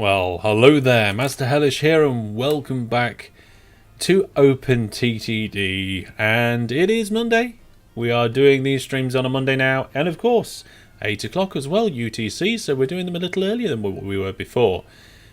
Well, hello there, Master Hellish here, and welcome back to OpenTTD. And it is Monday. We are doing these streams on a Monday now, and of course, 8 o'clock as well, UTC, so we're doing them a little earlier than what we were before.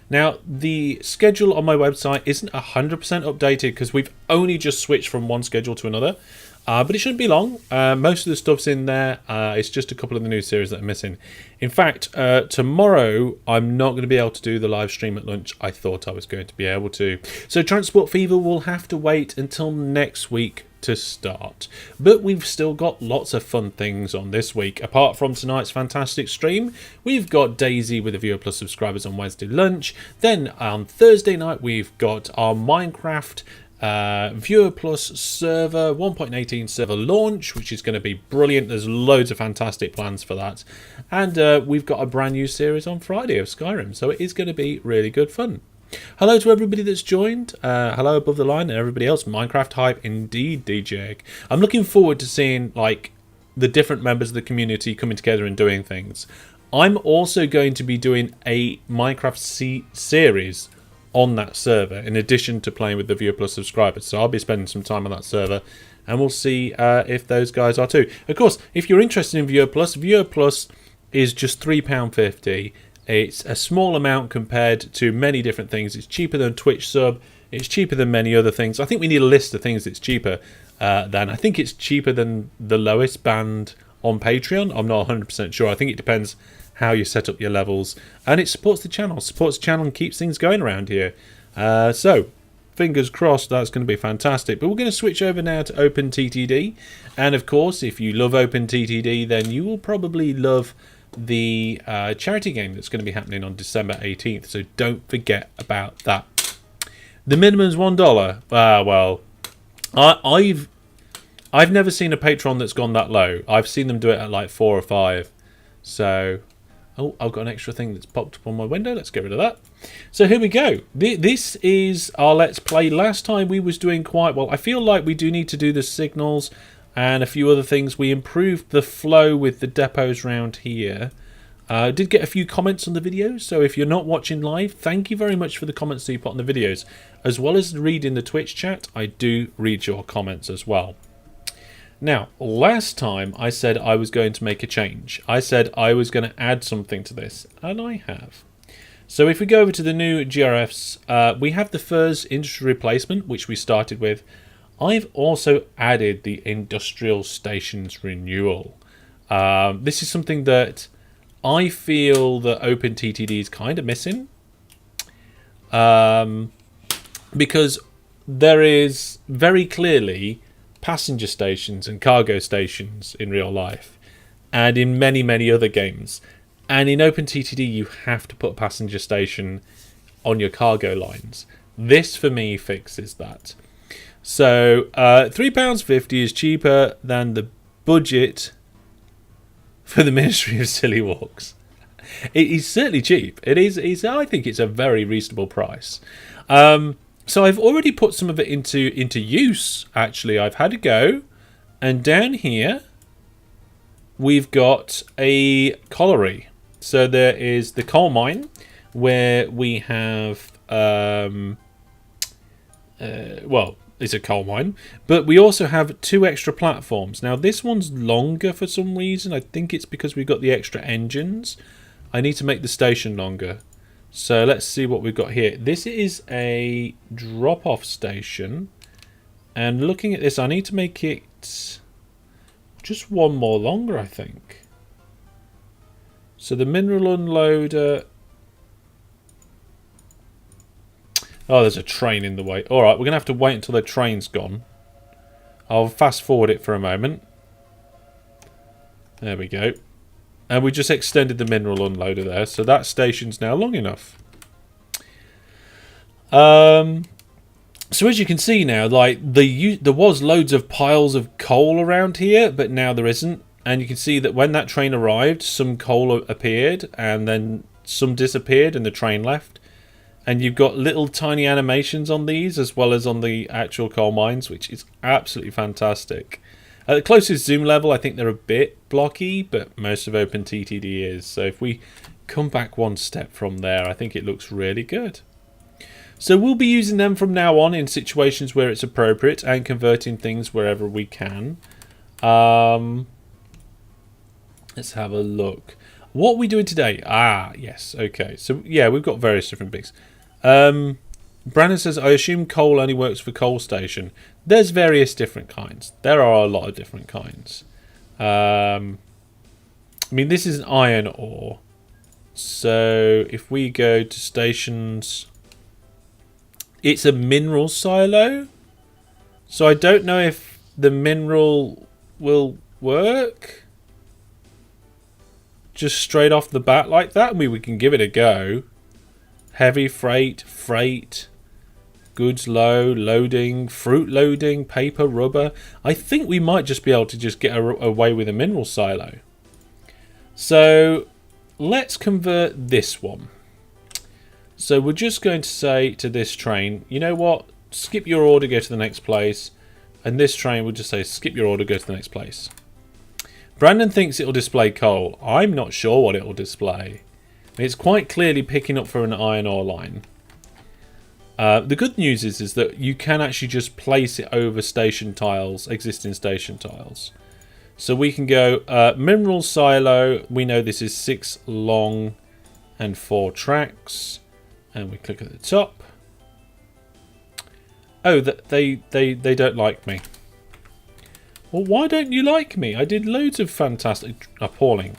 Now, the schedule on my website isn't 100% updated because we've only just switched from one schedule to another. But it shouldn't be long. Most of the stuff's in there. It's just a couple of the new series that are missing. In fact, tomorrow I'm not going to be able to do the live stream at lunch I thought I was going to be able to. So Transport Fever will have to wait until next week to start. But we've still got lots of fun things on this week. Apart from tonight's fantastic stream, we've got Daisy with the Viewer Plus subscribers on Wednesday lunch. Then on Thursday night, we've got our Minecraft Viewer Plus server 1.18 server launch, which is going to be brilliant. There's loads of fantastic plans for that, and we've got a brand new series on Friday of Skyrim, so it is going to be really good fun. Hello to everybody that's joined. Hello above the line and everybody else. Minecraft hype indeed, DJ. I'm looking forward to seeing like the different members of the community coming together and doing things. I'm also going to be doing a Minecraft series on that server in addition to playing with the Viewer Plus subscribers, so I'll be spending some time on that server and we'll see if those guys are too. Of course, if you're interested in Viewer Plus is just £3.50. It's a small amount compared to many different things. It's cheaper than Twitch sub, it's cheaper than many other things. I think we need a list of things that's cheaper than. I think it's cheaper than the lowest band on Patreon. I'm not 100% sure. I think it depends how you set up your levels, and it supports the channel and keeps things going around here. So fingers crossed that's going to be fantastic. But we're going to switch over now to OpenTTD, and of course if you love OpenTTD then you will probably love the charity game that's going to be happening on December 18th, so don't forget about that. The minimum is $1. Well, I've never seen a Patreon that's gone that low. I've seen them do it at like 4 or 5. So oh, I've got an extra thing that's popped up on my window. Let's get rid of that. So here we go. This is our Let's Play. Last time we was doing quite well. I feel like we do need to do the signals and a few other things. We improved the flow with the depots around here. I did get a few comments on the videos, so if you're not watching live, thank you very much for the comments that you put on the videos. As well as reading the Twitch chat, I do read your comments as well. Now, last time I said I was going to make a change. I said I was going to add something to this, and I have. So if we go over to the new GRFs, we have the FIRS industry replacement, which we started with. I've also added the industrial stations renewal. This is something that I feel that OpenTTD is kind of missing. Because there is very clearly passenger stations and cargo stations in real life and in many other games, and in OpenTTD you have to put a passenger station on your cargo lines. This for me fixes that. So £3.50 is cheaper than the budget for the Ministry of Silly Walks. It is certainly cheap. It is. I think it's a very reasonable price. So I've already put some of it into use, actually. I've had a go. And down here, we've got a colliery. So there is the coal mine, where we have... well, it's a coal mine. But we also have 2 extra platforms. Now, this one's longer for some reason. I think it's because we've got the extra engines. I need to make the station longer. So let's see what we've got here. This is a drop-off station. And looking at this, I need to make it just one more longer, I think. So the mineral unloader... Oh, there's a train in the way. Alright, we're going to have to wait until the train's gone. I'll fast forward it for a moment. There we go. And we just extended the mineral unloader there, so that station's now long enough. So as you can see now, like there was loads of piles of coal around here, but now there isn't. And you can see that when that train arrived, some coal appeared, and then some disappeared, and the train left. And you've got little tiny animations on these, as well as on the actual coal mines, which is absolutely fantastic. At the closest zoom level, I think they're a bit blocky, but most of OpenTTD is. So if we come back one step from there. I think it looks really good. So we'll be using them from now on in situations where it's appropriate and converting things wherever we can. Let's have a look. What are we doing today? Ah, yes. Okay. So, yeah, we've got various different bits. Brandon says, I assume coal only works for coal station. There's various different kinds. There are a lot of different kinds. I mean, this is an iron ore. So if we go to stations, it's a mineral silo. So I don't know if the mineral will work just straight off the bat like that. I mean, we can give it a go. Heavy freight, goods low, loading, fruit loading, paper, rubber. I think we might just be able to just get away with a mineral silo. So let's convert this one. So we're just going to say to this train, you know what? Skip your order, go to the next place. And this train will just say, skip your order, go to the next place. Brandon thinks it'll display coal. I'm not sure what it'll display. It's quite clearly picking up for an iron ore line. The good news is that you can actually just place it over station tiles, existing station tiles. So we can go mineral silo. We know this is 6 long and 4 tracks. And we click at the top. Oh, they don't like me. Well, why don't you like me? I did loads of fantastic... Appalling.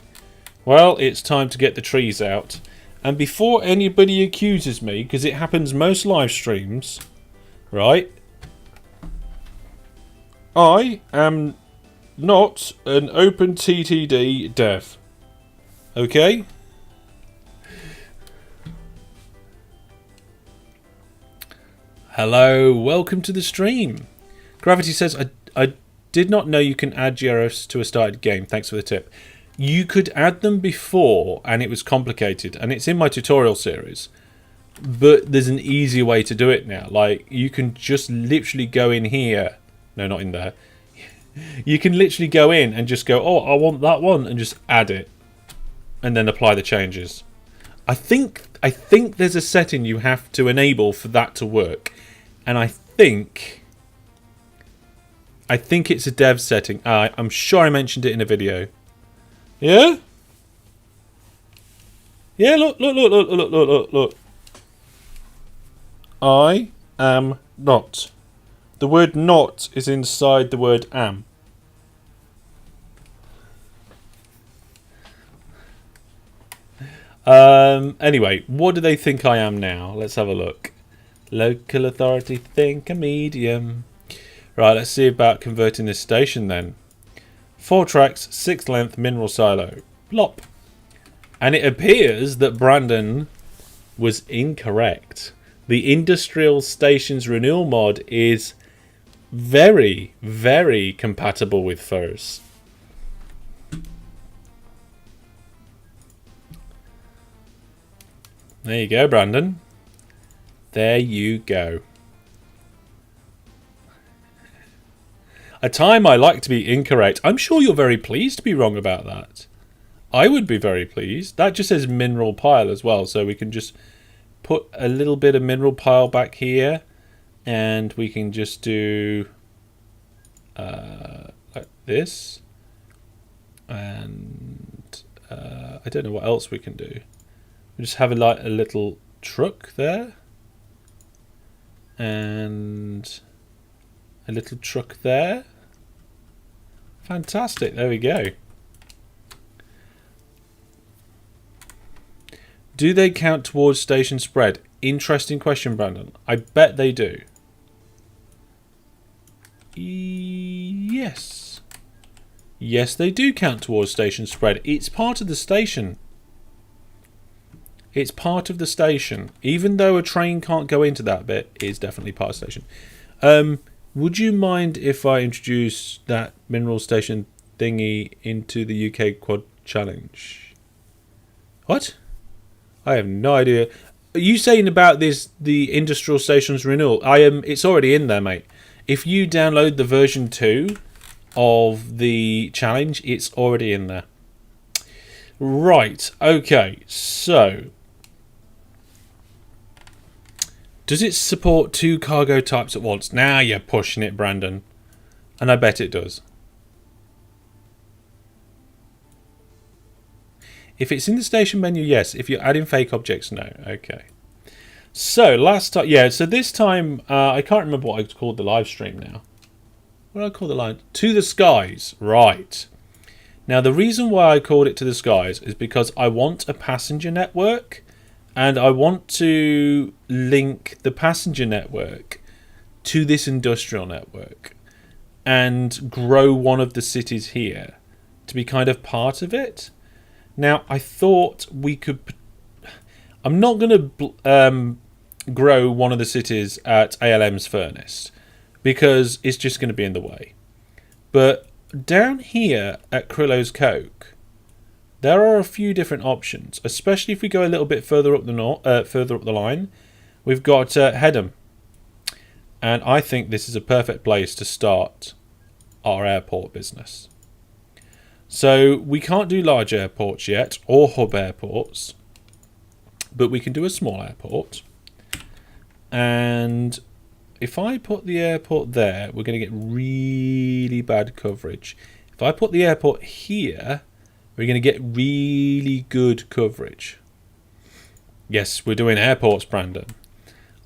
Well, it's time to get the trees out. And before anybody accuses me, because it happens most live streams, right? I am not an OpenTTD dev. Okay? Hello, welcome to the stream. Gravity says, I did not know you can add GRFs to a started game. Thanks for the tip. You could add them before, and it was complicated, and it's in my tutorial series. But there's an easier way to do it now. Like, you can just literally go in here. No, not in there. You can literally go in and just go, oh, I want that one, and just add it. And then apply the changes. I think there's a setting you have to enable for that to work. And I think it's a dev setting. I'm sure I mentioned it in a video. Yeah? Yeah, look. I am not. The word not is inside the word am. Anyway, what do they think I am now? Let's have a look. Local authority think a medium. Right, let's see about converting this station then. 4 tracks, 6 length mineral silo. Plop. And it appears that Brandon was incorrect. The industrial stations renewal mod is very, very compatible with FIRS. There you go, Brandon. There you go. A time I like to be incorrect. I'm sure you're very pleased to be wrong about that. I would be very pleased. That just says mineral pile as well, so we can just put a little bit of mineral pile back here, and we can just do like this, and I don't know what else we can do. We just have a little truck there, and a little truck there. Fantastic, there we go. Do they count towards station spread? Interesting question, Brandon. I bet they do. Yes. Yes, they do count towards station spread. It's part of the station. It's part of the station. Even though a train can't go into that bit, it's definitely part of the station. Would you mind if I introduce that mineral station thingy into the UK Quad Challenge? What? I have no idea. Are you saying about the industrial stations renewal? It's already in there, mate. If you download the version 2 of the challenge, it's already in there. Right, okay, so does it support 2 cargo types at once? Now you're pushing it, Brandon. And I bet it does. If it's in the station menu, yes. If you're adding fake objects, no. Okay. So, last time... Yeah, so this time... I can't remember what I called the live stream now. What did I call the live... To the Skies. Right. Now, the reason why I called it To the Skies is because I want a passenger network. And I want to link the passenger network to this industrial network. And grow one of the cities here to be kind of part of it. Now, I thought we could... I'm not going to grow one of the cities at ALM's furnace because it's just going to be in the way. But down here at Krillo's Coke, there are a few different options, especially if we go a little bit further up the line. We've got Hedham, and I think this is a perfect place to start our airport business. So we can't do large airports yet, or hub airports, but we can do a small airport. And if I put the airport there, we're going to get really bad coverage. If I put the airport here, we're going to get really good coverage. Yes, we're doing airports, Brandon.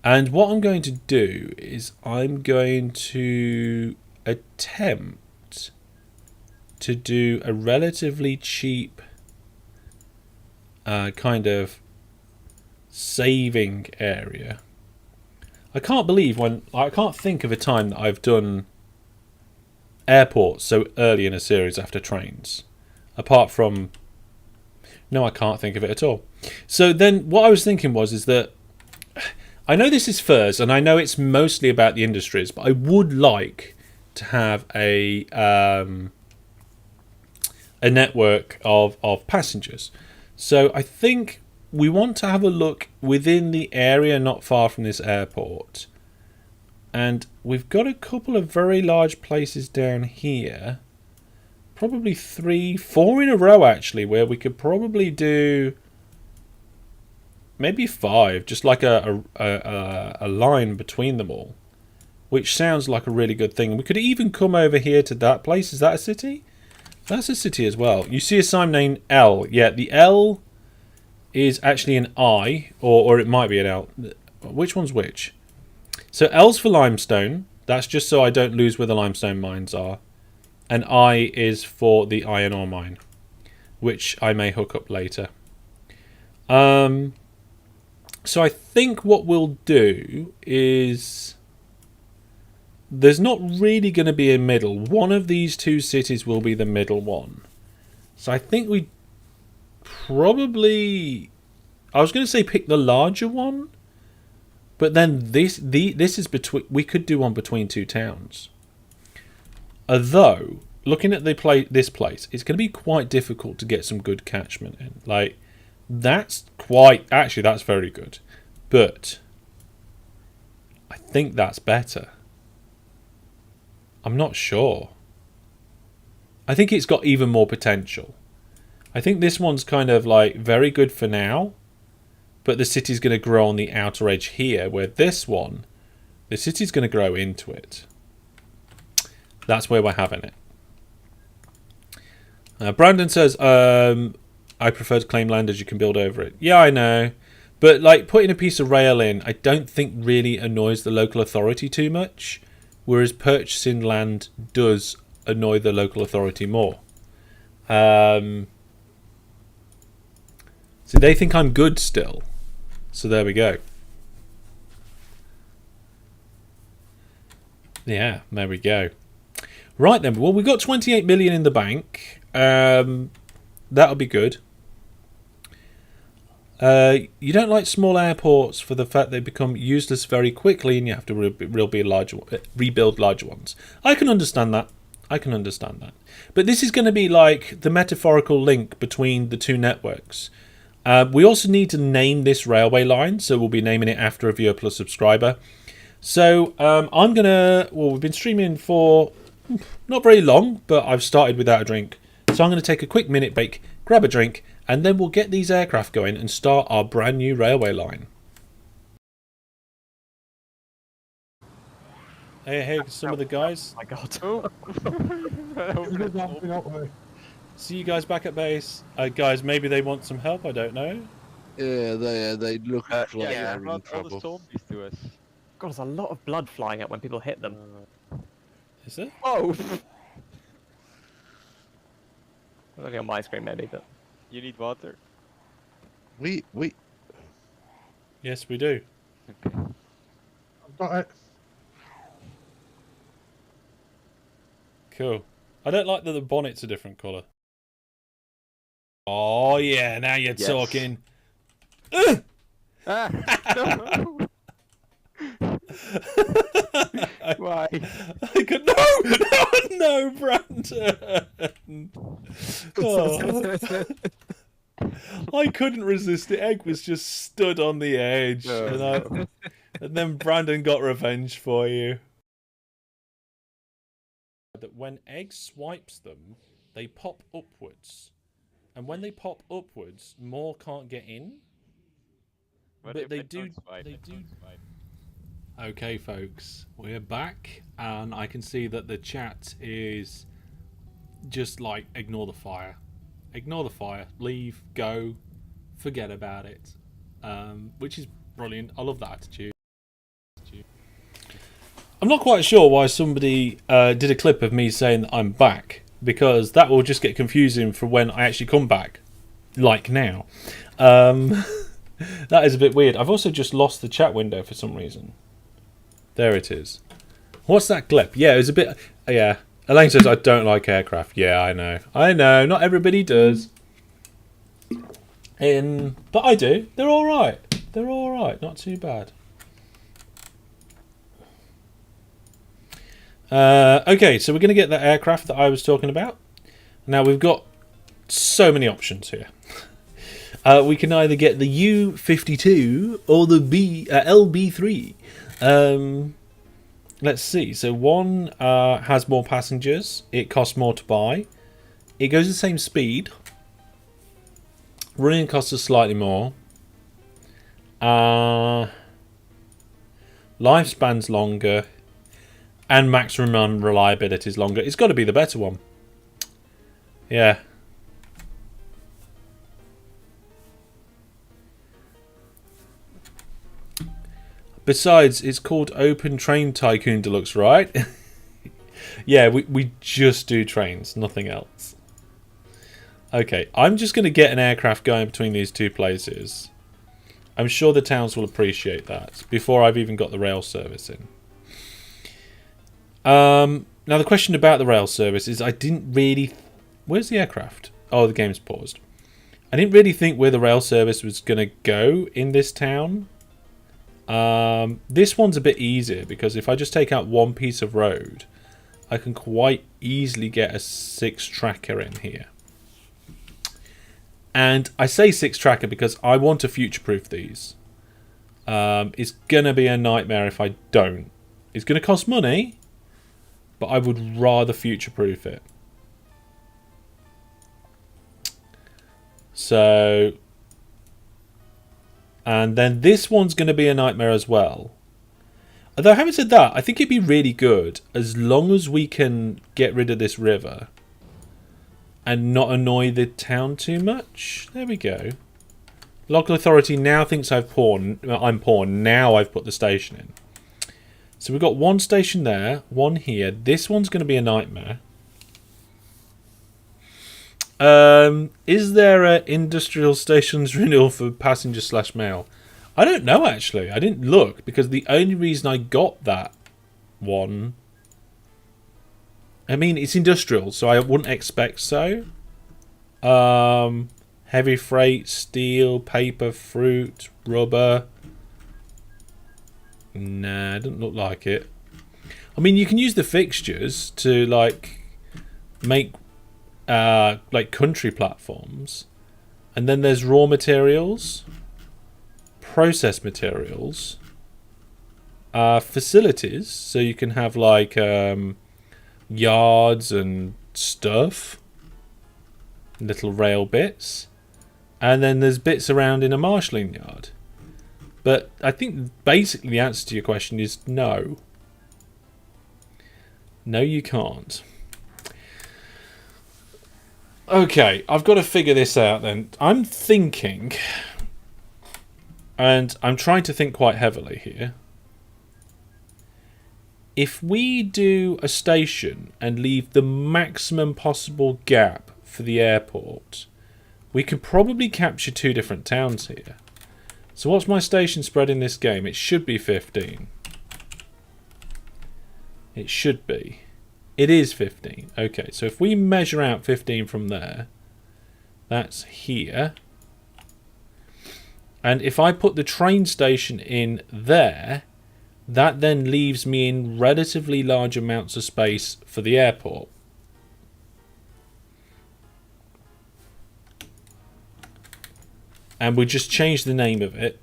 And what I'm going to do is I'm going to attempt to do a relatively cheap kind of saving area. I can't think of a time that I've done airports so early in a series after trains. Apart from... No, I can't think of it at all. So then what I was thinking is that I know this is FIRS and I know it's mostly about the industries, but I would like to have a network of passengers. So I think we want to have a look within the area not far from this airport. And we've got a couple of very large places down here. Probably 3, 4 in a row actually, where we could probably do maybe 5, just like a line between them all. Which sounds like a really good thing. We could even come over here to that place. Is that a city? That's a city as well. You see a sign named L. Yeah, the L is actually an I, or it might be an L. Which one's which? So L's for limestone. That's just so I don't lose where the limestone mines are. And I is for the iron ore mine, which I may hook up later. So I think what we'll do is... There's not really going to be a middle. One of these two cities will be the middle one. So I think we probably... I was going to say pick the larger one. But then this is between... We could do one between two towns. Although, looking at this place, it's going to be quite difficult to get some good catchment in. Like, that's quite... Actually, that's very good. But I think that's better. I'm not sure. I think it's got even more potential. I think this one's kind of like very good for now, but the city's going to grow on the outer edge here, where this one, the city's going to grow into it. That's where we're having it. Brandon says, I prefer to claim land as you can build over it. Yeah, I know. But like putting a piece of rail in, I don't think really annoys the local authority too much. Whereas purchasing land does annoy the local authority more. So they think I'm good still. So there we go. Yeah, there we go. Right then, well, we've got 28 million in the bank. That'll be good. You don't like small airports for the fact they become useless very quickly and you have to rebuild larger ones. I can understand that. But this is going to be like the metaphorical link between the two networks. We also need to name this railway line, so we'll be naming it after a viewer plus subscriber. So I'm going to... Well, we've been streaming for not very long, but I've started without a drink. So I'm going to take a quick minute break, grab a drink, And then we'll get these aircraft going and start our brand new railway line. Hey, some of the guys. Oh my god. See you guys back at base. Guys, maybe they want some help, I don't know. Yeah, they look like yeah, they're in trouble. zombies to us. God, there's a lot of blood flying out when people hit them. Is it? Whoa! Looking on my screen maybe, but... You need water? We Yes, we do. Okay. I've got it. Cool. I don't like that the bonnet's a different colour. Oh, yeah, now you're talking. Ah! No! Why? I could no, Brandon. Oh. I couldn't resist. The egg was just stood on the edge, and then Brandon got revenge for you. That when egg swipes them, they pop upwards, and when they pop upwards, more can't get in. But they do. Okay, folks, we're back, and I can see that the chat is just like, ignore the fire. Ignore the fire. Leave, go, forget about it. Which is brilliant. I love that attitude. I'm not quite sure why somebody did a clip of me saying that I'm back, because that will just get confusing for when I actually come back, like now. That is a bit weird. I've also just lost the chat window for some reason. There it is. What's that clip? Yeah, it was a bit... Yeah. Elaine says, I don't like aircraft. Yeah, I know. I know. Not everybody does. But I do. They're alright. They're alright. Not too bad. Okay, so we're going to get that aircraft that I was talking about. Now, we've got so many options here. We can either get the U-52 or the LB-3. Let's see. So one has more passengers. It costs more to buy. It goes the same speed. Running costs us slightly more. Lifespan's longer. And maximum reliability is longer. It's got to be the better one. Yeah. Besides, it's called Transport Tycoon Deluxe, right? Yeah, we just do trains, nothing else. Okay, I'm just going to get an aircraft going between these two places. I'm sure the towns will appreciate that before I've even got the rail service in. Now, the question about the rail service is I didn't really... Where's the aircraft? Oh, the game's paused. I didn't really think where the rail service was going to go in this town. This one's a bit easier because if I just take out one piece of road, I can quite easily get a 6-tracker in here. And I say 6-tracker because I want to future-proof these. It's going to be a nightmare if I don't. It's going to cost money, but I would rather future-proof it. So... And then this one's going to be a nightmare as well. Although, having said that, I think it'd be really good as long as we can get rid of this river and not annoy the town too much. There we go. Local authority now thinks I'm poor. Now I've put the station in. So we've got one station there, one here. This one's going to be a nightmare. Is there a industrial stations renewal for passenger/mail? I don't know, actually. I didn't look because the only reason I got that one... I mean, it's industrial, so I wouldn't expect so. Heavy freight, steel, paper, fruit, rubber. Nah, it doesn't look like it. I mean, you can use the fixtures to, like, make... like country platforms, and then there's raw materials, process materials, facilities, so you can have like yards and stuff, little rail bits, and then there's bits around in a marshalling yard. But I think basically the answer to your question is no. No, you can't. Okay, I've got to figure this out then. I'm thinking, and I'm trying to think quite heavily here. If we do a station and leave the maximum possible gap for the airport, we could probably capture 2 different towns here. So what's my station spread in this game? It should be 15. It should be. It is 15. Okay, so if we measure out 15 from there, that's here. And if I put the train station in there, that then leaves me in relatively large amounts of space for the airport. And we just change the name of it.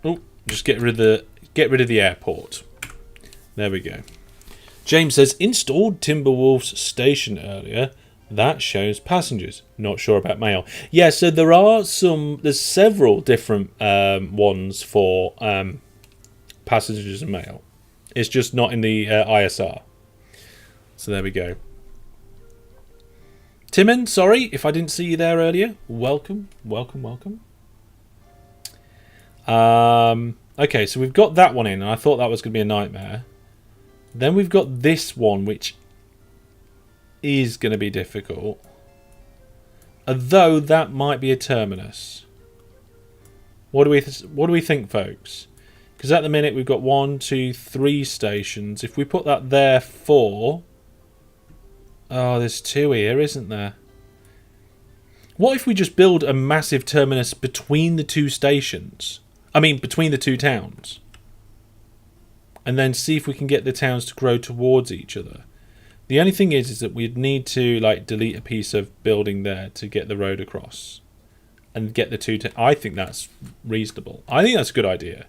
Oh, just get rid of the airport. There we go. James says, installed Timberwolf's station earlier. That shows passengers. Not sure about mail. Yeah, so there's several different ones for passengers and mail. It's just not in the ISR. So there we go. Timon, sorry if I didn't see you there earlier. Welcome, welcome, welcome. Okay, so we've got that one in, and I thought that was going to be a nightmare. Then we've got this one, which is going to be difficult. Although that might be a terminus. What do we think, folks? Because at the minute we've got 1, 2, 3 stations. If we put that there 4. Oh, there's 2 here, isn't there? What if we just build a massive terminus between the 2 stations? I mean, between the 2 towns. And then see if we can get the towns to grow towards each other. The only thing is that we'd need to delete a piece of building there to get the road across. And get the 2 I think that's reasonable. I think that's a good idea.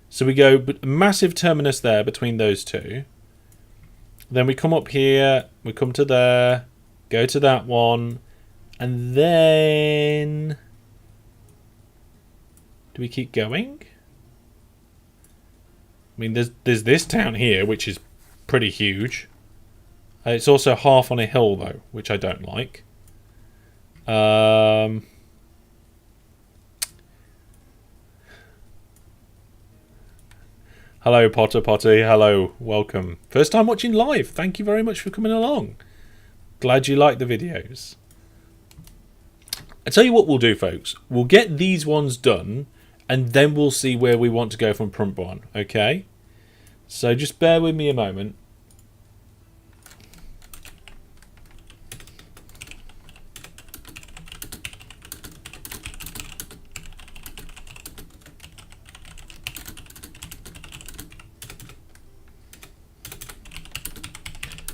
So we go a massive terminus there between those 2. Then we come up here, we come to there, go to that one, and then... do we keep going? I mean, there's this town here, which is pretty huge. It's also half on a hill, though, which I don't like. Hello, Potter Potty. Hello, welcome. First time watching live. Thank you very much for coming along. Glad you like the videos. I tell you what we'll do, folks. We'll get these ones done, and then we'll see where we want to go from prompt 1. Okay? So just bear with me a moment.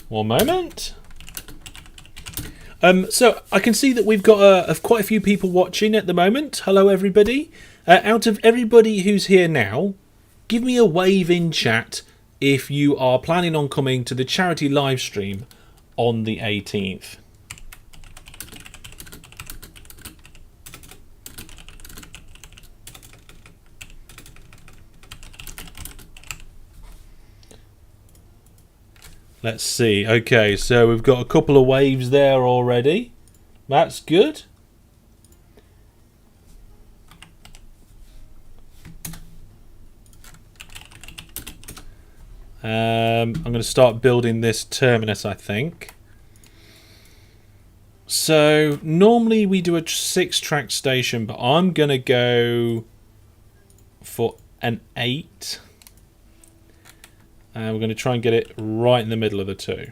One moment. So I can see that we've got quite a few people watching at the moment. Hello, everybody. Out of everybody who's here now, give me a wave in chat if you are planning on coming to the charity live stream on the 18th. Let's see. Okay, so we've got a couple of waves there already. That's good. I'm going to start building this terminus, I think. So normally we do a 6-track station, but I'm going to go for an 8. And we're going to try and get it right in the middle of the 2. I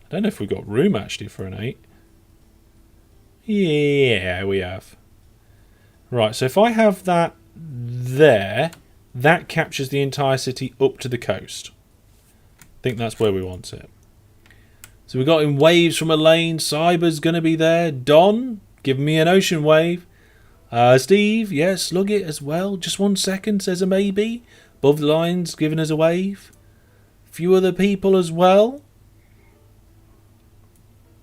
don't know if we've got room actually for an 8. Yeah, we have. Right, so if I have that there, that captures the entire city up to the coast. I think that's where we want it. So we've got in waves from Elaine. Cyber's going to be there. Don, give me an ocean wave. Steve, yes, slug it as well. Just 1 second, says a maybe. Above the lines, giving us a wave. A few other people as well.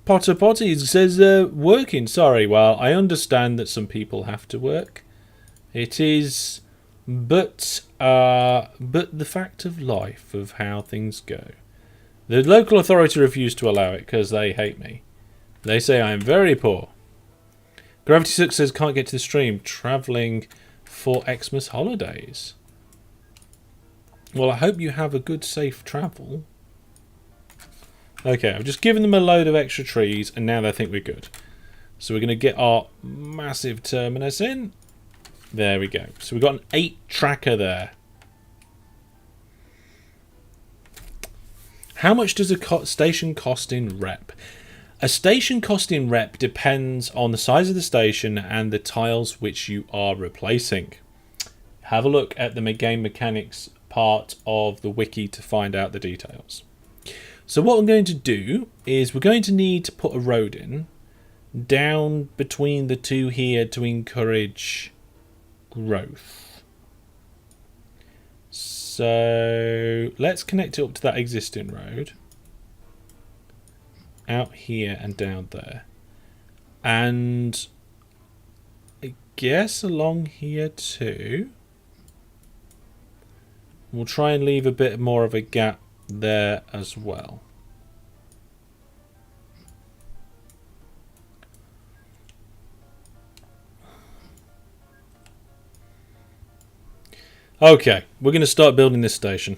Potter Potty says working. Sorry, well, I understand that some people have to work. It is, but the fact of life of how things go. The local authority refused to allow it because they hate me. They say I am very poor. Gravity Six says can't get to the stream. Travelling for Xmas holidays. Well, I hope you have a good, safe travel. Okay, I've just given them a load of extra trees, and now they think we're good. So we're going to get our massive terminus in. There we go. So we've got an 8 tracker there. How much does a station cost in rep? A station cost in rep depends on the size of the station and the tiles which you are replacing. Have a look at the game mechanics part of the wiki to find out the details. So what I'm going to do is we're going to need to put a road in down between the two here to encourage growth. So let's connect it up to that existing road. Out here and down there. And I guess along here too. We'll try and leave a bit more of a gap there as well. Okay, we're going to start building this station.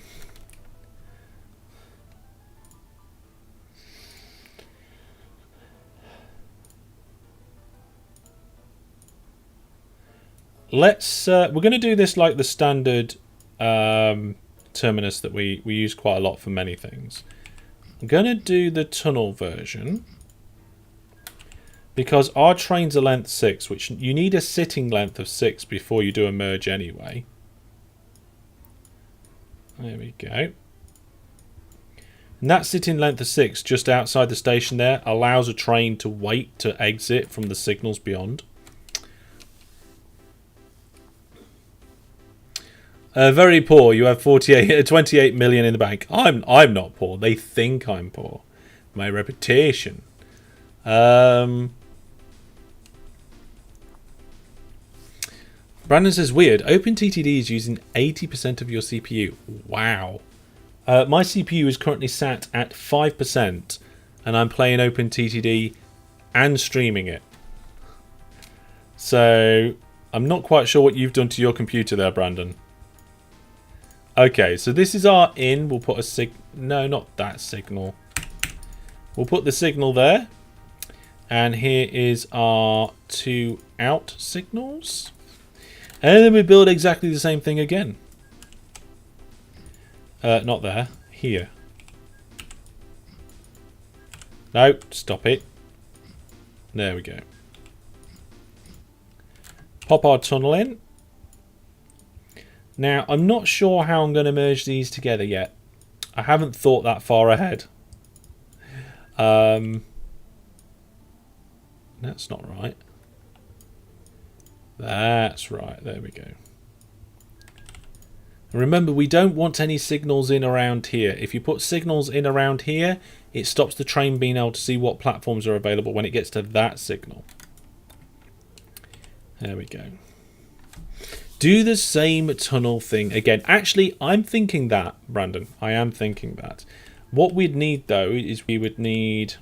Let's we're going to do this like the standard terminus that we use quite a lot for many things. I'm going to do the tunnel version because our trains are length 6, which you need a sitting length of 6 before you do a merge anyway. There we go. And that sitting length of 6 just outside the station there allows a train to wait to exit from the signals beyond. Very poor. You have 28 million in the bank. I'm not poor. They think I'm poor. My reputation. Brandon says weird. OpenTTD is using 80% of your CPU. Wow. My CPU is currently sat at 5%, and I'm playing OpenTTD and streaming it. So I'm not quite sure what you've done to your computer there, Brandon. Okay, so this is our in. We'll put a no, not that signal. We'll put the signal there. And here is our 2 out signals. And then we build exactly the same thing again. Not there. Here. No, stop it. There we go. Pop our tunnel in. Now, I'm not sure how I'm going to merge these together yet. I haven't thought that far ahead. That's not right. That's right. There we go. And remember, we don't want any signals in around here. If you put signals in around here, it stops the train being able to see what platforms are available when it gets to that signal. There we go. Do the same tunnel thing again. Actually, I'm thinking that, Brandon. I am thinking that. What we'd need, though, is we would need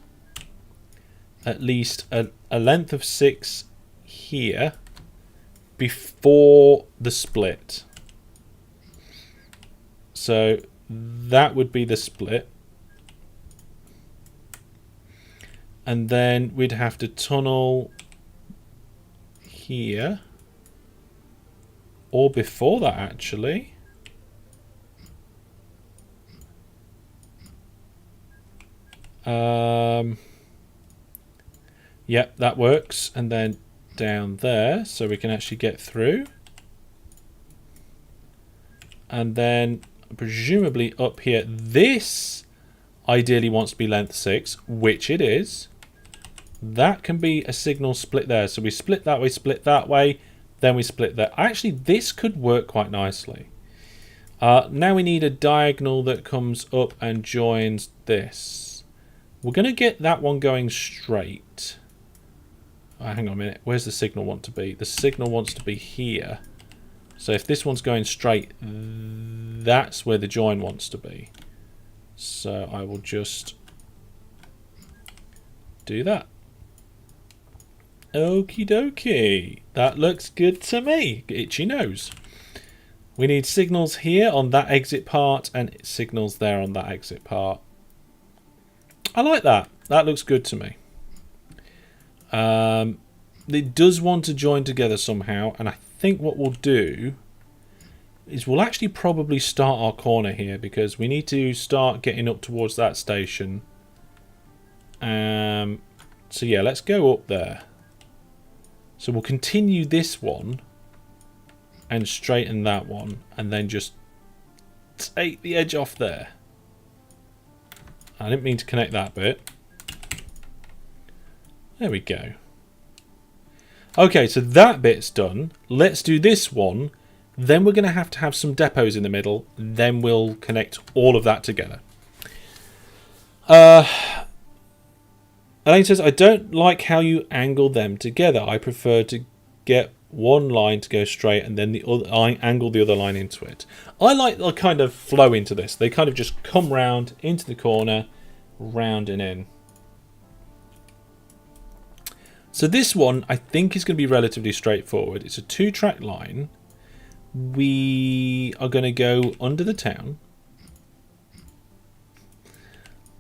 at least a length of 6 here before the split. So that would be the split. And then we'd have to tunnel here. Or before that, actually. Yep, that works. And then down there, so we can actually get through. And then presumably up here. This ideally wants to be length 6, which it is. That can be a signal split there. So we split that way, then we split that. Actually, this could work quite nicely. Now we need a diagonal that comes up and joins this. We're going to get that one going straight. Oh, hang on a minute. Where's the signal want to be? The signal wants to be here. So if this one's going straight, that's where the join wants to be. So I will just do that. Okie dokie. That looks good to me. Itchy nose. We need signals here on that exit part and signals there on that exit part. I like that. That looks good to me. It does want to join together somehow, and I think what we'll do is we'll actually probably start our corner here because we need to start getting up towards that station. So yeah, let's go up there. So we'll continue this one and straighten that one and then just take the edge off there. I didn't mean to connect that bit. There we go. Okay, so that bit's done. Let's do this one. Then we're going to have some depots in the middle. Then we'll connect all of that together. Elaine says, I don't like how you angle them together. I prefer to get one line to go straight and then the other, I angle the other line into it. I like the kind of flow into this. They kind of just come round into the corner, round and in. So this one, I think, is going to be relatively straightforward. It's a 2-track line. We are going to go under the town.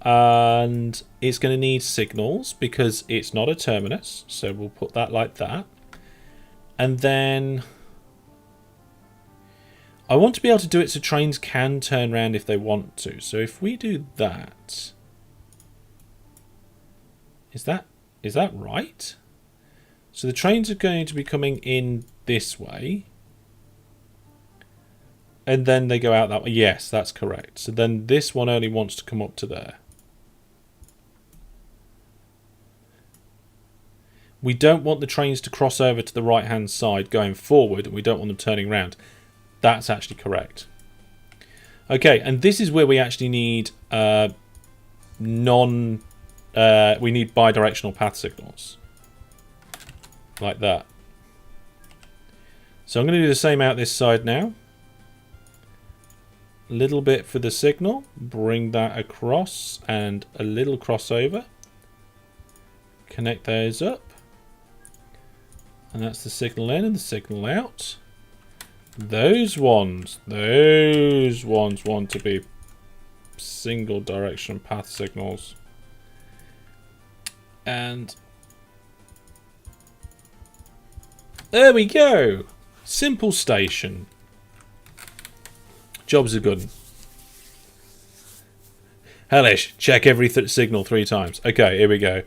And it's going to need signals because it's not a terminus. So we'll put that like that. And then I want to be able to do it so trains can turn around if they want to. So if we do that, is that right? So the trains are going to be coming in this way. And then they go out that way. Yes, that's correct. So then this one only wants to come up to there. We don't want the trains to cross over to the right-hand side going forward, and we don't want them turning around. That's actually correct. Okay, and this is where we actually need we need bidirectional path signals. Like that. So I'm going to do the same out this side now. A little bit for the signal. Bring that across and a little crossover. Connect those up. And that's the signal in and the signal out. Those ones want to be single direction path signals. And there we go. Simple station. Jobs are good. Hellish, check every signal 3 times. Okay, here we go.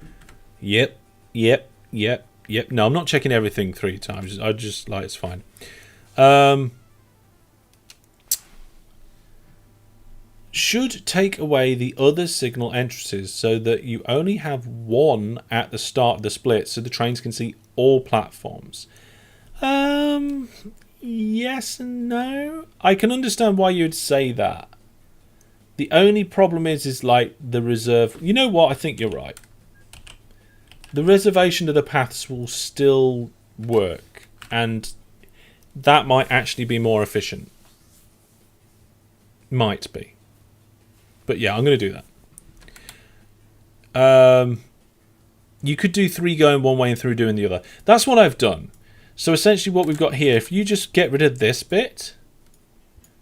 Yep. No, I'm not checking everything 3 times. I just like it's fine. Should take away the other signal entrances so that you only have one at the start of the split so the trains can see all platforms. Yes and no. I can understand why you'd say that. The only problem is like the reserve. You know what? I think you're right. The reservation of the paths will still work, and that might actually be more efficient. Might be. But yeah, I'm going to do that. You could do 3 going one way and 3 doing the other. That's what I've done. So essentially what we've got here, if you just get rid of this bit,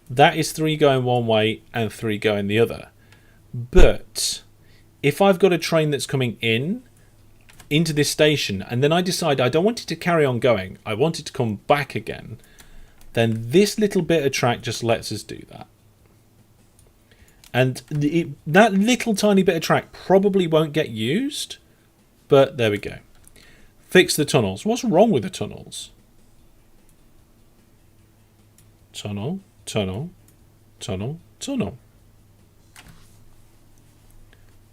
that is 3 going one way and 3 going the other. But if I've got a train that's coming into this station, and then I decide I don't want it to carry on going, I want it to come back again, then this little bit of track just lets us do that. And that little tiny bit of track probably won't get used, but there we go. Fix the tunnels. What's wrong with the tunnels? Tunnel.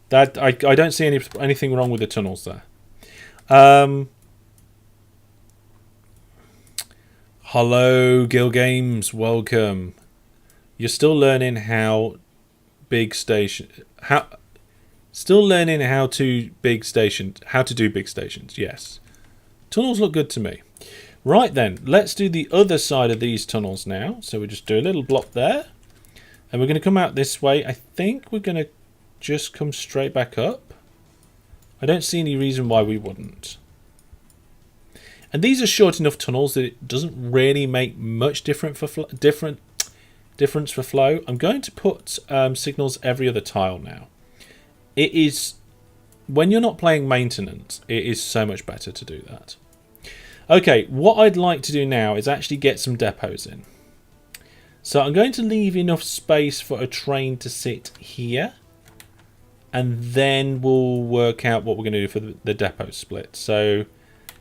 That I don't see anything wrong with the tunnels there. Hello, Gil Games. Welcome. You're still learning how big station. Still learning how to do big stations. Yes. Tunnels look good to me. Right then, let's do the other side of these tunnels now. So we'll just do a little block there. And we're going to come out this way. I think we're going to just come straight back up. I don't see any reason why we wouldn't. And these are short enough tunnels that it doesn't really make much difference for flow. I'm going to put signals every other tile now. It is, when you're not playing maintenance, it is so much better to do that. Okay, what I'd like to do now is actually get some depots in. So I'm going to leave enough space for a train to sit here. And then we'll work out what we're going to do for the depot split. So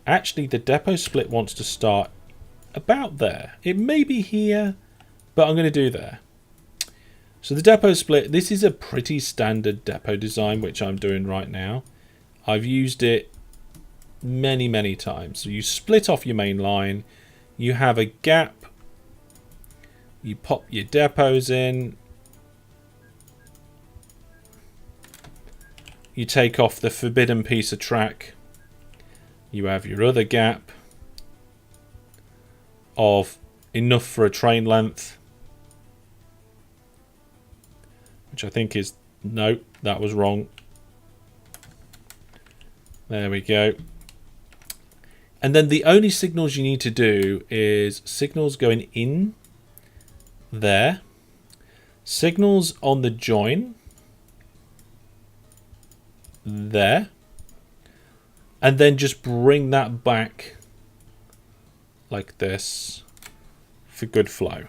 actually the depot split wants to start about there. It may be here, but I'm going to do there. So the depot split, this is a pretty standard depot design, which I'm doing right now. I've used it many, many times. So you split off your main line, you have a gap, you pop your depots in, you take off the forbidden piece of track, you have your other gap of enough for a train length, which I think is, no, that was wrong. There we go. And then the only signals you need to do is signals going in there, signals on the join there, and then just bring that back like this for good flow.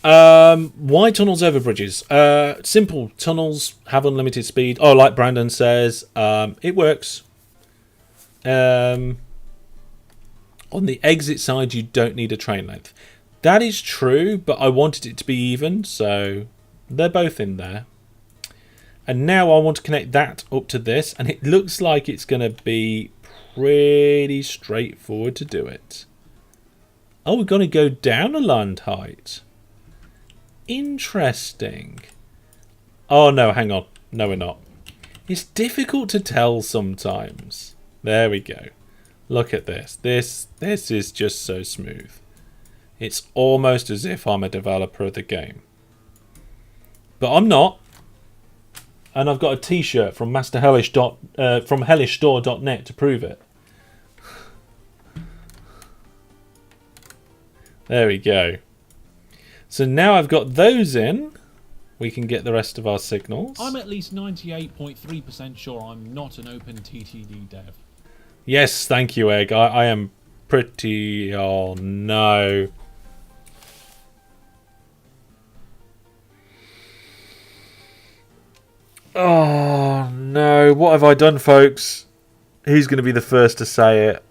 Why tunnels over bridges? Simple. Tunnels have unlimited speed. Oh, like Brandon says, it works. On the exit side, you don't need a train length. That is true, but I wanted it to be even, so they're both in there. And now I want to connect that up to this, and it looks like it's going to be pretty straightforward to do it. Oh, we're going to go down a land height. Interesting. Oh, no, hang on. No, we're not. It's difficult to tell sometimes. There we go. Look at this. This is just so smooth. It's almost as if I'm a developer of the game. But I'm not. And I've got a t-shirt from hellishstore.net to prove it. There we go. So now I've got those in, we can get the rest of our signals. I'm at least 98.3% sure I'm not an OpenTTD dev. Yes, thank you, Egg. I am pretty... Oh, no. Oh, no. What have I done, folks? Who's going to be the first to say it?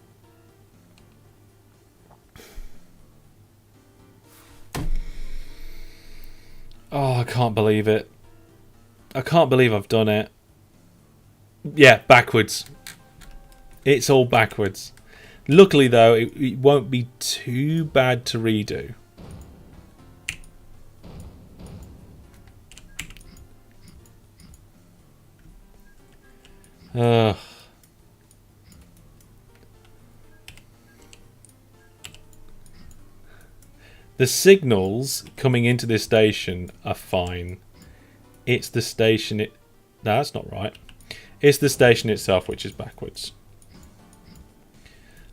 Oh, I can't believe it. I can't believe I've done it. Yeah, backwards. It's all backwards. Luckily, though, it won't be too bad to redo. Ugh. The signals coming into this station are fine. It's the station... No, that's not right. It's the station itself which is backwards.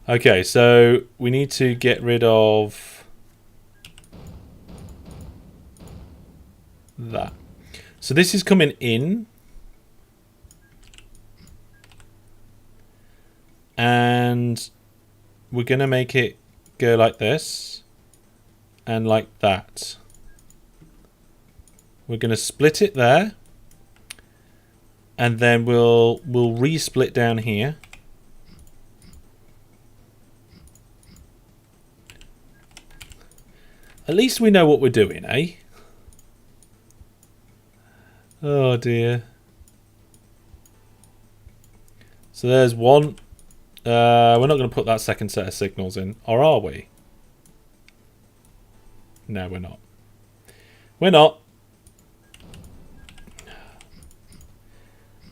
Okay, so we need to get rid of that. So this is coming in. And we're going to make it go like this. And like that. We're going to split it there. And then we'll re-split down here. At least we know what we're doing, eh? Oh dear. So there's one. We're not going to put that second set of signals in, or are we? No, we're not. We're not.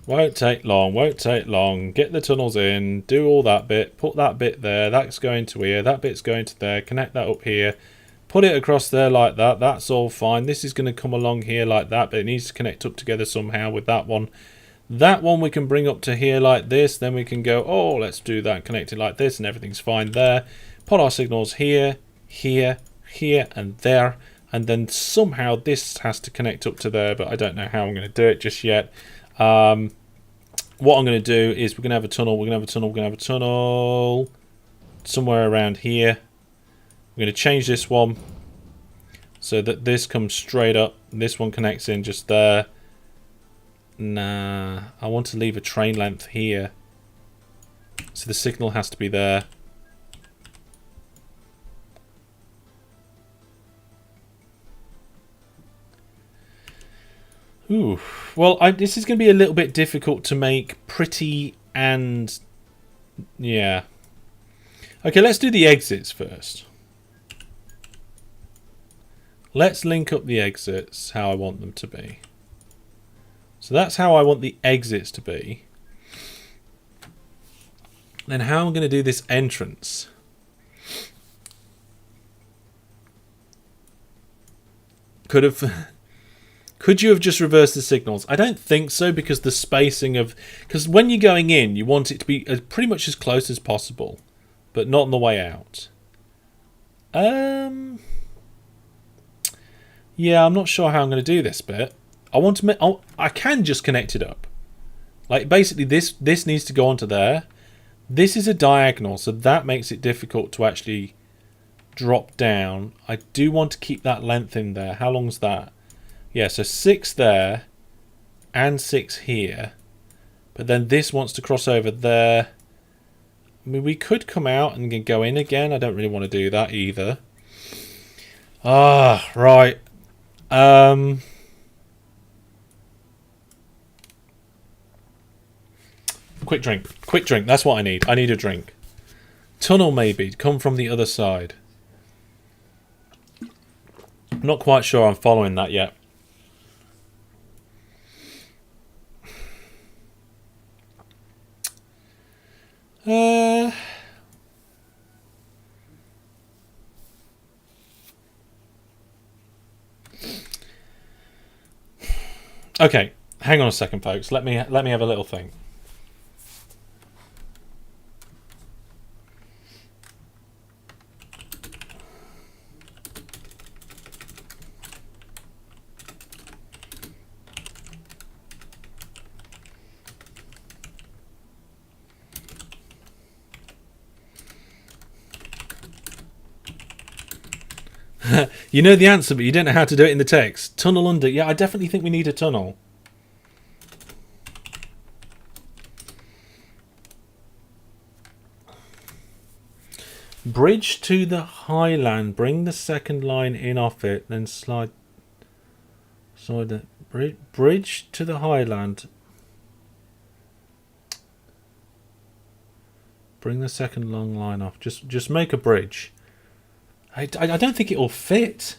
Won't take long, won't take long. Get the tunnels in, do all that bit, put that bit there, that's going to here, that bit's going to there, connect that up here, put it across there like that, that's all fine. This is going to come along here like that, but it needs to connect up together somehow with that one. That one we can bring up to here like this, then we can go, oh, let's do that, connect it like this, and everything's fine there. Put our signals here, here, here, and there, and then somehow this has to connect up to there, but I don't know how I'm going to do it just yet. What I'm going to do is we're going to have a tunnel, we're going to have a tunnel, we're going to have a tunnel somewhere around here. We're going to change this one so that this comes straight up, this one connects in just there. Nah, I want to leave a train length here. So the signal has to be there. Ooh, well, this is going to be a little bit difficult to make pretty and... yeah. Okay, let's do the exits first. Let's link up the exits how I want them to be. So that's how I want the exits to be. Then how I'm going to do this entrance. Could you have just reversed the signals? I don't think so, because the spacing of... because when you're going in, you want it to be pretty much as close as possible, but not on the way out. Yeah, I'm not sure how I'm going to do this bit. I want to... I can just connect it up. Like, basically, this needs to go onto there. This is a diagonal, so that makes it difficult to actually drop down. I do want to keep that length in there. How long's that? Yeah, so 6 there and 6 here. But then this wants to cross over there. I mean, we could come out and go in again. I don't really want to do that either. Ah, right. Quick drink. Quick drink. That's what I need. I need a drink. Tunnel maybe. Come from the other side. I'm not quite sure I'm following that yet. Okay, hang on a second, folks. Let me have a little think. You know the answer, but you don't know how to do it in the text. Tunnel under. Yeah, I definitely think we need a tunnel. Bridge to the highland. Bring the second line in off it, then slide. The bridge to the highland. Bring the second long line off. Just make a bridge. I don't think it will fit.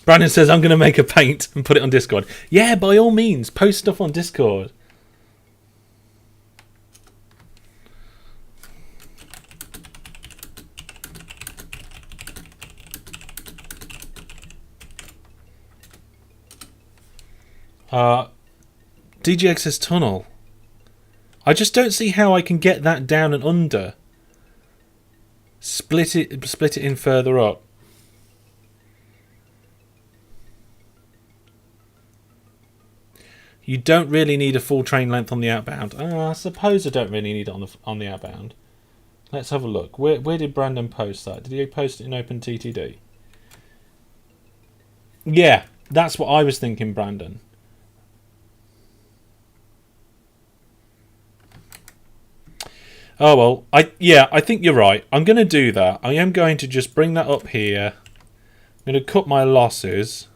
Brandon says, I'm going to make a paint and put it on Discord. Yeah, by all means, post stuff on Discord. DGX says tunnel. I just don't see how I can get that down and under. Split it in further up. You don't really need a full train length on the outbound. I suppose I don't really need it on the outbound. Let's have a look. Where did Brandon post that? Did he post it in OpenTTD? Yeah, that's what I was thinking, Brandon. Oh well, I think you're right. I'm going to do that. I am going to just bring that up here. I'm going to cut my losses.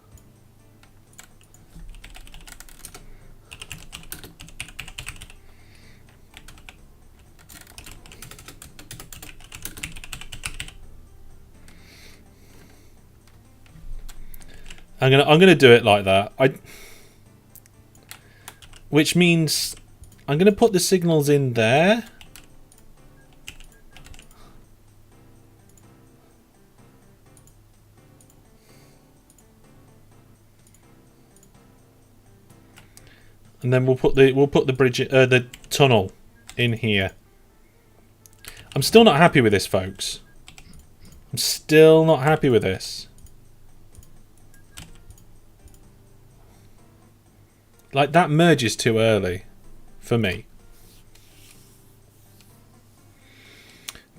I'm gonna do it like that. Which means I'm gonna put the signals in there. And then we'll put the bridge, the tunnel, in here. I'm still not happy with this, folks. I'm still not happy with this. Like, that merges too early for me.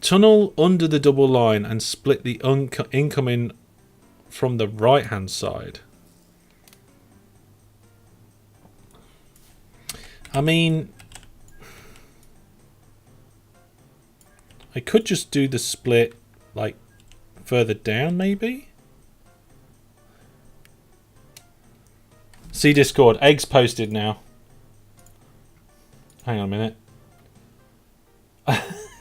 Tunnel under the double line and split the incoming from the right hand side. I mean, I could just do the split, like, further down, maybe? See Discord. Eggs posted now. Hang on a minute.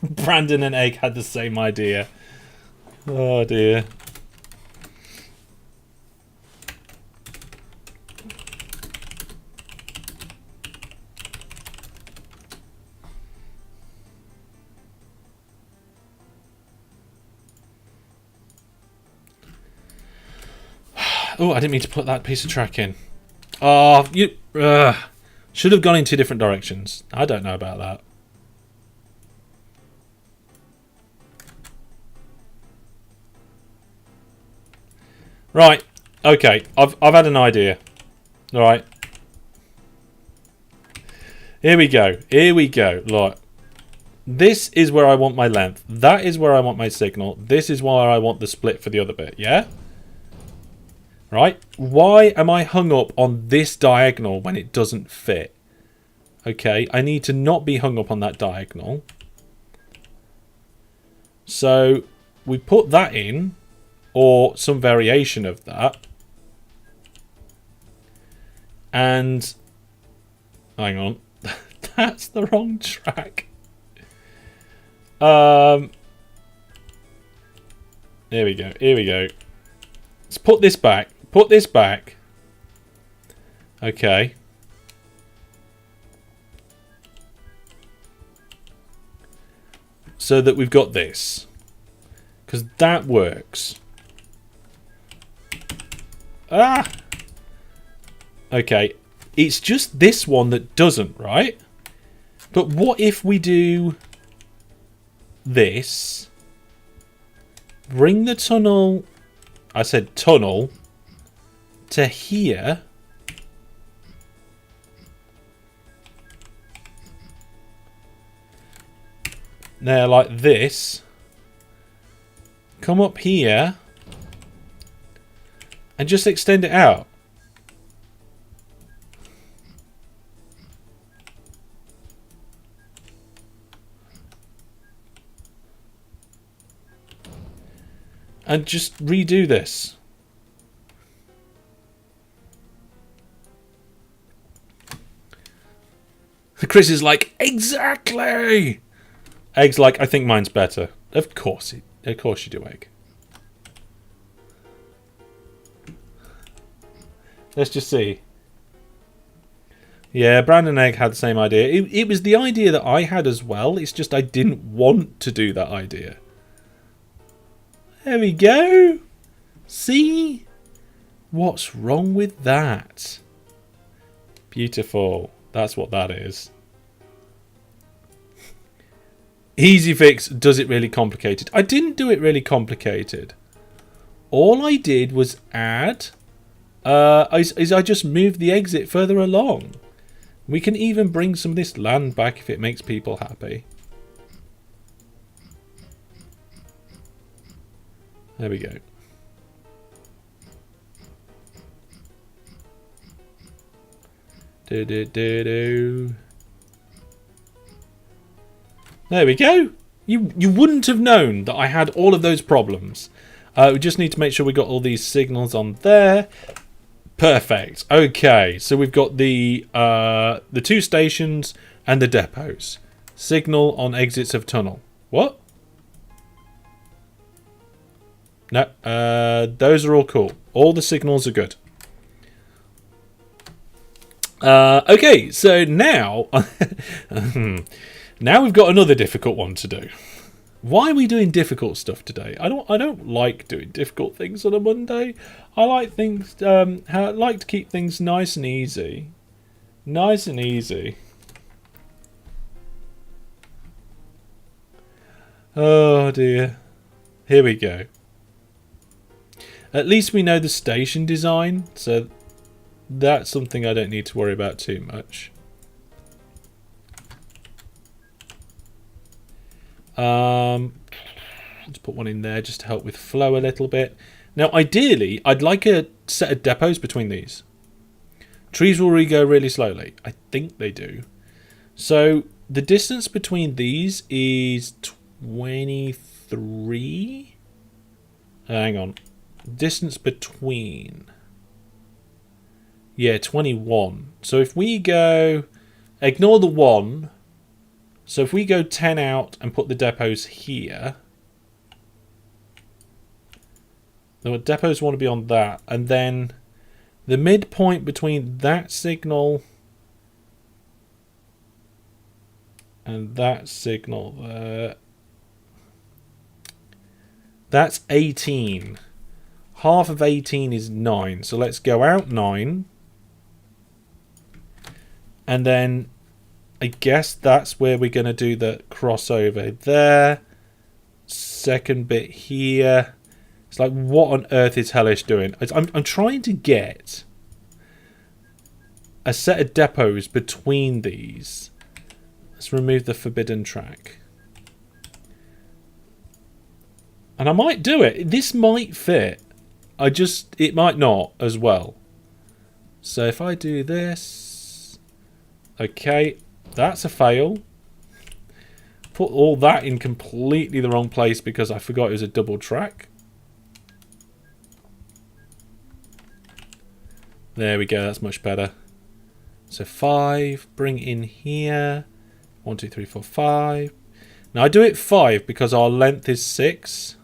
Brandon and Egg had the same idea. Oh, dear. Oh, I didn't mean to put that piece of track in. Oh, you should have gone in 2 different directions. I don't know about that. Right. Okay. I've had an idea. All right. Here we go. Here we go. Look. This is where I want my length. That is where I want my signal. This is where I want the split for the other bit. Yeah? Right? Why am I hung up on this diagonal when it doesn't fit? Okay, I need to not be hung up on that diagonal. So we put that in, or some variation of that. And hang on. That's the wrong track. Here we go. Here we go. Let's put this back. Put this back. Okay. So that we've got this. Because that works. Ah! Okay. It's just this one that doesn't, right? But what if we do this? Bring the tunnel... I said tunnel... to here. Now, like this. Come up here. And just extend it out. And just redo this. Chris is like, exactly. Egg's like, I think mine's better. Of course you do, Egg. Let's just see. Yeah, Brandon and Egg had the same idea. It was the idea that I had as well. It's just I didn't want to do that idea. There we go. See? What's wrong with that? Beautiful. That's what that is. Easy fix. Does it really complicated? I didn't do it really complicated. All I did was add... I just moved the exit further along. We can even bring some of this land back if it makes people happy. There we go. There we go. You wouldn't have known that I had all of those problems. We just need to make sure we got all these signals on there. Perfect. Okay, so we've got the 2 stations and the depots. Signal on exits of tunnel. What? No, those are all cool. All the signals are good. Okay, so now, now we've got another difficult one to do. Why are we doing difficult stuff today? I don't like doing difficult things on a Monday. I like things. I like to keep things nice and easy. Nice and easy. Oh dear. Here we go. At least we know the station design, so that's something I don't need to worry about too much. Let's put one in there just to help with flow a little bit. Now, ideally, I'd like a set of depots between these. Trees will go really slowly. I think they do. So the distance between these is 23. Hang on. Distance between. Yeah, 21. So if we go, ignore the 1. So if we go 10 out and put the depots here, the depots want to be on that, and then the midpoint between that signal and that signal there, that's 18. Half of 18 is 9. So let's go out 9. And then I guess that's where we're going to do the crossover there. Second bit here. It's like, what on earth is Hellish doing? I'm trying to get a set of depots between these. Let's remove the forbidden track. And I might do it. This might fit. It might not as well. So if I do this. Okay, that's a fail. Put all that in completely the wrong place because I forgot it was a double track. There we go, that's much better. So 5, bring in here. 1, 2, 3, 4, 5. Now I do it 5 because our length is 6.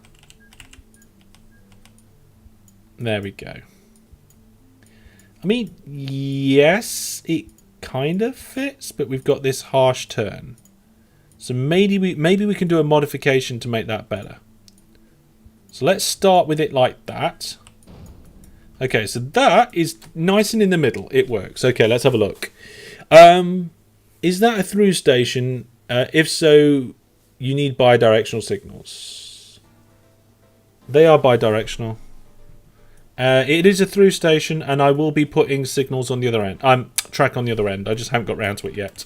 There we go. I mean, yes, it kind of fits, but we've got this harsh turn. So maybe we can do a modification to make that better. So let's start with it like that. Okay, so that is nice and in the middle. It works. Okay, let's have a look. Is that a through station? If so, you need bidirectional signals. They are bidirectional. It is a through station, and I will be putting signals on the other end. Track on the other end. I just haven't got round to it yet.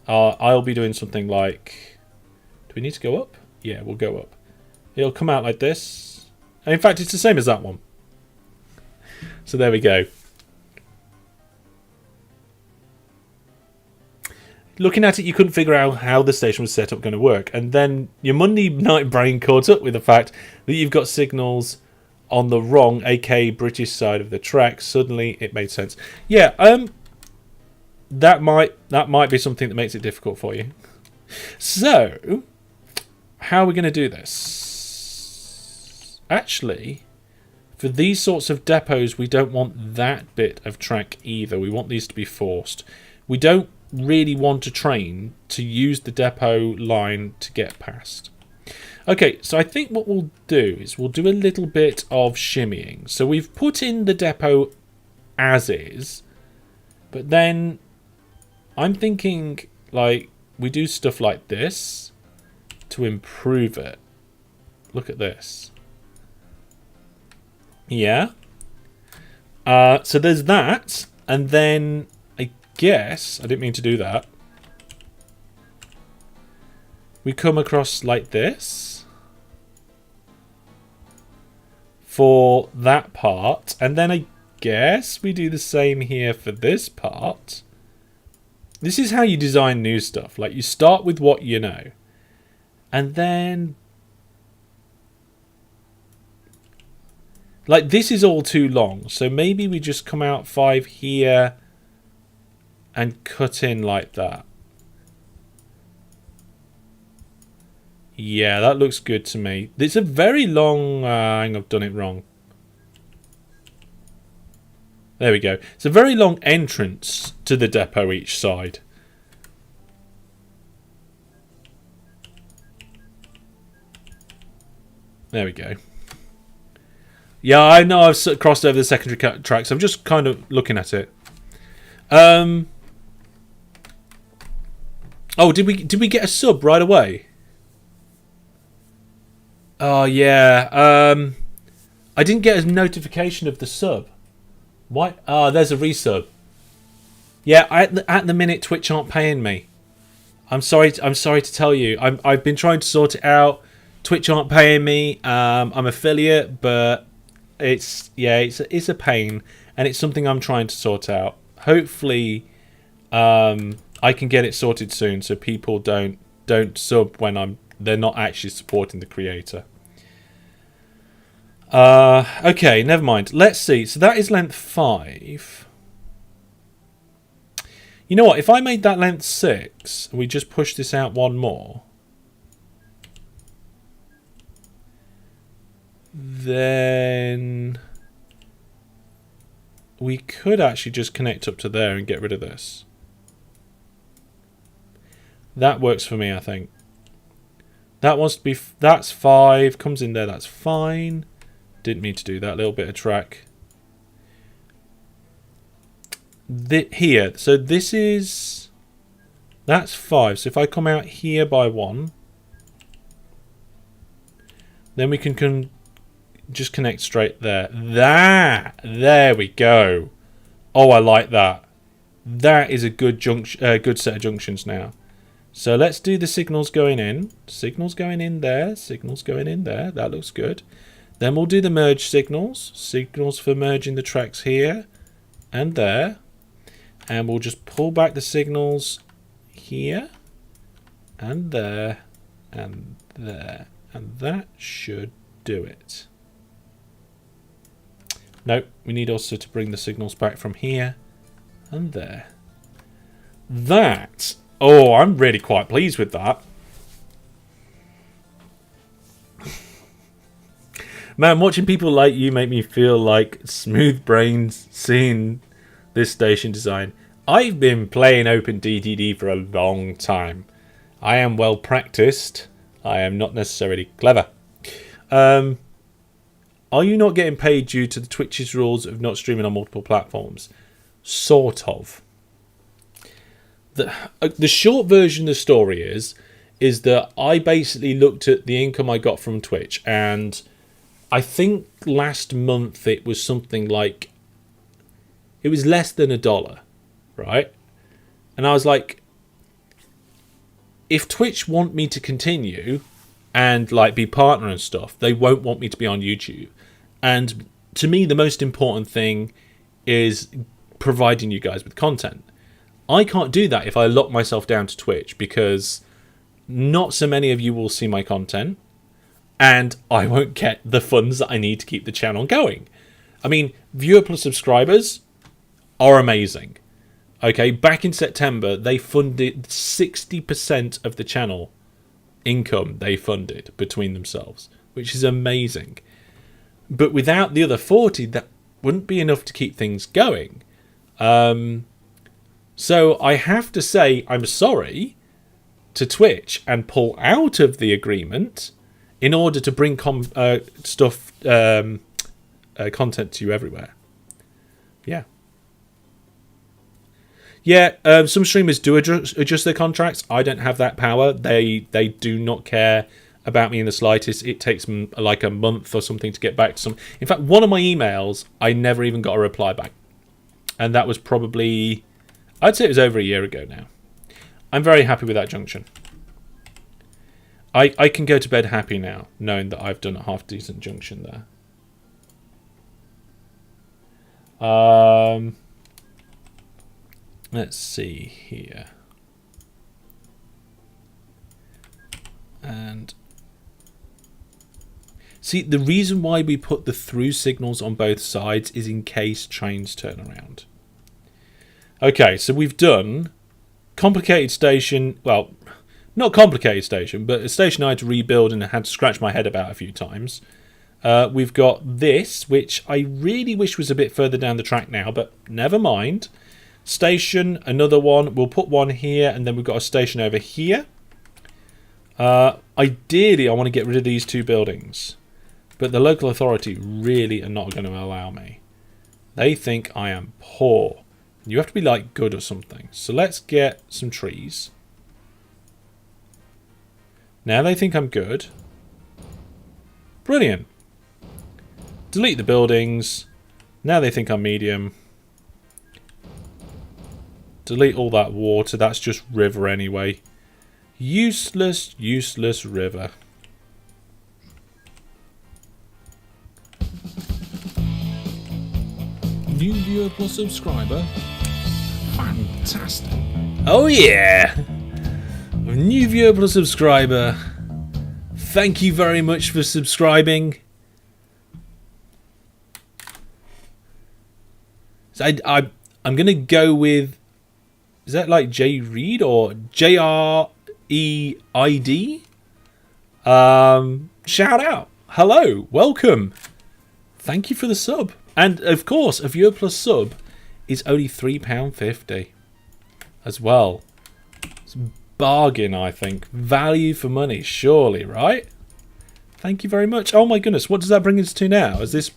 I'll be doing something like... Do we need to go up? Yeah, we'll go up. It'll come out like this. And in fact, it's the same as that one. So there we go. Looking at it, you couldn't figure out how the station was set up going to work. And then your Monday night brain caught up with the fact that you've got signals on the wrong, aka British side of the track. Suddenly it made sense. Yeah, that might be something that makes it difficult for you. So, how are we going to do this? Actually, for these sorts of depots, we don't want that bit of track either. We want these to be forced. We don't really want a train to use the depot line to get past. Okay, so I think what we'll do is we'll do a little bit of shimmying. So we've put in the depot as is, but then I'm thinking like we do stuff like this to improve it. Look at this. Yeah. So there's that, and then I guess I didn't mean to do that. We come across like this for that part, and then I guess we do the same here for this part. This is how you design new stuff. Like, you start with what you know, and then like this is all too long, so maybe we just come out 5 here and cut in like that. Yeah, that looks good to me. It's a very long... hang on, I've done it wrong. There we go. It's a very long entrance to the depot each side. There we go. Yeah, I know I've crossed over the secondary tracks. I'm just kind of looking at it. Oh, did we get a sub right away? Oh yeah. I didn't get a notification of the sub. Why? Ah, there's a resub. Yeah, at the minute Twitch aren't paying me. I'm sorry to tell you. I've been trying to sort it out. Twitch aren't paying me. I'm affiliate, but it's a pain, and it's something I'm trying to sort out. Hopefully, I can get it sorted soon, so people don't sub when they're not actually supporting the creator. Okay, never mind. Let's see. So that is length 5. You know what? If I made that length 6, and we just push this out one more, then we could actually just connect up to there and get rid of this. That works for me, I think. That wants to be... That's 5. Comes in there. That's fine. Didn't mean to do that. Little bit of track. Here. So this is... That's 5. So if I come out here by 1, then we can just connect straight there. There we go. Oh, I like that. That is a good good set of junctions now. So let's do the signals going in. Signals going in there. Signals going in there. That looks good. Then we'll do the merge signals. Signals for merging the tracks here and there. And we'll just pull back the signals here and there and there. And that should do it. Nope, we need also to bring the signals back from here and there. That... Oh, I'm really quite pleased with that. Man, watching people like you make me feel like smooth brains seeing this station design. I've been playing OpenTTD for a long time. I am well practiced. I am not necessarily clever. Are you not getting paid due to the Twitch's rules of not streaming on multiple platforms? Sort of. The short version of the story is that I basically looked at the income I got from Twitch, and I think last month it was something like, it was less than $1, right? And I was like, if Twitch want me to continue and like be partner and stuff, they won't want me to be on YouTube. And to me, the most important thing is providing you guys with content. I can't do that if I lock myself down to Twitch, because not so many of you will see my content, and I won't get the funds that I need to keep the channel going. I mean, viewer plus subscribers are amazing. Okay, back in September, they funded 60% of the channel income they funded between themselves, which is amazing. But without the other 40, that wouldn't be enough to keep things going. So I have to say I'm sorry to Twitch and pull out of the agreement in order to bring content to you everywhere. Yeah. Yeah, some streamers do adjust their contracts. I don't have that power. They do not care about me in the slightest. It takes them like a month or something to get back to some. In fact, one of my emails, I never even got a reply back. And that was probably... I'd say it was over a year ago now. I'm very happy with that junction. I can go to bed happy now, knowing that I've done a half-decent junction there. Let's see here. And... see, the reason why we put the through signals on both sides is in case trains turn around. Okay, so we've done complicated station, well, not complicated station, but a station I had to rebuild and had to scratch my head about a few times. We've got this, which I really wish was a bit further down the track now, but never mind. Station, another one. We'll put one here, and then we've got a station over here. Ideally, I want to get rid of these two buildings, but the local authority really are not going to allow me. They think I am poor. You have to be like good or something. So let's get some trees. Now they think I'm good. Brilliant. Delete the buildings. Now they think I'm medium. Delete all that water. That's just river anyway. Useless, useless river. New viewer plus subscriber. Fantastic. Oh yeah! New viewer plus subscriber. Thank you very much for subscribing. So I'm gonna go with, is that like J Reed or JREID? Shout out. Hello, welcome. Thank you for the sub. And of course, a viewer plus sub is only £3.50 as well. It's a bargain, I think. Value for money, surely, right? Thank you very much. Oh my goodness, what does that bring us to now? Is this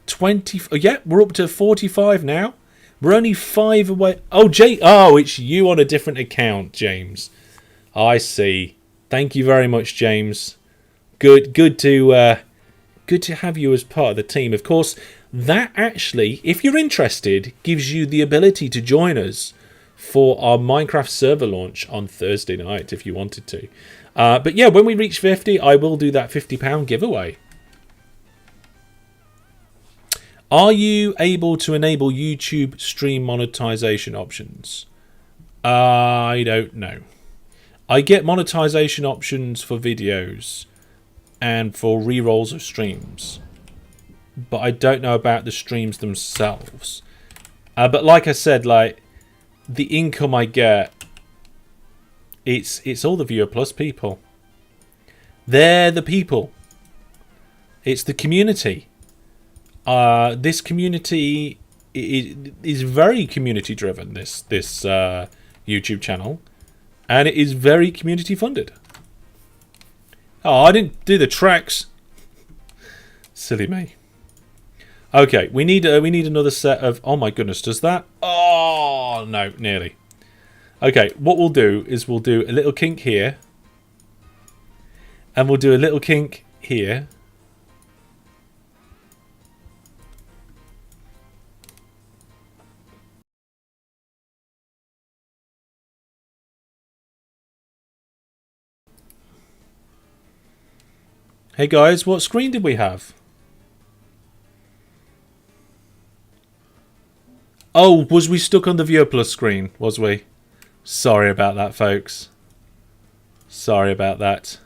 20? Oh, yeah, we're up to 45 now. We're only 5 away. Oh, it's you on a different account, James. I see. Thank you very much, James. Good to have you as part of the team. Of course, that actually, if you're interested, gives you the ability to join us for our Minecraft server launch on Thursday night if you wanted to. But yeah, when we reach 50, I will do that £50 giveaway. Are you able to enable YouTube stream monetization options? I don't know. I get monetization options for videos and for re-rolls of streams, but I don't know about the streams themselves. But like I said, like the income I get, it's all the viewer plus people. They're the people. It's the community. This community is very community driven. This YouTube channel, and it is very community funded. Oh, I didn't do the tracks. Silly me. Okay, we need another set of. Oh my goodness, does that? Oh no, nearly. Okay, what we'll do is we'll do a little kink here, and we'll do a little kink here. Hey guys, what screen did we have? Oh, was we stuck on the Viewer Plus screen? Was we? Sorry about that, folks. Sorry about that.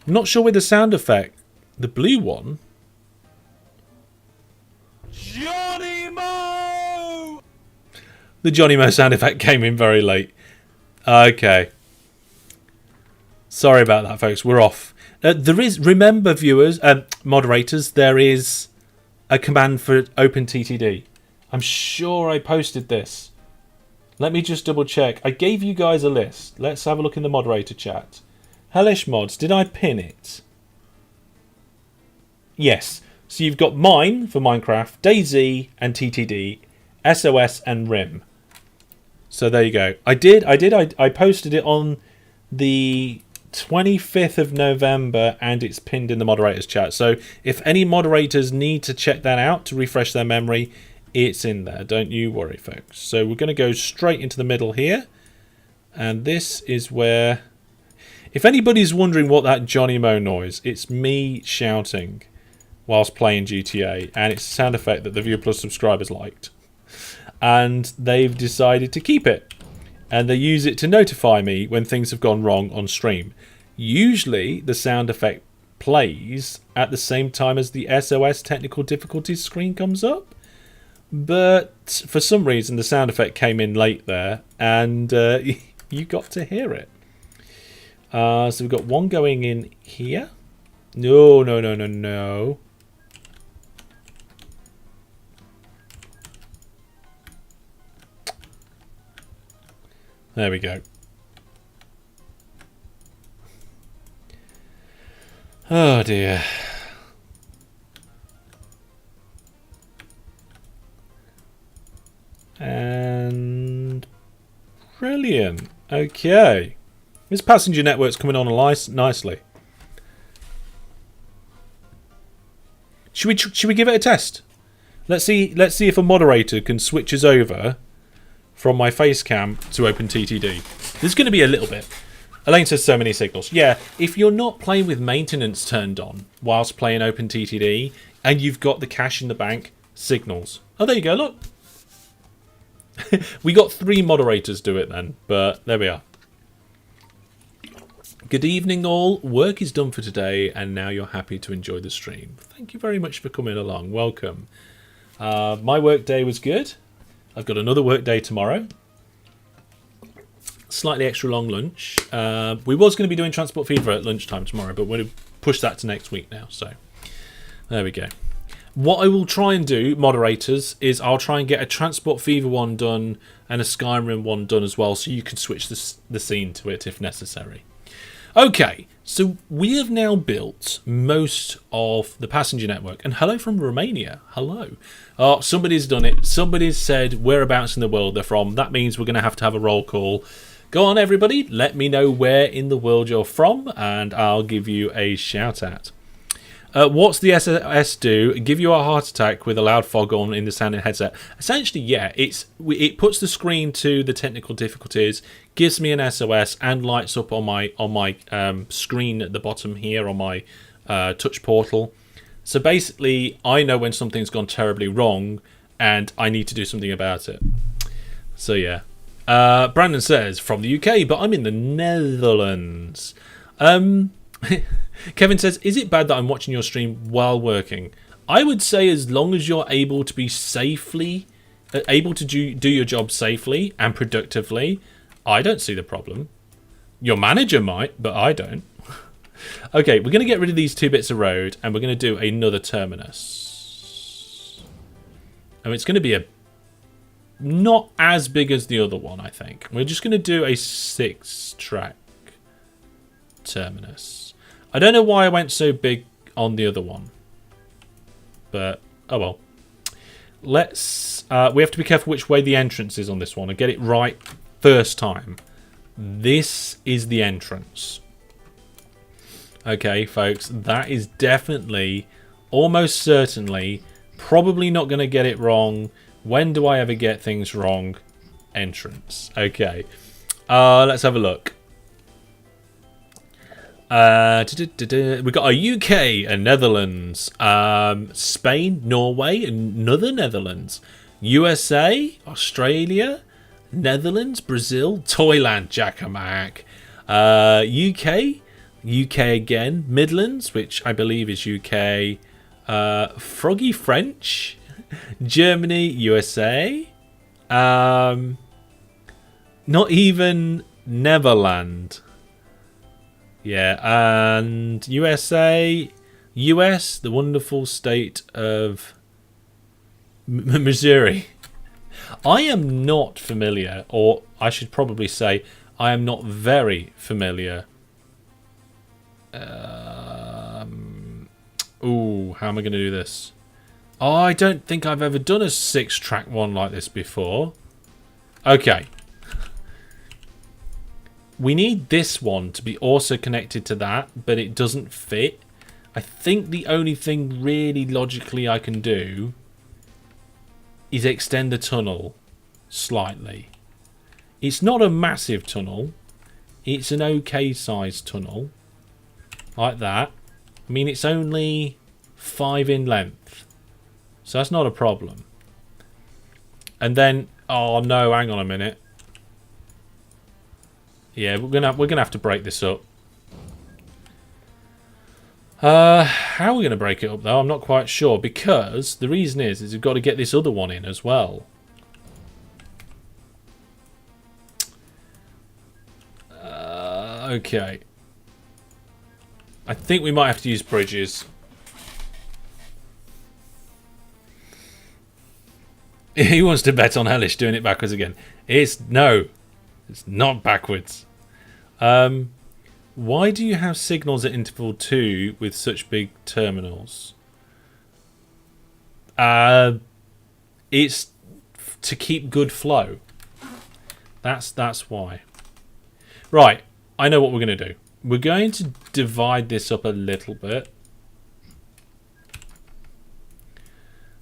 I'm not sure with the sound effect. The blue one. Johnny Mo! The Johnny Mo sound effect came in very late. Okay. Sorry about that, folks. We're off. There is, remember, viewers, moderators, there is a command for OpenTTD. I'm sure I posted this. Let me just double check. I gave you guys a list. Let's have a look in the moderator chat. Hellish Mods, did I pin it? Yes. So you've got mine for Minecraft, DayZ and TTD, SOS and RIM. So there you go. I posted it on the 25th of November and it's pinned in the moderators chat. So if any moderators need to check that out to refresh their memory, it's in there. Don't you worry, folks. So we're going to go straight into the middle here. And this is where, if anybody's wondering what that Johnny Mo noise, it's me shouting whilst playing GTA, and it's a sound effect that the Viewer Plus subscribers liked. And they've decided to keep it. And they use it to notify me when things have gone wrong on stream. Usually the sound effect plays at the same time as the SOS technical difficulties screen comes up. But for some reason the sound effect came in late there, and you got to hear it. So we've got one going in here. No, no, no, no, no. There we go. Oh dear. And brilliant. Okay. This passenger network's coming on nicely. Should we give it a test? Let's see if a moderator can switch us over from my face cam to OpenTTD. There's going to be a little bit. Elaine says so many signals. Yeah, if you're not playing with maintenance turned on whilst playing OpenTTD and you've got the cash in the bank, signals. Oh, there you go, look. We got 3 moderators do it then, but there we are. Good evening all. Work is done for today and now you're happy to enjoy the stream. Thank you very much for coming along. Welcome. My work day was good. I've got another work day tomorrow. Slightly extra long lunch. We was going to be doing Transport Fever at lunchtime tomorrow, but we're going to push that to next week now. So there we go. What I will try and do, moderators, is I'll try and get a Transport Fever one done and a Skyrim one done as well, so you can switch the scene to it if necessary. Okay, so we have now built most of the passenger network. And hello from Romania. Hello. Oh, somebody's done it. Somebody's said whereabouts in the world they're from. That means we're going to have a roll call. Go on, everybody. Let me know where in the world you're from, and I'll give you a shout out. What's the SOS do? Give you a heart attack with a loud fog on in the sounding headset. Essentially, yeah, it puts the screen to the technical difficulties, gives me an SOS, and lights up on my screen at the bottom here on my touch portal. So basically, I know when something's gone terribly wrong, and I need to do something about it. So yeah. Brandon says, from the UK, but I'm in the Netherlands. Kevin says, is it bad that I'm watching your stream while working? I would say as long as you're able to be safely, able to do your job safely and productively, I don't see the problem. Your manager might, but I don't. Okay, we're going to get rid of these 2 bits of road and we're going to do another terminus. And it's going to be not as big as the other one, I think. We're just going to do a 6-track terminus. I don't know why I went so big on the other one, but oh well. Let's we have to be careful which way the entrance is on this one and get it right first time. This is the entrance. Okay, folks, that is definitely, almost certainly, probably not going to get it wrong. When do I ever get things wrong? Entrance. Okay, let's have a look. We got a UK, a Netherlands, Spain, Norway, another Netherlands, USA, Australia, Netherlands, Brazil, Toyland, Jackamak, UK again, Midlands, which I believe is UK, Froggy French, Germany, USA, not even Neverland. Yeah, and USA, US, the wonderful state of Missouri. I am not familiar, or I should probably say, I am not very familiar. Ooh, how am I going to do this? Oh, I don't think I've ever done a 6-track one like this before. Okay. We need this one to be also connected to that, but it doesn't fit. I think the only thing really logically I can do is extend the tunnel slightly. It's not a massive tunnel. It's an okay sized tunnel. Like that. I mean, it's only 5 in length. So that's not a problem. And then, oh no, hang on a minute. Yeah, we're gonna have to break this up. How are we gonna break it up though? I'm not quite sure, because the reason is we've got to get this other one in as well. Okay. I think we might have to use bridges. He wants to bet on Hellish doing it backwards again. It's not backwards. Why do you have signals at interval 2 with such big terminals? It's to keep good flow. That's why. Right, I know what we're going to do. We're going to divide this up a little bit.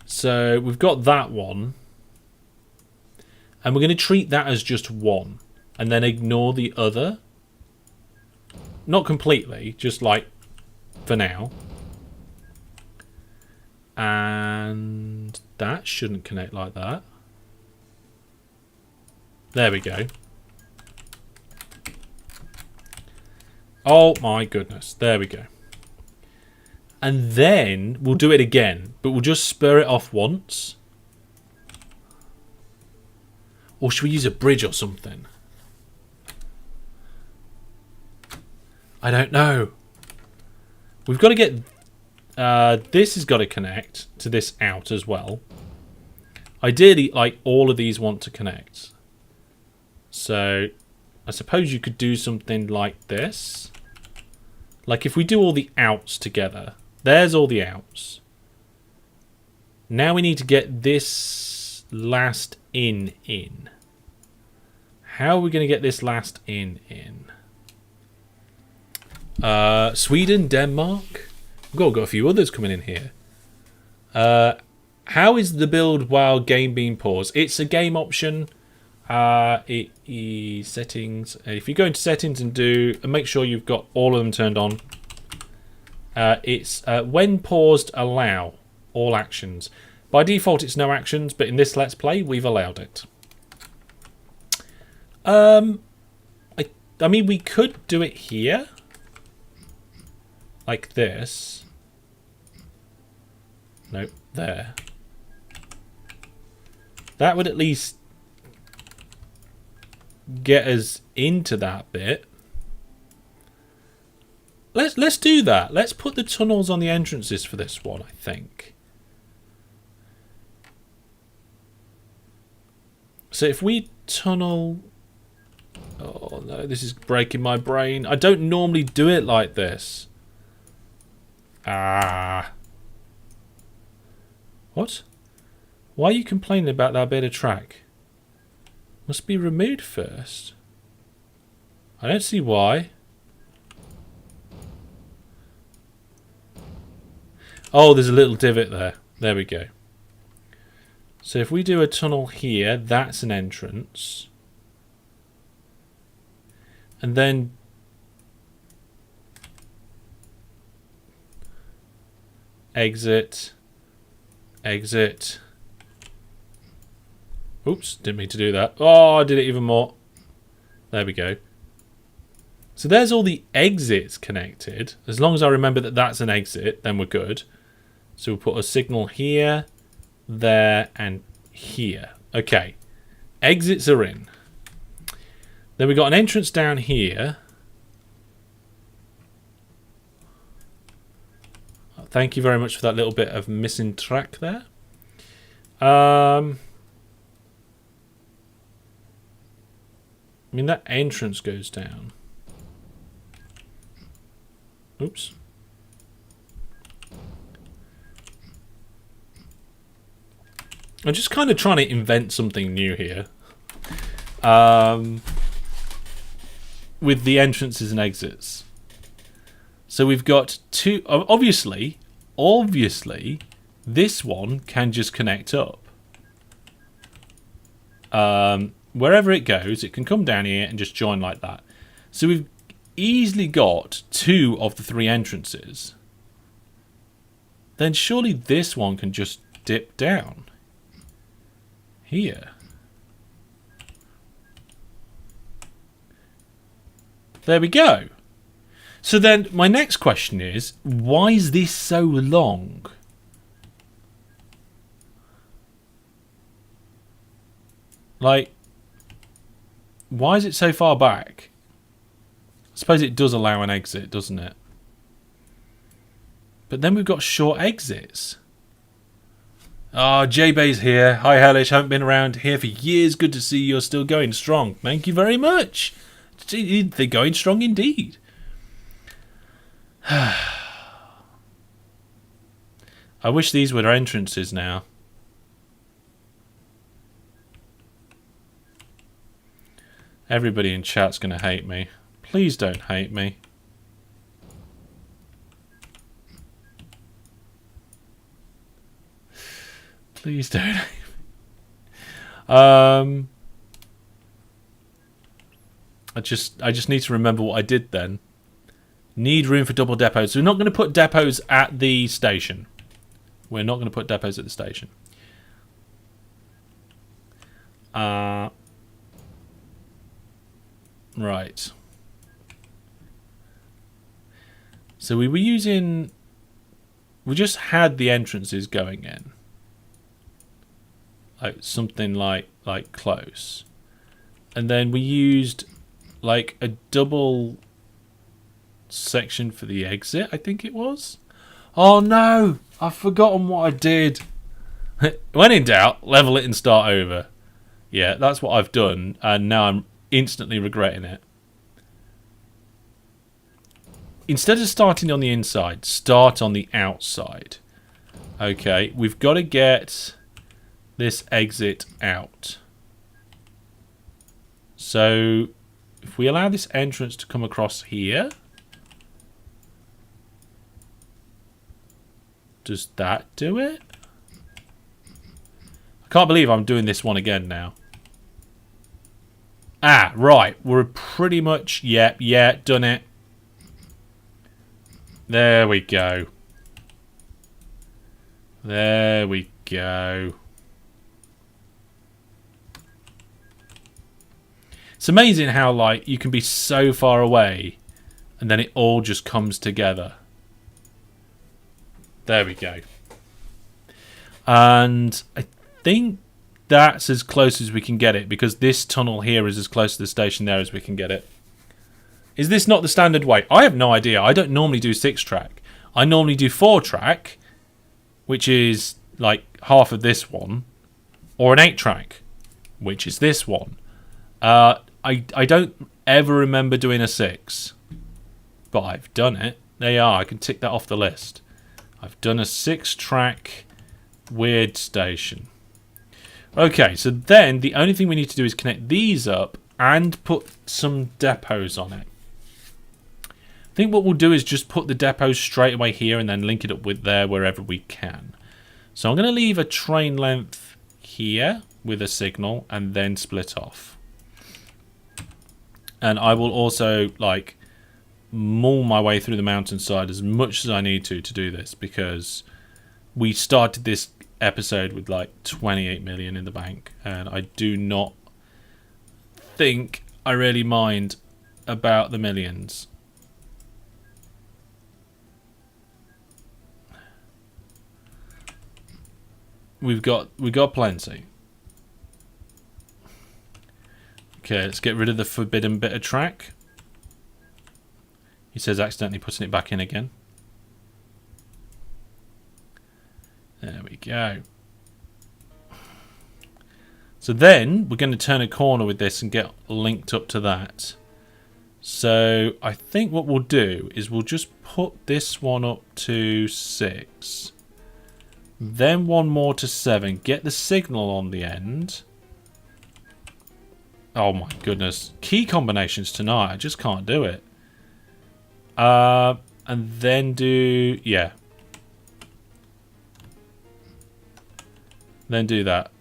So we've got that one. And we're going to treat that as just one. And then ignore the other. Not completely, just like for now. And that shouldn't connect like that. There we go. Oh my goodness. There we go. And then we'll do it again. But we'll just spur it off once. Or should we use a bridge or something? I don't know. We've got to get... this has got to connect to this out as well. Ideally, like, all of these want to connect. So, I suppose you could do something like this. Like, if we do all the outs together. There's all the outs. Now we need to get this last in. How are we going to get this last in? Sweden, Denmark. We've got a few others coming in here. How is the build while game being paused? It's a game option. It is settings. If you go into settings and make sure you've got all of them turned on. It's when paused, allow all actions. By default, it's no actions, but in this Let's Play, we've allowed it. I mean, we could do it here. Like this. Nope, there. That would at least get us into that bit. Let's do that. Let's put the tunnels on the entrances for this one, I think. So if we tunnel... Oh no, this is breaking my brain. I don't normally do it like this. Ah. What? Why are you complaining about that bit of track? Must be removed first. I don't see why. Oh, there's a little divot there. There we go. So if we do a tunnel here, that's an entrance. And then exit. Oops, didn't mean to do that. Oh, I did it even more. There we go. So there's all the exits connected. As long as I remember that that's an exit, then we're good. So we'll put a signal here, there, and here. Okay. Exits are in. Then we've got an entrance down here. Thank you very much for that little bit of missing track there. I mean, that entrance goes down. Oops. I'm just kind of trying to invent something new here. With the entrances and exits. So we've got two... Obviously, this one can just connect up. Wherever it goes, it can come down here and just join like that. So we've easily got 2 of the 3 entrances. Then surely this one can just dip down. Here. There we go. So then my next question is, why is this so long? Like, why is it so far back? I suppose it does allow an exit, doesn't it? But then we've got short exits. Ah, J-Bay's here. Hi, Hellish. Haven't been around here for years. Good to see you're still going strong. Thank you very much. They're going strong indeed. I wish these were entrances now. Everybody in chat's going to hate me. Please don't hate me. Please don't hate me. I just need to remember what I did then. Need room for double depots. So we're not going to put depots at the station. We're not going to put depots at the station. Right. So we were using... We just had the entrances going in. Like something like close. And then we used like a double section for the exit, I think it was. Oh no! I've forgotten what I did. When in doubt, level it and start over. Yeah, that's what I've done, and now I'm instantly regretting it. Instead of starting on the inside, start on the outside. Okay, we've got to get this exit out. So, if we allow this entrance to come across here, does that do it? I can't believe I'm doing this one again now. Ah, right. We're pretty much... Yeah, done it. There we go. There we go. It's amazing how, like, you can be so far away and then it all just comes together. There we go. And I think that's as close as we can get it, because this tunnel here is as close to the station there as we can get it. Is this not the standard way? I have no idea. I don't normally do 6-track. I normally do 4-track, which is like half of this one, or an 8-track, which is this one. I don't ever remember doing a 6, but I've done it. There you are. I can tick that off the list. I've done a 6-track weird station. Okay, so then the only thing we need to do is connect these up and put some depots on it. I think what we'll do is just put the depots straight away here and then link it up with there wherever we can. So I'm going to leave a train length here with a signal and then split off. And I will also like maul my way through the mountainside as much as I need to do this, because we started this episode with like 28 million in the bank, and I do not think I really mind about the millions. We got plenty. Okay, let's get rid of the forbidden bit of track. He says accidentally putting it back in again. There we go. So then we're going to turn a corner with this and get linked up to that. So I think what we'll do is we'll just put this one up to 6. Then one more to 7. Get the signal on the end. Oh my goodness. Key combinations tonight. I just can't do it. And then do... Yeah. Then do that.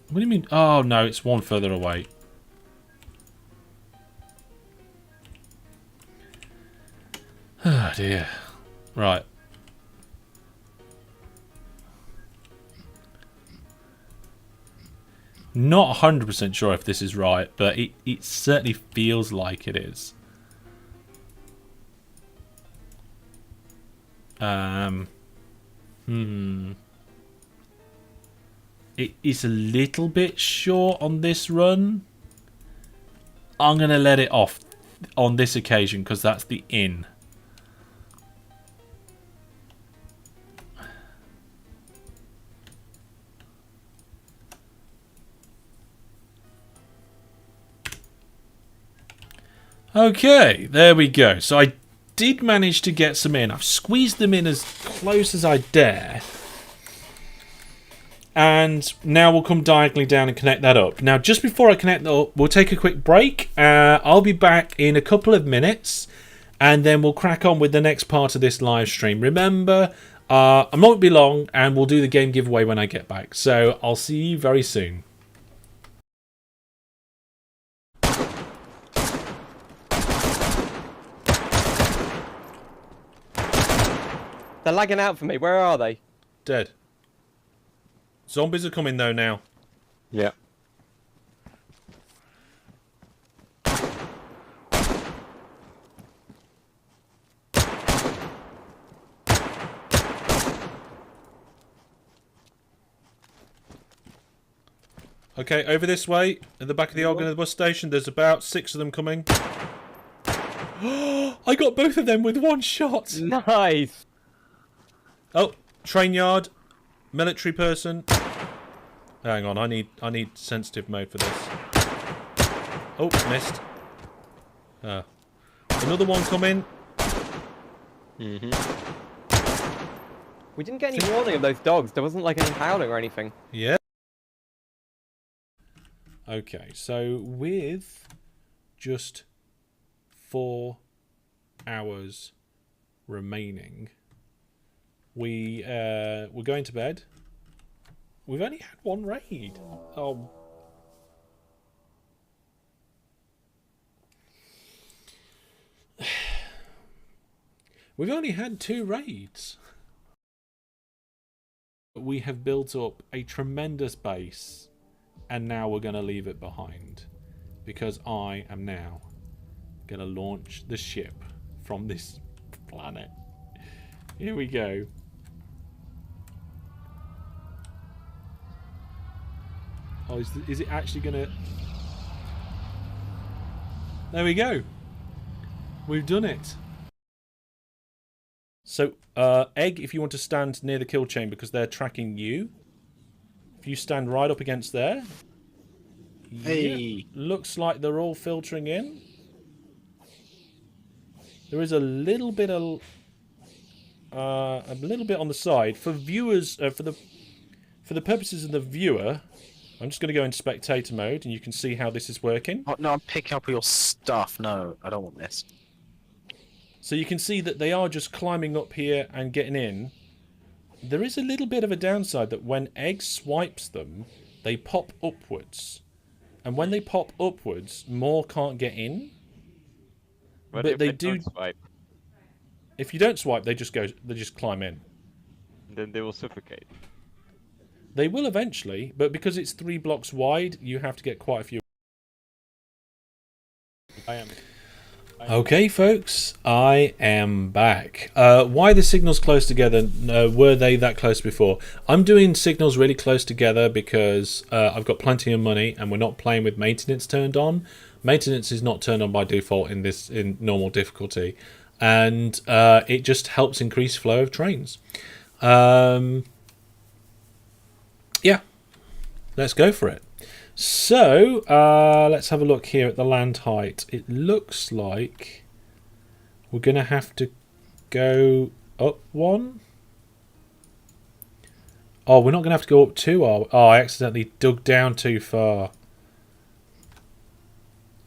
What do you mean? Oh no, it's one further away. Oh dear. Right. Not 100% sure if this is right, but it certainly feels like it is. It is a little bit short on this run. I'm going to let it off on this occasion because that's the in. Okay, there we go. So I did manage to get some in. I've squeezed them in as close as I dare. And now we'll come diagonally down and connect that up. Now, just before I connect that up, we'll take a quick break. I'll be back in a couple of minutes. And then we'll crack on with the next part of this live stream. Remember, I won't be long, and we'll do the game giveaway when I get back. So I'll see you very soon. They're lagging out for me. Where are they? Dead. Zombies are coming though now. Yeah. Okay, over this way, at the back of the organ of the bus station, there's about 6 of them coming. I got both of them with one shot! Nice. Oh, train yard, military person. Hang on, I need sensitive mode for this. Oh, missed. Another one coming. We didn't get any warning of those dogs. There wasn't like any howling or anything. Yeah. Okay, so with just 4 hours remaining, we're going to bed. We've only had 1 raid. Oh. We've only had 2 raids. We have built up a tremendous base. And now we're going to leave it behind. Because I am now going to launch the ship from this planet. Here we go. Oh, is it actually going to... There we go. We've done it. So, Egg, if you want to stand near the kill chain because they're tracking you. If you stand right up against there, Hey, looks like they're all filtering in. There is a little bit on the side for viewers. For the purposes of the viewer, I'm just going to go into spectator mode, and you can see how this is working. oh, no, I'm picking up all your stuff. No, I don't want this. So you can see that they are just climbing up here and getting in. There is a little bit of a downside that when Egg swipes them, they pop upwards. And when they pop upwards, more can't get in. What But if they I do... don't swipe? If you don't swipe, they just climb in. Then they will suffocate. They will eventually, but because it's 3 blocks wide, you have to get quite a few. I am. Okay, folks, I am back. Why the signals close together? Were they that close before? I'm doing signals really close together because I've got plenty of money and we're not playing with maintenance turned on. Maintenance is not turned on by default in normal difficulty, and it just helps increase flow of trains. Yeah, let's go for it. So, let's have a look here at the land height. It looks like we're going to have to go up 1. Oh, we're not going to have to go up 2. Oh, I accidentally dug down too far.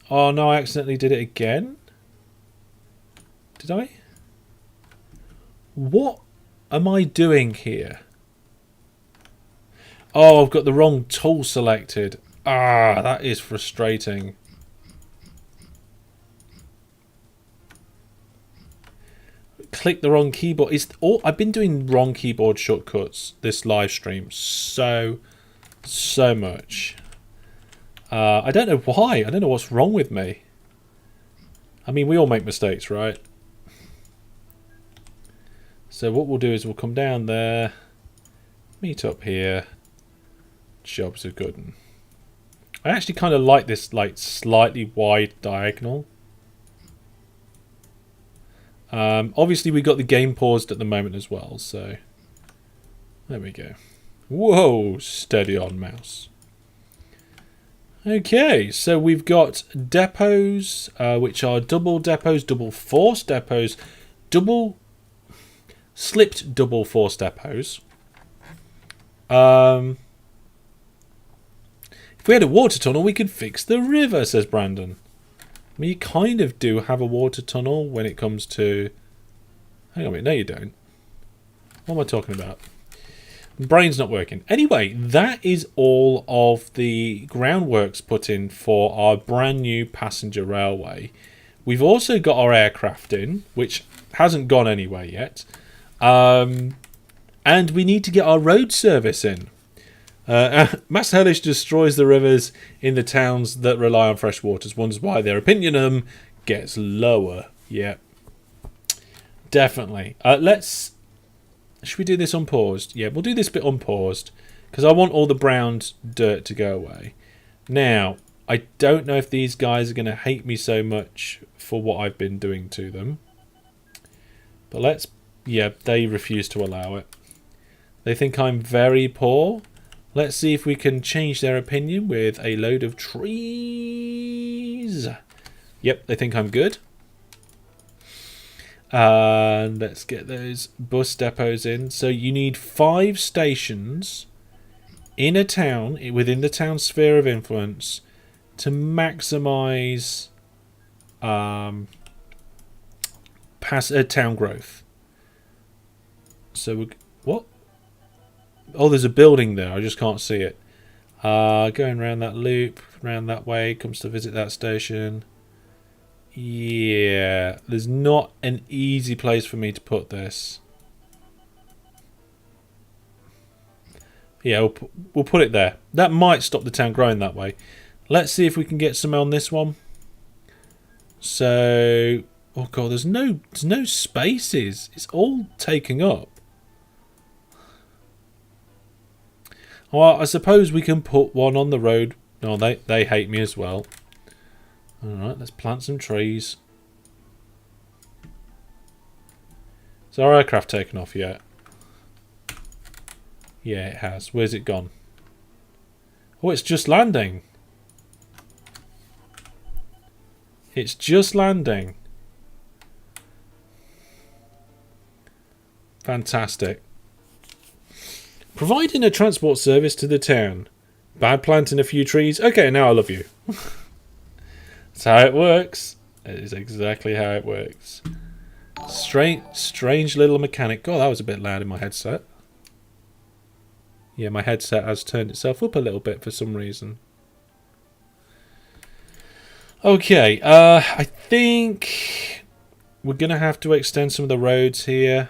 Oh, no, I accidentally did it again. Did I? What am I doing here? Oh, I've got the wrong tool selected. Ah, that is frustrating. Click the wrong keyboard. I've been doing wrong keyboard shortcuts this live stream so much. I don't know why. I don't know what's wrong with me. I mean, we all make mistakes, right? So what we'll do is we'll come down there, meet up here. Jobs are good. I actually kind of like this slightly wide diagonal. Obviously we got the game paused at the moment as well, so there we go. Whoa, steady on mouse. Okay, so we've got depots, which are double depots, double force depots, slipped double force depots. If we had a water tunnel, we could fix the river, says Brandon. I mean, you kind of do have a water tunnel when it comes to... Hang on a minute, no you don't. What am I talking about? Brain's not working. Anyway, that is all of the groundworks put in for our brand new passenger railway. We've also got our aircraft in, which hasn't gone anywhere yet. And we need to get our road service in. Master Hellish destroys the rivers in the towns that rely on fresh waters. Wonders why their opinion of them gets lower. Yeah, definitely. Should we do this unpaused? Yeah, we'll do this bit unpaused because I want all the brown dirt to go away. Now, I don't know if these guys are going to hate me so much for what I've been doing to them. But let's... Yeah, they refuse to allow it. They think I'm very poor. Let's see if we can change their opinion with a load of trees. Yep, they think I'm good. And let's get those bus depots in. So you need 5 stations in a town, within the town sphere of influence, to maximise town growth. So what? Oh, there's a building there. I just can't see it. Going around that loop, around that way, comes to visit that station. Yeah, there's not an easy place for me to put this. Yeah, we'll put it there. That might stop the town growing that way. Let's see if we can get some on this one. So, oh god, there's no spaces. It's all taking up. Well, I suppose we can put one on the road. No, they hate me as well. Alright, let's plant some trees. Is our aircraft taken off yet? Yeah, it has. Where's it gone? Oh, it's just landing. It's just landing. Fantastic. Providing a transport service to the town. Bad planting a few trees. Okay, now I love you. That's how it works. It is exactly how it works. Strange little mechanic. God, that was a bit loud in my headset. Yeah, my headset has turned itself up a little bit for some reason. Okay, I think we're going to have to extend some of the roads here.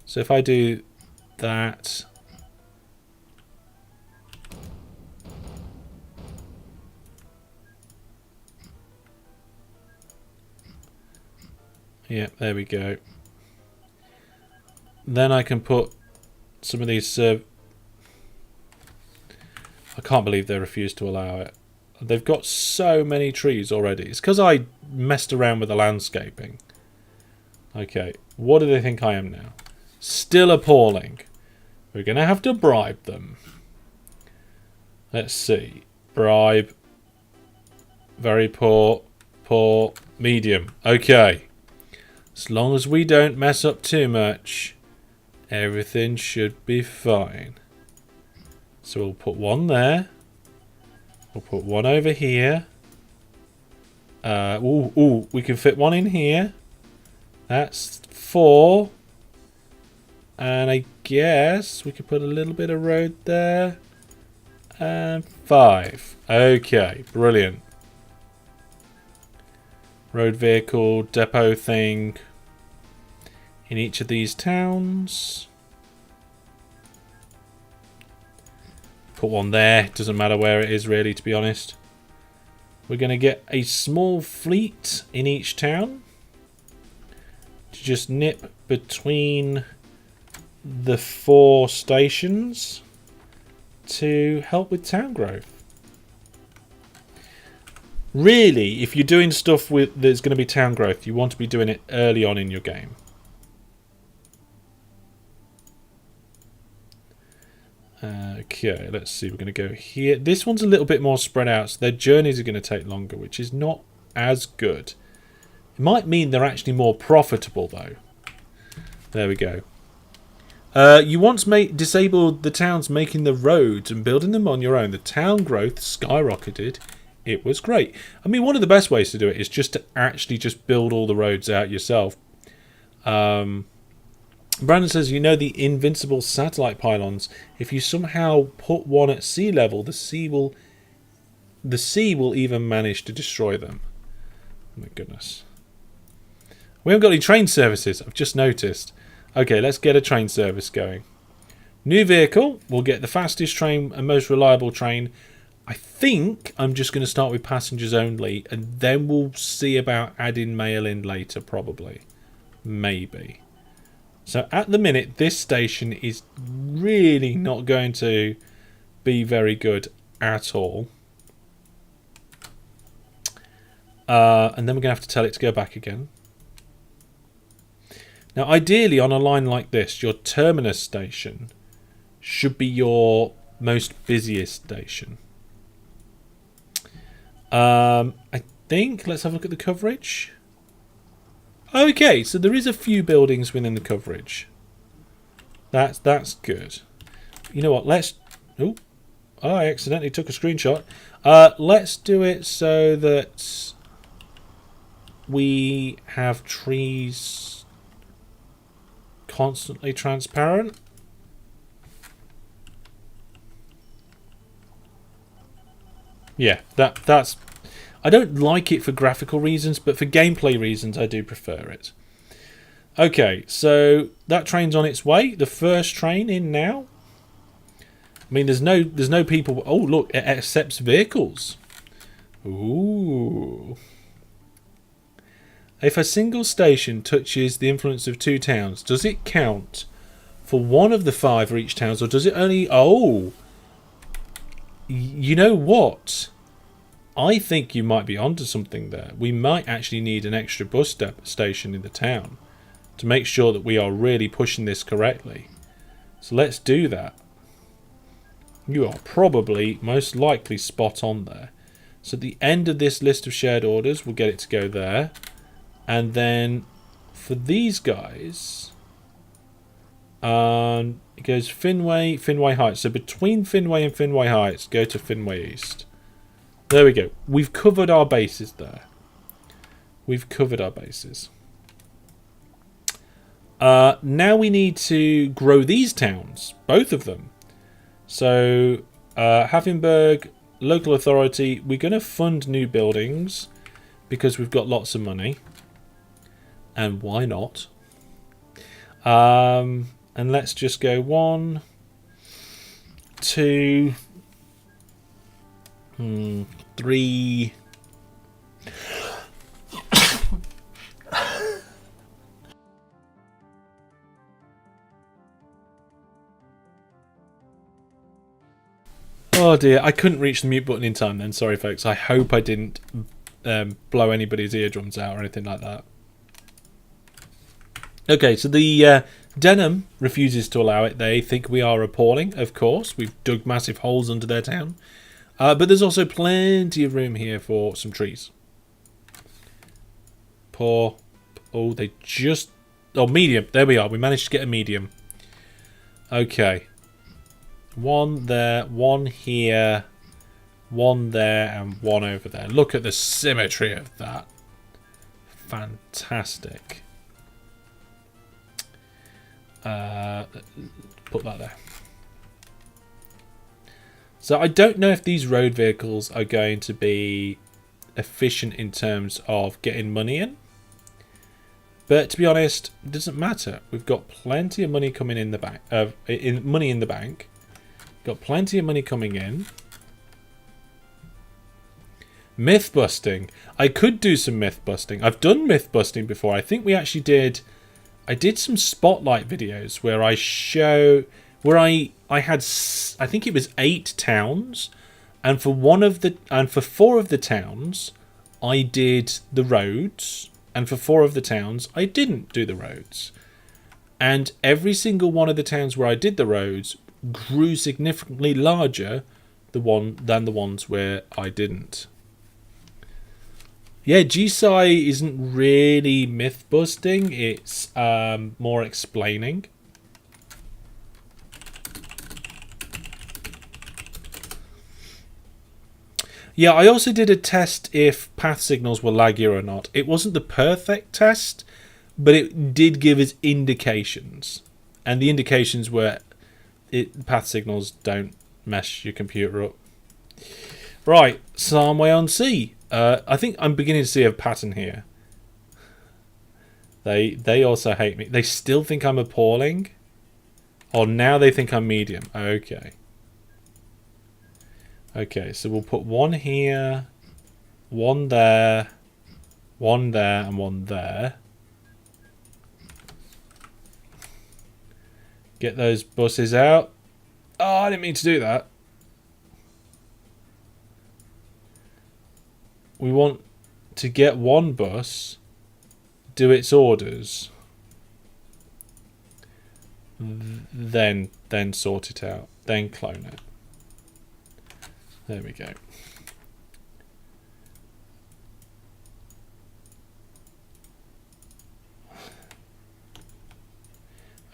So if I do that... Yeah, there we go. Then I can put some of these... I can't believe they refused to allow it. They've got so many trees already. It's because I messed around with the landscaping. Okay, what do they think I am now? Still appalling. We're going to have to bribe them. Let's see. Bribe. Very poor. Poor. Medium. Okay. As long as we don't mess up too much, everything should be fine. So we'll put one there. We'll put one over here. Ooh, we can fit one in here. That's 4. And I guess we could put a little bit of road there. And 5. Okay, brilliant. Road vehicle, depot thing in each of these towns. Put one there. Doesn't matter where it is really, to be honest. We're going to get a small fleet in each town to just nip between the 4 stations to help with town growth. Really, if you're doing stuff that's going to be town growth, you want to be doing it early on in your game. Okay, let's see. We're going to go here. This one's a little bit more spread out, so their journeys are going to take longer, which is not as good. It might mean they're actually more profitable, though. There we go. You once disabled the towns making the roads and building them on your own. The town growth skyrocketed. It was great. I mean, one of the best ways to do it is just to actually just build all the roads out yourself. Brandon says, you know the invincible satellite pylons. If you somehow put one at sea level, the sea will even manage to destroy them. Oh my goodness. We haven't got any train services, I've just noticed. Okay, let's get a train service going. New vehicle. We'll get the fastest train and most reliable train. I think I'm just going to start with passengers only, and then we'll see about adding mail in later, probably. Maybe. So at the minute, this station is really not going to be very good at all. And then we're going to have to tell it to go back again. Now, ideally, on a line like this, your terminus station should be your most busiest station. I think, let's have a look at the coverage. Okay, so there is a few buildings within the coverage. That's good. You know what, let's... Oh, I accidentally took a screenshot. Let's do it so that we have trees constantly transparent. Yeah, that's... I don't like it for graphical reasons, but for gameplay reasons, I do prefer it. Okay, so that train's on its way. The first train in now. I mean, there's no people. Oh, look, it accepts vehicles. Ooh. If a single station touches the influence of 2 towns, does it count for one of the 5 for each town, or does it only... Oh, you know what? I think you might be onto something there. We might actually need an extra bus station in the town to make sure that we are really pushing this correctly. So let's do that. You are probably most likely spot on there. So at the end of this list of shared orders, we'll get it to go there. And then for these guys, it goes Finway, Finway Heights. So between Finway and Finway Heights, go to Finway East. There we go. We've covered our bases there. We've covered our bases. Now we need to grow these towns, both of them. So, Haffenburg, local authority, we're going to fund new buildings because we've got lots of money. And why not? And let's just go 1, 2... 3. Oh dear, I couldn't reach the mute button in time then. Sorry folks, I hope I didn't blow anybody's eardrums out or anything like that. Okay, so the Denham refuses to allow it. They think we are appalling, of course. We've dug massive holes under their town. But there's also plenty of room here for some trees. Oh, they just... Oh, medium. There we are. We managed to get a medium. Okay. 1 there, 1 here, 1 there, and 1 over there. Look at the symmetry of that. Fantastic. Put that there. So I don't know if these road vehicles are going to be efficient in terms of getting money in. But to be honest, it doesn't matter. We've got plenty of money coming in the bank. Money in the bank. Got plenty of money coming in. Myth busting. I could do some myth busting. I've done myth busting before. I think we actually did. I did some spotlight videos where I show where I had, I think it was 8 towns, and for 4 of the towns I did the roads, and for 4 of the towns I didn't do the roads. And every single one of the towns where I did the roads, grew significantly larger than the ones where I didn't. Yeah, GSI isn't really myth busting, it's more explaining. Yeah, I also did a test if path signals were laggy or not. It wasn't the perfect test, but it did give us indications. And the indications were path signals don't mess your computer up. Right, Samway on Sea. I think I'm beginning to see a pattern here. They also hate me. They still think I'm appalling. Or now they think I'm medium. Okay. Okay, so we'll put one here, one there, and one there. Get those buses out. Oh, I didn't mean to do that. We want to get one bus, do its orders, then sort it out, then clone it. There we go.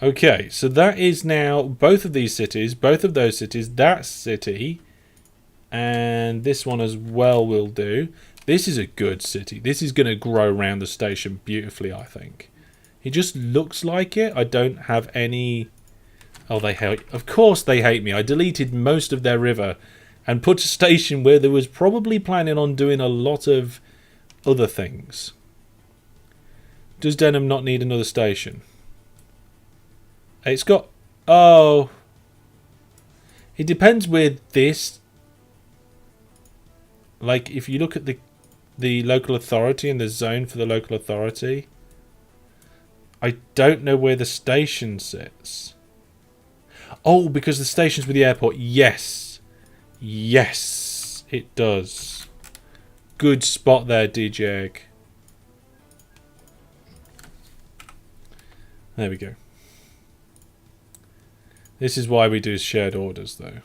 Okay, so that is now both of these cities, both of those cities, that city, and this one as well will do. This is a good city. This is going to grow around the station beautifully, I think. It just looks like it. I don't have any... Oh, they hate... Of course they hate me. I deleted most of their river and put a station where there was probably planning on doing a lot of other things. Does Denham not need another station? It's got... Oh. It depends with this. Like, if you look at the local authority and the zone for the local authority, I don't know where the station sits. Oh, because the station's with the airport. Yes. Yes, it does. Good spot there, DJ. There we go. This is why we do shared orders, though.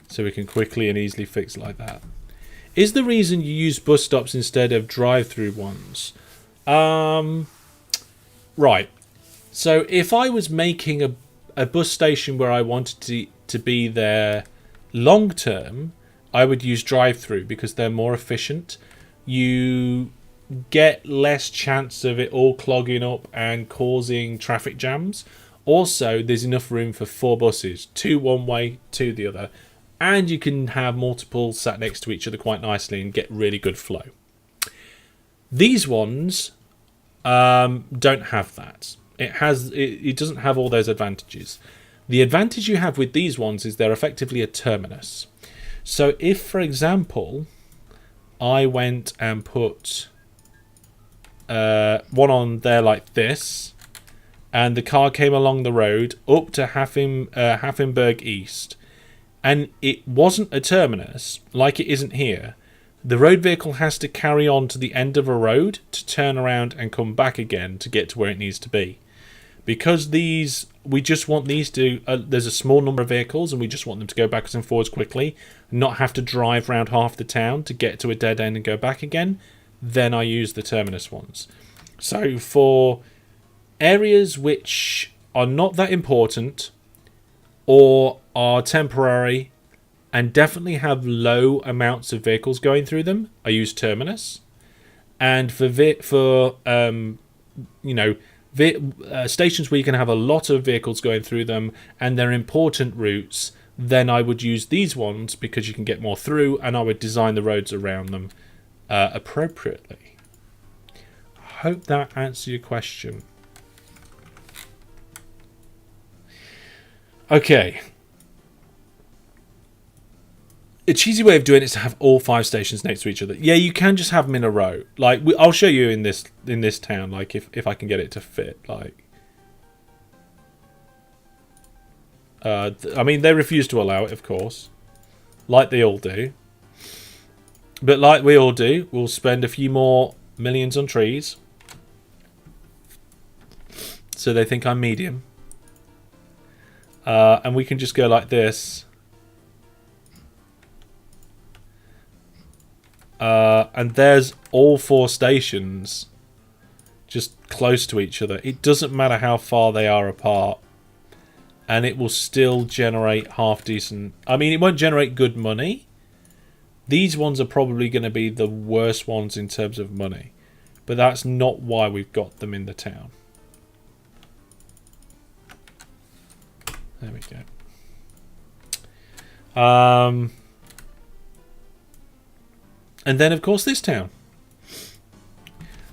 So we can quickly and easily fix it like that. Is the reason you use bus stops instead of drive-through ones? Right. So if I was making a bus station where I wanted to be there long term, I would use drive-through because they're more efficient. You get less chance of it all clogging up and causing traffic jams. Also, there's enough room for 4 buses, 2 one way, 2 the other, and you can have multiple sat next to each other quite nicely and get really good flow. These ones don't have that. It doesn't have all those advantages. The advantage you have with these ones is they're effectively a terminus. So if, for example, I went and put one on there like this, and the car came along the road up to Haffenburg East, and it wasn't a terminus, like it isn't here, the road vehicle has to carry on to the end of a road to turn around and come back again to get to where it needs to be. Because these, we just want these to, there's a small number of vehicles and we just want them to go backwards and forwards quickly, not have to drive around half the town to get to a dead end and go back again, then I use the terminus ones. So for areas which are not that important or are temporary and definitely have low amounts of vehicles going through them, I use terminus. And for stations where you can have a lot of vehicles going through them and they're important routes, then I would use these ones because you can get more through, and I would design the roads around them appropriately. I hope that answers your question. Okay. A cheesy way of doing it is to have all 5 stations next to each other. Yeah, you can just have them in a row. Like, I'll show you in this town. Like, if I can get it to fit. Like, I mean, they refuse to allow it, of course, like they all do. But like we all do, we'll spend a few more millions on trees, so they think I'm medium. And we can just go like this. And there's all 4 stations just close to each other. It doesn't matter how far they are apart. And it will still generate half decent... I mean, it won't generate good money. These ones are probably going to be the worst ones in terms of money. But that's not why we've got them in the town. There we go. And then, of course, this town.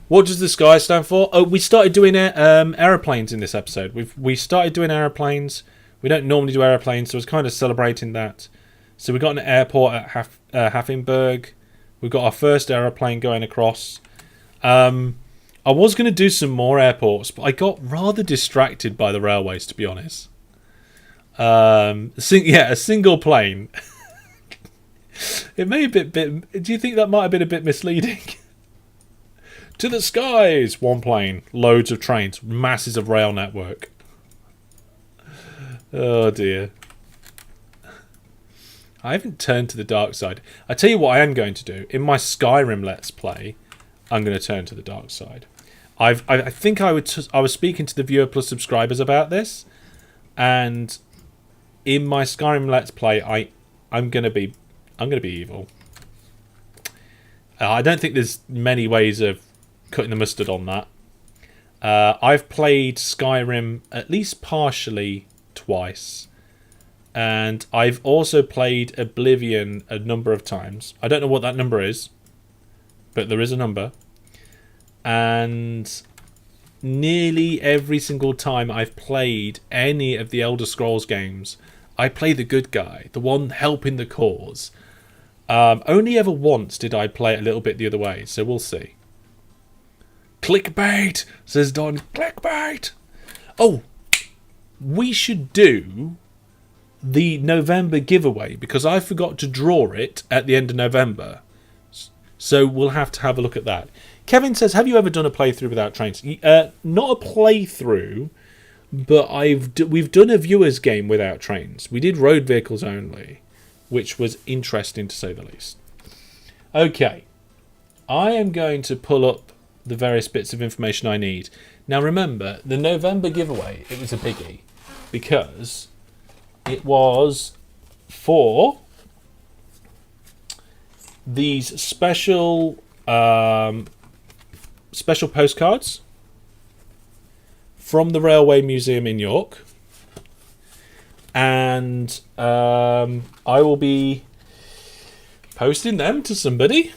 What does the sky stand for? Oh, we started doing aeroplanes in this episode. We started doing aeroplanes. We don't normally do aeroplanes, so I was kind of celebrating that. So we got an airport at Haffenburg. We've got our first aeroplane going across. I was going to do some more airports, but I got rather distracted by the railways, to be honest. A single plane. It may be a bit... Do you think that might have been a bit misleading? To the skies! One plane. Loads of trains. Masses of rail network. Oh dear. I haven't turned to the dark side. I tell you what I am going to do. In my Skyrim Let's Play, I'm going to turn to the dark side. I think I was speaking to the viewer plus subscribers about this, and in my Skyrim Let's Play, I'm going to be evil. I don't think there's many ways of cutting the mustard on that. I've played Skyrim at least partially twice. And I've also played Oblivion a number of times. I don't know what that number is, but there is a number. And nearly every single time I've played any of the Elder Scrolls games, I play the good guy, the one helping the cause. Only ever once did I play it a little bit the other way, so we'll see. Clickbait, says Don. Clickbait. Oh, we should do the November giveaway because I forgot to draw it at the end of November. So we'll have to have a look at that. Kevin says, have you ever done a playthrough without trains? Not a playthrough, but we've done a viewer's game without trains. We did road vehicles only, which was interesting to say the least. Okay, I am going to pull up the various bits of information I need. Now remember, the November giveaway, it was a biggie because it was for these special postcards from the Railway Museum in York, and I will be posting them to somebody,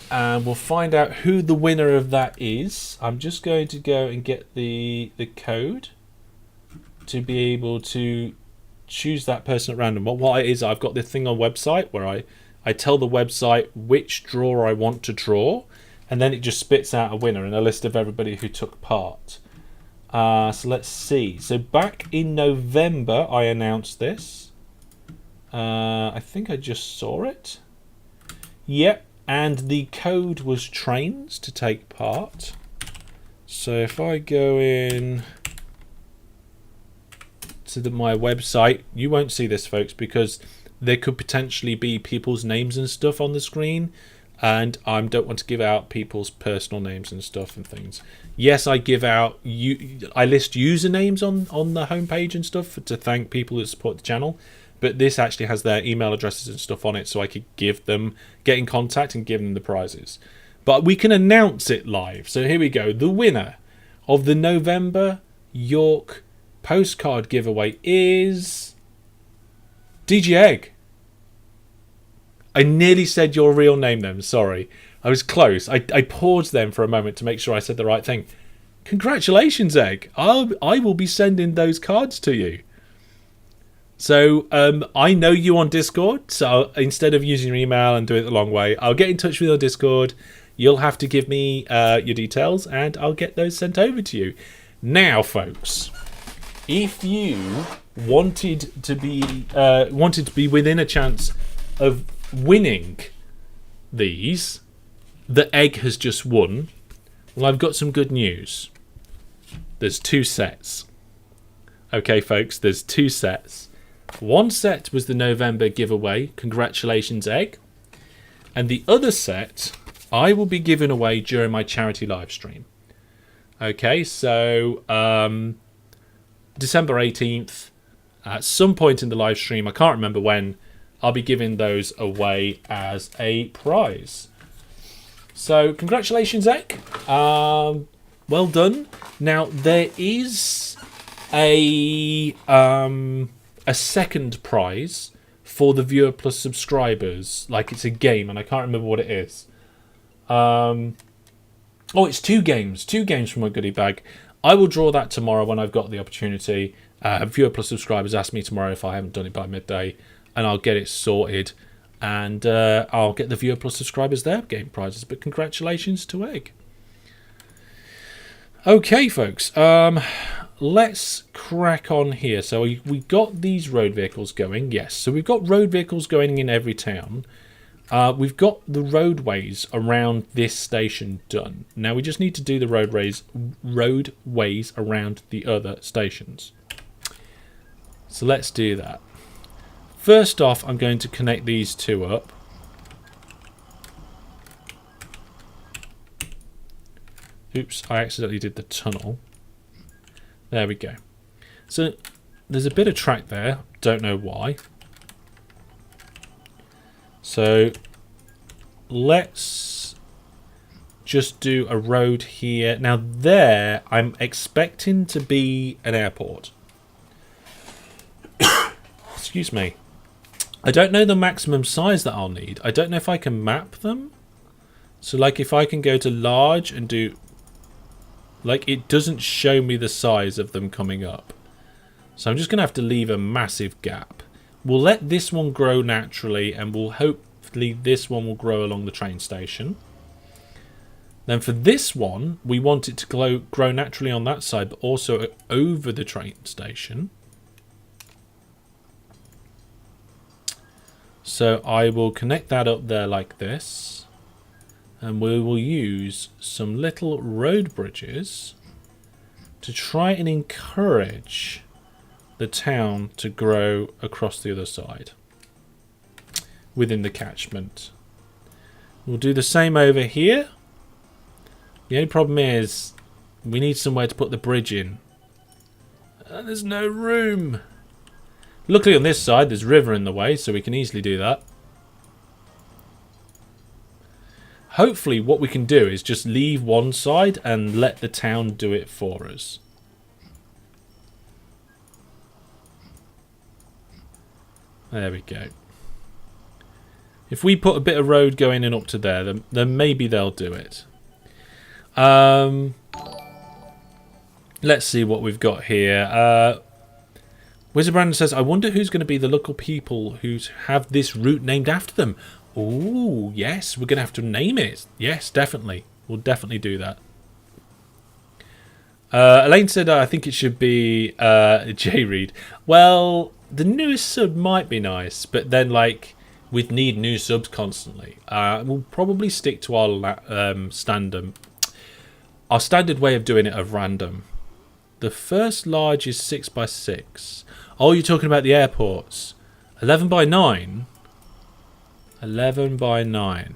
and we'll find out who the winner of that is. I'm just going to go and get the code to be able to choose that person at random. What it is, I've got this thing on website where I tell the website which drawer I want to draw, and then it just spits out a winner and a list of everybody who took part. So let's see. So back in November, I announced this. I think I just saw it. Yep, and the code was trains to take part. So if I go in to my website, you won't see this, folks, because there could potentially be people's names and stuff on the screen, and I don't want to give out people's personal names and stuff and things. Yes, I give out I list usernames on the homepage and stuff to thank people that support the channel, but this actually has their email addresses and stuff on it, so I could get in contact and give them the prizes. But we can announce it live. So here we go. The winner of the November York postcard giveaway is DG Egg. I nearly said your real name then, sorry. I was close. I paused then for a moment to make sure I said the right thing. Congratulations, Egg. I will be sending those cards to you. So I know you on Discord, so instead of using your email and doing it the long way, I'll get in touch with your Discord. You'll have to give me your details, and I'll get those sent over to you. Now, folks, if you wanted to be within a chance of winning these, the Egg has just won. Well, I've got some good news. There's 2 sets. Okay, folks, there's 2 sets. One set was the November giveaway. Congratulations, Egg. And the other set I will be giving away during my charity live stream. Okay, so December 18th, at some point in the live stream, I can't remember when, I'll be giving those away as a prize. So congratulations, Egg. Well done. Now there is a second prize for the viewer plus subscribers. Like it's a game, and I can't remember what it is. Oh, it's 2 games. 2 games from my goodie bag. I will draw that tomorrow when I've got the opportunity. Viewer plus subscribers ask me tomorrow if I haven't done it by midday, and I'll get it sorted. And I'll get the viewer plus subscribers their game prizes. But congratulations to Egg. Okay, folks. Let's crack on here. So we got these road vehicles going. Yes, so we've got road vehicles going in every town. We've got the roadways around this station done. Now we just need to do the roadways around the other stations. So let's do that. First off, I'm going to connect these 2 up. Oops, I accidentally did the tunnel. There we go. So there's a bit of track there. Don't know why. So let's just do a road here. Now there, I'm expecting to be an airport. Excuse me. I don't know the maximum size that I'll need. I don't know if I can map them. So like if I can go to large and do... Like it doesn't show me the size of them coming up. So I'm just going to have to leave a massive gap. We'll let this one grow naturally, and we'll hopefully this one will grow along the train station. Then for this one, we want it to grow naturally on that side, but also over the train station. So I will connect that up there like this. And we will use some little road bridges to try and encourage the town to grow across the other side within the catchment. We'll do the same over here. The only problem is we need somewhere to put the bridge in. And there's no room. Luckily on this side there's river in the way, so we can easily do that. Hopefully what we can do is just leave one side and let the town do it for us. There we go. If we put a bit of road going in up to there, then maybe they'll do it. Let's see what we've got here. Wizard Brandon says, I wonder who's going to be the local people who have this route named after them. Oh, yes, we're going to have to name it. Yes, definitely. We'll definitely do that. Elaine said, I think it should be J Reed. Well, the newest sub might be nice, but then, like, we'd need new subs constantly. We'll probably stick to our standard way of doing it of random. The first large is 6x6. Oh, you're talking about the airports. 11x9. 11x9.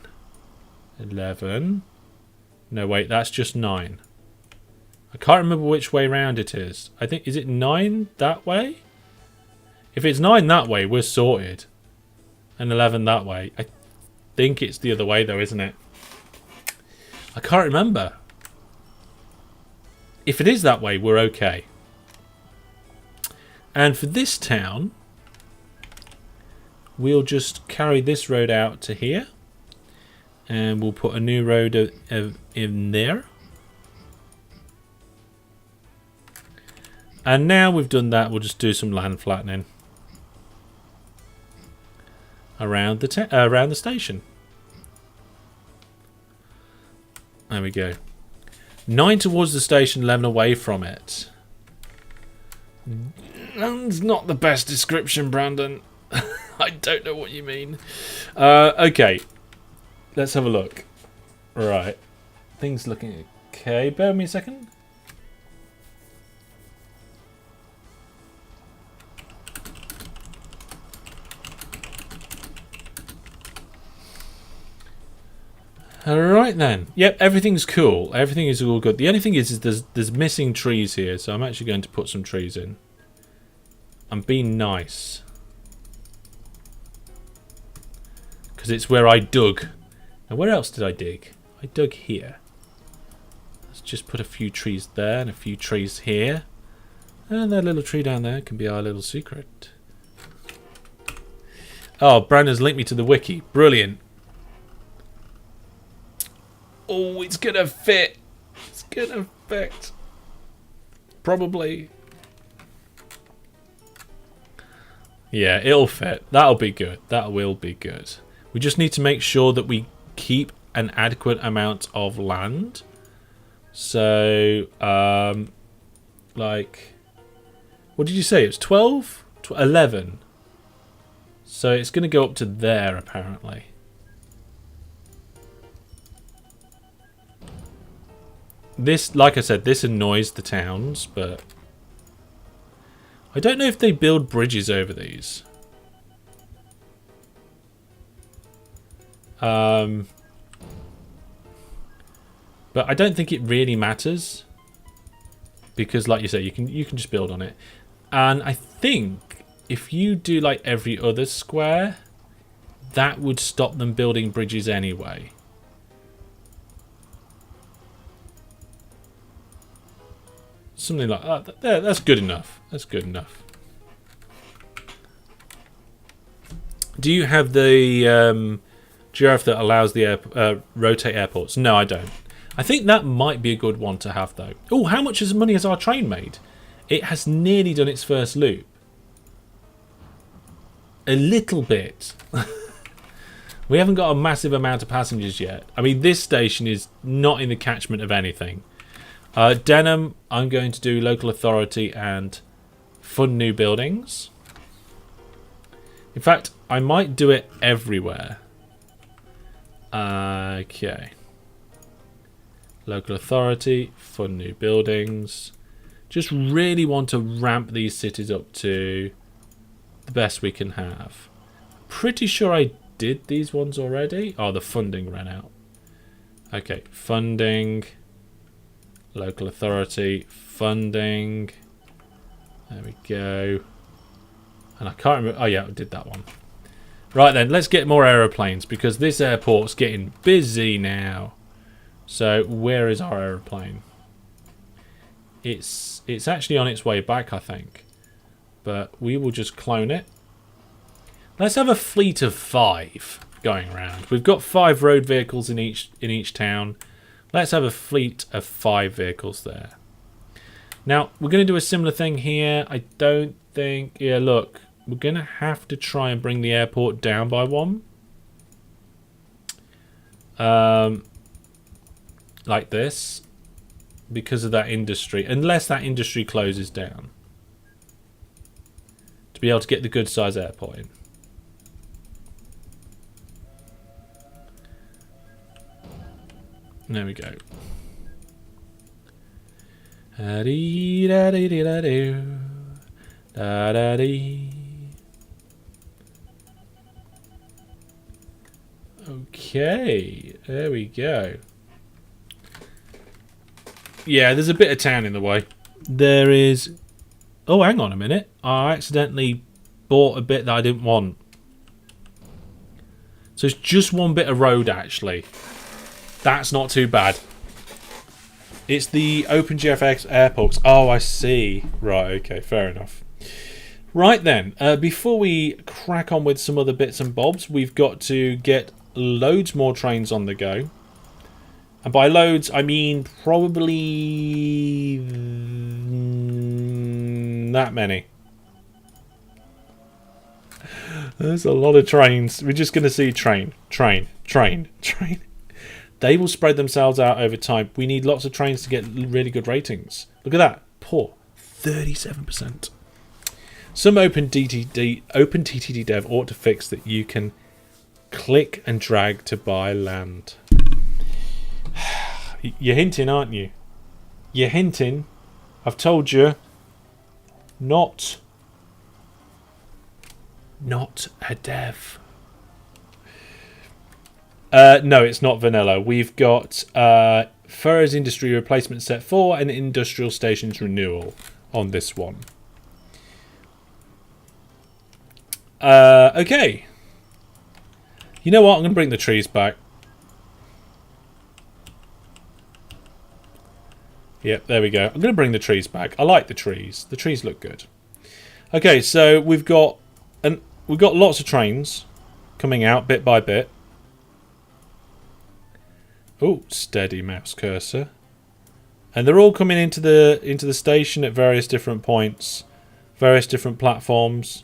11. No, wait, that's just 9. I can't remember which way round it is. I think, is it 9 that way? If it's 9 that way, we're sorted. And 11 that way. I think it's the other way though, isn't it? I can't remember. If it is that way, we're okay. And for this town, we'll just carry this road out to here. And we'll put a new road in there. And now we've done that, we'll just do some land flattening around the station. There we go. 9 towards the station, 11 away from it. That's not the best description, Brandon. I don't know what you mean. Okay. Let's have a look. Right. Things looking okay. Bear with me a second. Alright then. Yep, everything's cool. Everything is all good. The only thing is there's missing trees here, so I'm actually going to put some trees in. I'm being nice. Because it's where I dug. Now where else did I dig? I dug here. Let's just put a few trees there and a few trees here. And that little tree down there can be our little secret. Oh, Brandon's linked me to the wiki. Brilliant. Oh, it's gonna fit. It's gonna fit. Probably. Yeah, it'll fit. That'll be good. That will be good. We just need to make sure that we keep an adequate amount of land. So, like, what did you say? It was 12? 11. So it's going to go up to there, apparently. This, like I said, this annoys the towns, but I don't know if they build bridges over these. But I don't think it really matters because, like you say, you can just build on it. And I think if you do like every other square, that would stop them building bridges anyway. Something like that. There, that's good enough. That's good enough. Do you have the giraffe that allows the rotate airports? No, I don't. I think that might be a good one to have, though. Oh, how much money has our train made? It has nearly done its first loop. A little bit. We haven't got a massive amount of passengers yet. I mean, this station is not in the catchment of anything. Denham, I'm going to do local authority and fund new buildings. In fact, I might do it everywhere. Okay. Local authority, fund new buildings. Just really want to ramp these cities up to the best we can have. Pretty sure I did these ones already. Oh, the funding ran out. Okay, funding. Local authority, funding. There we go. And I can't remember. Oh, yeah, I did that one. Right then, let's get more aeroplanes because this airport's getting busy now. So, where is our aeroplane? It's actually on its way back, I think. But we will just clone it. Let's have a fleet of 5 going around. We've got 5 road vehicles in each town. Let's have a fleet of 5 vehicles there. Now, we're going to do a similar thing here. I don't think... Yeah, look. We're going to have to try and bring the airport down by 1. Like this. Because of that industry. Unless that industry closes down. To be able to get the good size airport in. There we go. Okay, there we go. Yeah, there's a bit of town in the way. There is... Oh, hang on a minute. I accidentally bought a bit that I didn't want. So it's just one bit of road, actually. That's not too bad. It's the OpenGFX airports. Oh, I see. Right, okay, fair enough. Right then, before we crack on with some other bits and bobs, we've got to get loads more trains on the go. And by loads, I mean probably that many. There's a lot of trains. We're just going to see train. They will spread themselves out over time. We need lots of trains to get really good ratings. Look at that. Poor. 37%. Some OpenTTD dev ought to fix that you can click and drag to buy land. You're hinting, aren't you? You're hinting. I've told you. Not a dev. No, it's not vanilla. We've got FIRS Industry Replacement Set 4 and Industrial Stations Renewal on this one. Okay. You know what? I'm going to bring the trees back. Yep, there we go. I'm going to bring the trees back. I like the trees. The trees look good. Okay, so we've got lots of trains coming out bit by bit. Oh, steady mouse cursor. And they're all coming into the station at various different points, various different platforms.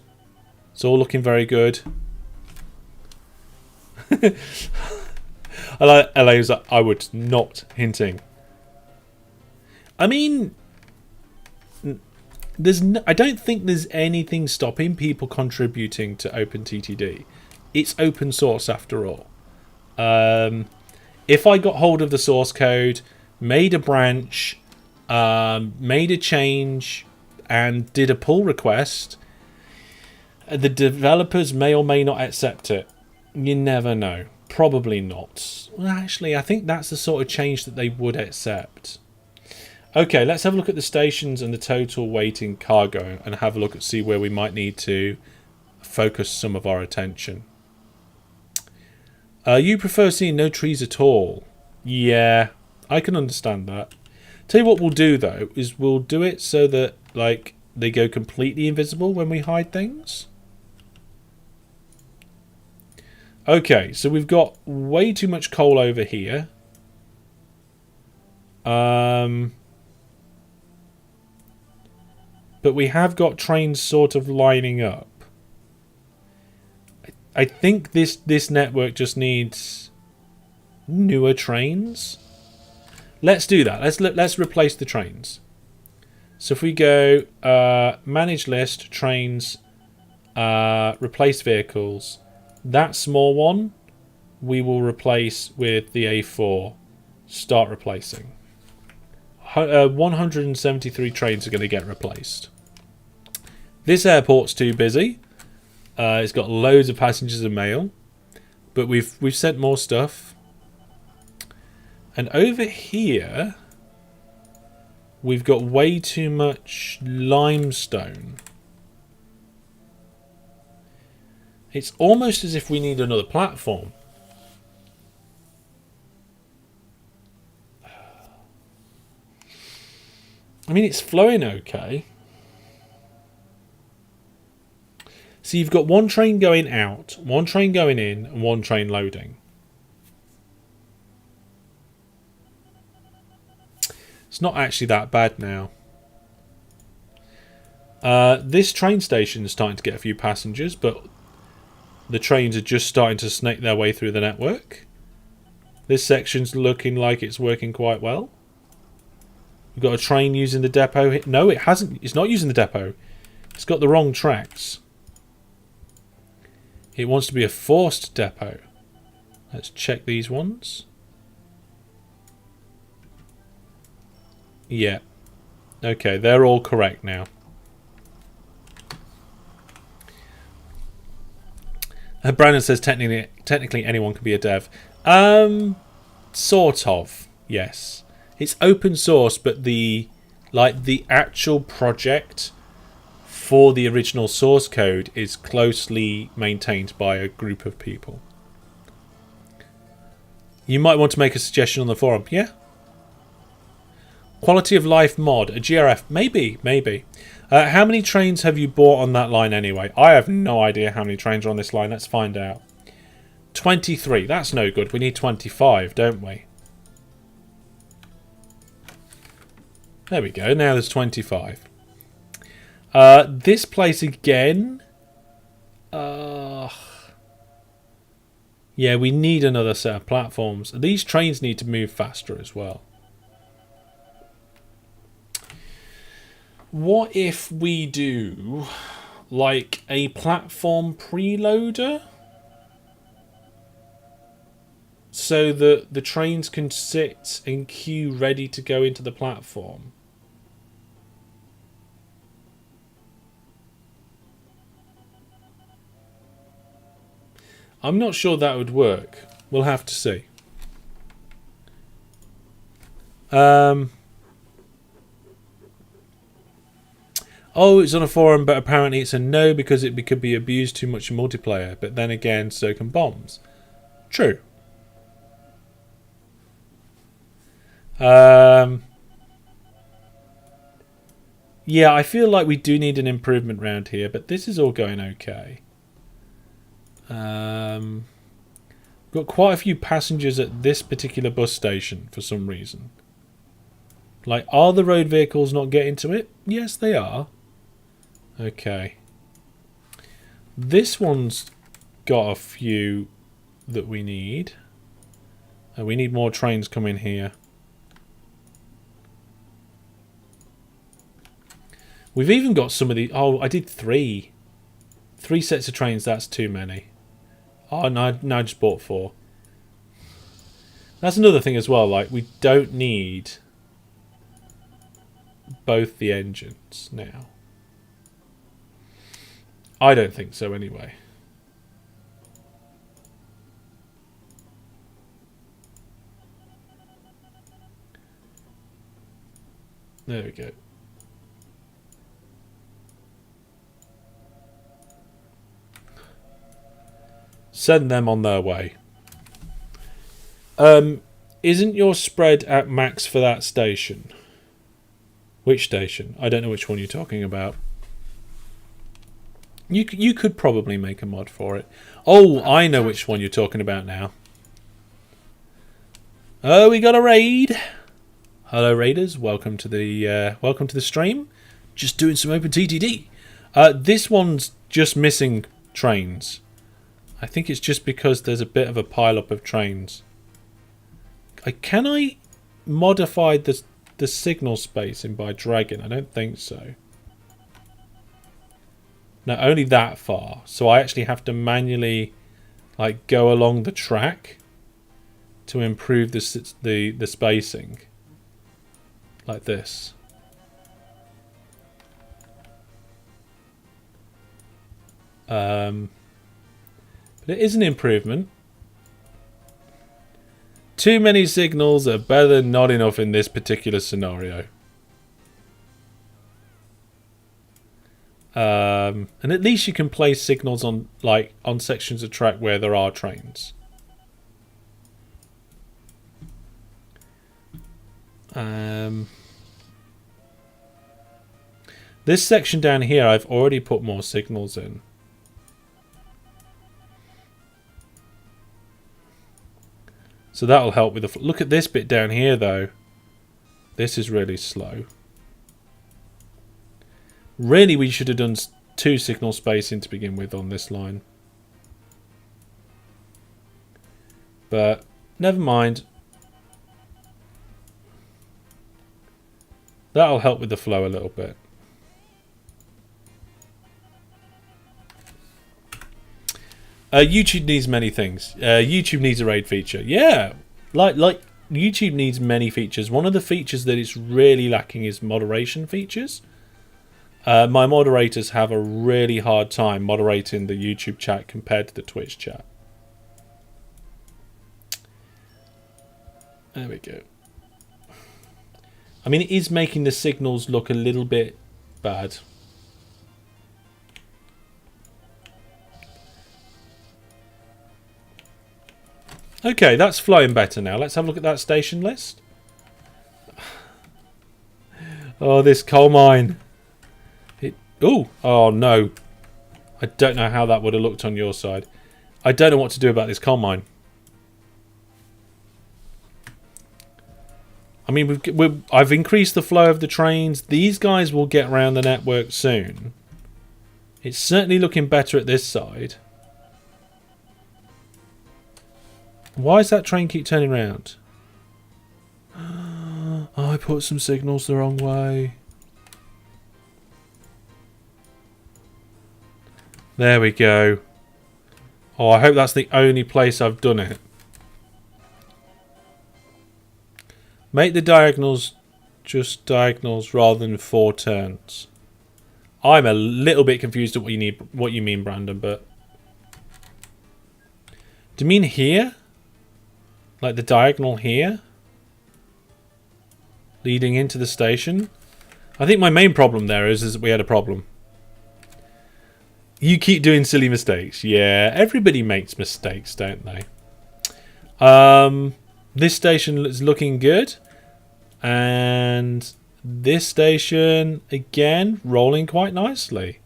It's all looking very good. I like LA's like, I would not hinting. I mean, I don't think there's anything stopping people contributing to OpenTTD. It's open source after all. If I got hold of the source code, made a branch, made a change, and did a pull request, the developers may or may not accept it. You never know. Probably not. Well, actually, I think that's the sort of change that they would accept. Okay, let's have a look at the stations and the total weight in cargo and have a look at see where we might need to focus some of our attention. You prefer seeing no trees at all? Yeah, I can understand that. Tell you what we'll do though, is we'll do it so that like they go completely invisible when we hide things. Okay, so we've got way too much coal over here. But we have got trains sort of lining up. I think this network just needs newer trains. Let's do that. Let's replace the trains. So if we go manage list, trains, replace vehicles, that small one we will replace with the A4. Start replacing. 173 trains are going to get replaced. This airport's too busy. It's got loads of passengers and mail, but we've sent more stuff. And over here, we've got way too much limestone. It's almost as if we need another platform. I mean, it's flowing okay. So you've got one train going out, one train going in, and one train loading. It's not actually that bad now. This train station is starting to get a few passengers, but the trains are just starting to snake their way through the network. This section's looking like it's working quite well. We've got a train using the depot. No, it hasn't. It's not using the depot. It's got the wrong tracks. It wants to be a forced depot. Let's check these ones. Yeah. Okay, they're all correct now. Brandon says technically anyone can be a dev. Sort of. Yes. It's open source, but the actual project for the original source code is closely maintained by a group of people. You might want to make a suggestion on the forum. Yeah. Quality of life mod, a GRF, maybe. How many trains have you bought on that line anyway? I have no idea how many trains are on this line. Let's find out. 23. That's no good. We need 25, don't we? There we go. Now there's 25. This place again. Yeah, we need another set of platforms. These trains need to move faster as well. What if we do like a platform preloader so that the trains can sit in queue ready to go into the platform? I'm not sure that would work. We'll have to see. Oh, it's on a forum, but apparently it's a no because it could be abused too much in multiplayer. But then again, so can bombs. True. Yeah, I feel like we do need an improvement round here, but this is all going okay. Got quite a few passengers at this particular bus station for some reason. Like, are the road vehicles not getting to it? Yes, they are. Okay. This one's got a few that we need. We need more trains coming here. We've even got some of the... Oh, I did 3. 3 sets of trains, that's too many. Oh, no, I just bought 4. That's another thing as well, like, we don't need both the engines now. I don't think so, anyway. There we go. Send them on their way. Isn't your spread at max for that station? Which station? I don't know which one you're talking about. You could probably make a mod for it. Oh, I know which one you're talking about now. Oh, we got a raid. Hello, raiders. Welcome to the stream. Just doing some OpenTTD. This one's just missing trains. I think it's just because there's a bit of a pile-up of trains. Can I modify the signal spacing by dragging? I don't think so. No, only that far. So I actually have to manually, like, go along the track to improve the spacing, like this. But it is an improvement. Too many signals are better than not enough in this particular scenario. And at least you can place signals on sections of track where there are trains. This section down here, I've already put more signals in. So that'll help with the... Look at this bit down here, though. This is really slow. Really, we should have done 2 signal spacing to begin with on this line. But, never mind. That'll help with the flow a little bit. YouTube needs many things. YouTube needs a raid feature. Yeah, like YouTube needs many features. One of the features that it's really lacking is moderation features. My moderators have a really hard time moderating the YouTube chat compared to the Twitch chat. There we go. I mean, it is making the signals look a little bit bad. Okay, that's flowing better now. Let's have a look at that station list. Oh, this coal mine. Oh no. I don't know how that would have looked on your side. I don't know what to do about this coal mine. I mean, I've increased the flow of the trains. These guys will get around the network soon. It's certainly looking better at this side. Why does that train keep turning around? Oh, I put some signals the wrong way. There we go. Oh, I hope that's the only place I've done it. Make the diagonals just diagonals rather than 4 turns. I'm a little bit confused at what you mean, Brandon, but... Do you mean here? Like the diagonal here. Leading into the station. I think my main problem there is we had a problem. You keep doing silly mistakes. Yeah, everybody makes mistakes, don't they? This station is looking good. And this station, again, rolling quite nicely.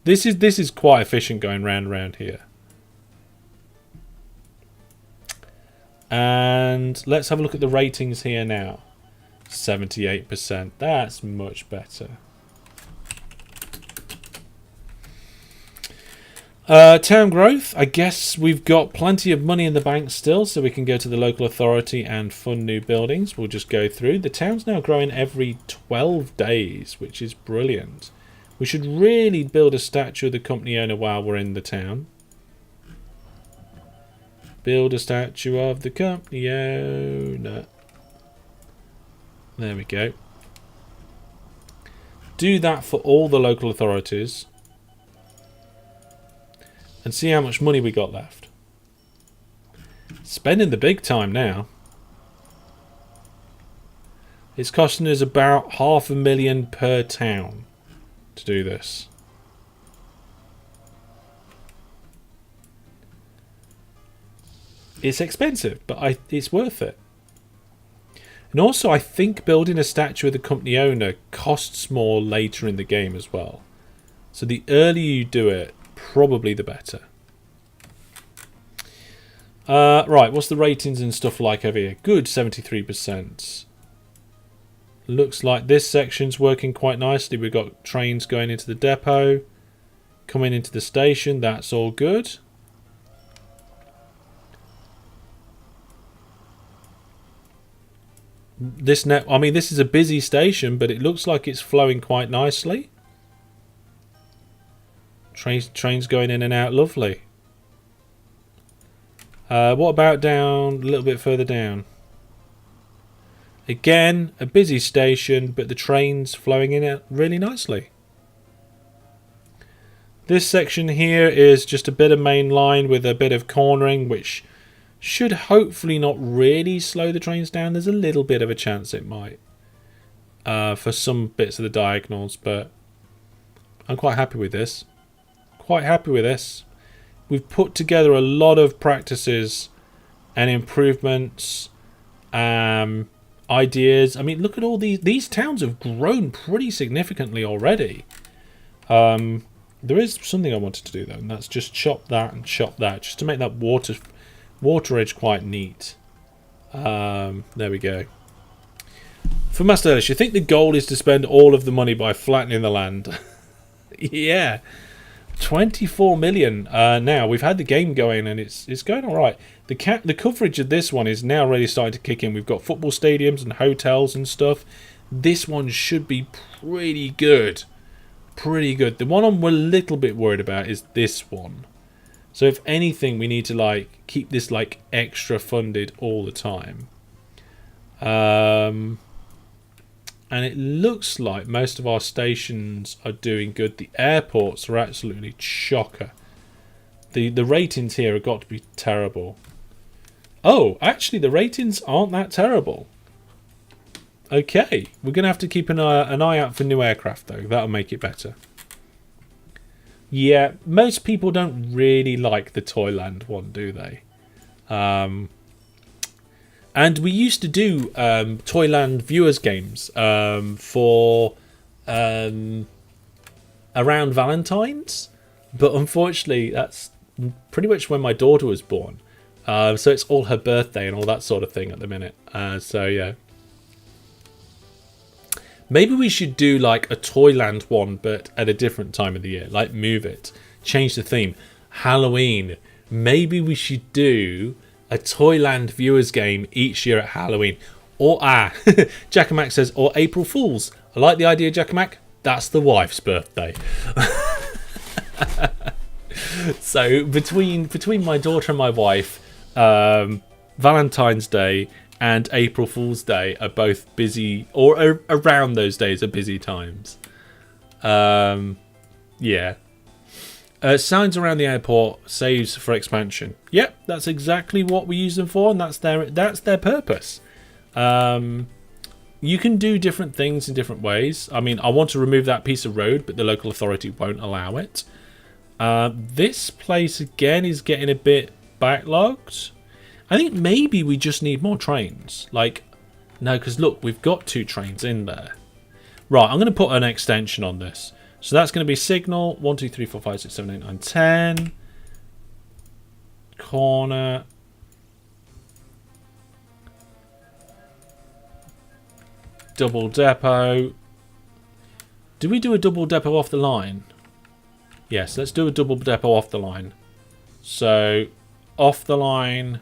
This is quite efficient going round and round here. And let's have a look at the ratings here now. 78%. That's much better. Town growth. I guess we've got plenty of money in the bank still, so we can go to the local authority and fund new buildings. We'll just go through. The town's now growing every 12 days, which is brilliant. We should really build a statue of the company owner while we're in the town. Build a statue of the company owner. There we go. Do that for all the local authorities. And see how much money we got left. Spending the big time now. It's costing us about $500,000 per town to do this. It's expensive, but it's worth it. And also, I think building a statue of the company owner costs more later in the game as well. So the earlier you do it, probably the better. Right, what's the ratings and stuff like over here? Good, 73%. Looks like this section's working quite nicely. We've got trains going into the depot, coming into the station. That's all good. I mean, this is a busy station, but it looks like it's flowing quite nicely. Trains going in and out, lovely. What about down a little bit further down? Again, a busy station, but the trains flowing in it really nicely. This section here is just a bit of main line with a bit of cornering, which should hopefully not really slow the trains down. There's a little bit of a chance it might for some bits of the diagonals, but I'm quite happy with this. Quite happy with this. We've put together a lot of practices and improvements, ideas. I mean, look at all these towns have grown pretty significantly already. There is something I wanted to do though, and that's just chop that and chop that, just to make that water edge quite neat. There we go. For Master Ellis, you think the goal is to spend all of the money by flattening the land? Yeah. 24 million now. We've had the game going and it's going all right. The coverage of this one is now really starting to kick in. We've got football stadiums and hotels and stuff. This one should be pretty good. Pretty good. The one I'm a little bit worried about is this one. So if anything, we need to like keep this like extra funded all the time. And it looks like most of our stations are doing good. The airports are absolutely chocker. The ratings here have got to be terrible. Oh, actually the ratings aren't that terrible. Okay, we're going to have to keep an eye out for new aircraft though. That'll make it better. Yeah, most people don't really like the Toyland one, do they? And we used to do Toyland viewers games for around Valentine's, but unfortunately that's pretty much when my daughter was born. So it's all her birthday and all that sort of thing at the minute. So yeah. Maybe we should do like a Toyland one, but at a different time of the year. Like move it. Change the theme. Halloween. Maybe we should do a Toyland viewers game each year at Halloween. Or, Jackamack says, or April Fools. I like the idea, Jackamack. That's the wife's birthday. So, between my daughter and my wife, Valentine's Day and April Fool's Day are both busy, or around those days are busy times. Yeah. Signs around the airport saves for expansion. Yep, that's exactly what we use them for, and that's their purpose. You can do different things in different ways. I mean, I want to remove that piece of road, but the local authority won't allow it. This place again is getting a bit backlogged. I think maybe we just need more trains. Like, no, because look, we've got 2 trains in there. Right, I'm going to put an extension on this. So that's going to be signal 1, 2, 3, 4, 5, 6, 7, 8, 9, 10. Corner. Double depot. Do we do a double depot off the line? Yes, let's do a double depot off the line. So, off the line.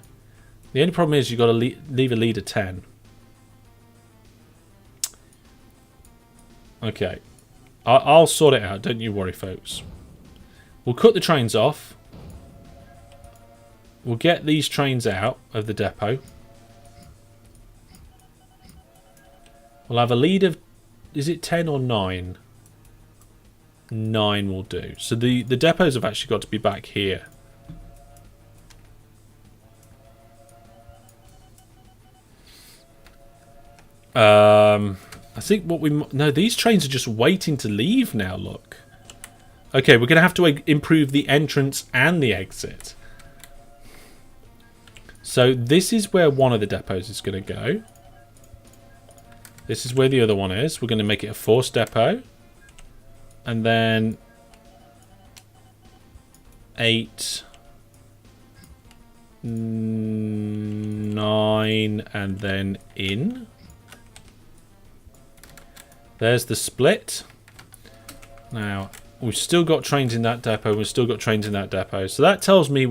The only problem is you've got to leave a lead of 10. Okay. I'll sort it out, don't you worry, folks. We'll cut the trains off. We'll get these trains out of the depot. We'll have a lead of... Is it 10 or 9? 9 will do. So the depots have actually got to be back here. I think what we... No, these trains are just waiting to leave now, look. Okay, we're going to have to improve the entrance and the exit. So this is where one of the depots is going to go. This is where the other one is. We're going to make it a forced depot. And then 8, 9, and then in. There's the split. Now, we've still got trains in that depot. We've still got trains in that depot. So that tells me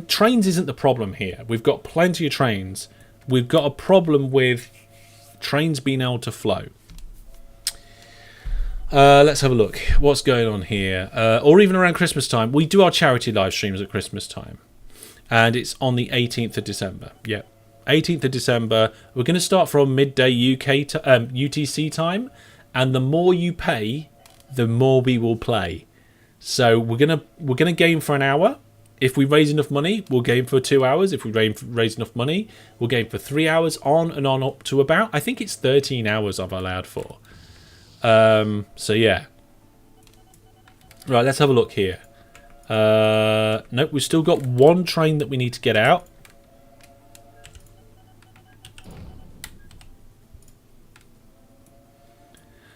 trains isn't the problem here. We've got plenty of trains. We've got a problem with trains being able to flow. Let's have a look. What's going on here? Or even around Christmas time. We do our charity live streams at Christmas time. And it's on the 18th of December. Yep. 18th of December. We're going to start from midday UTC time. And the more you pay, the more we will play. So we're gonna game for an hour. If we raise enough money, we'll game for 2 hours. If we raise enough money, we'll game for 3 hours, on and on up to about, I think it's 13 hours I've allowed for. So yeah. Right, let's have a look here. Nope, we've still got one train that we need to get out.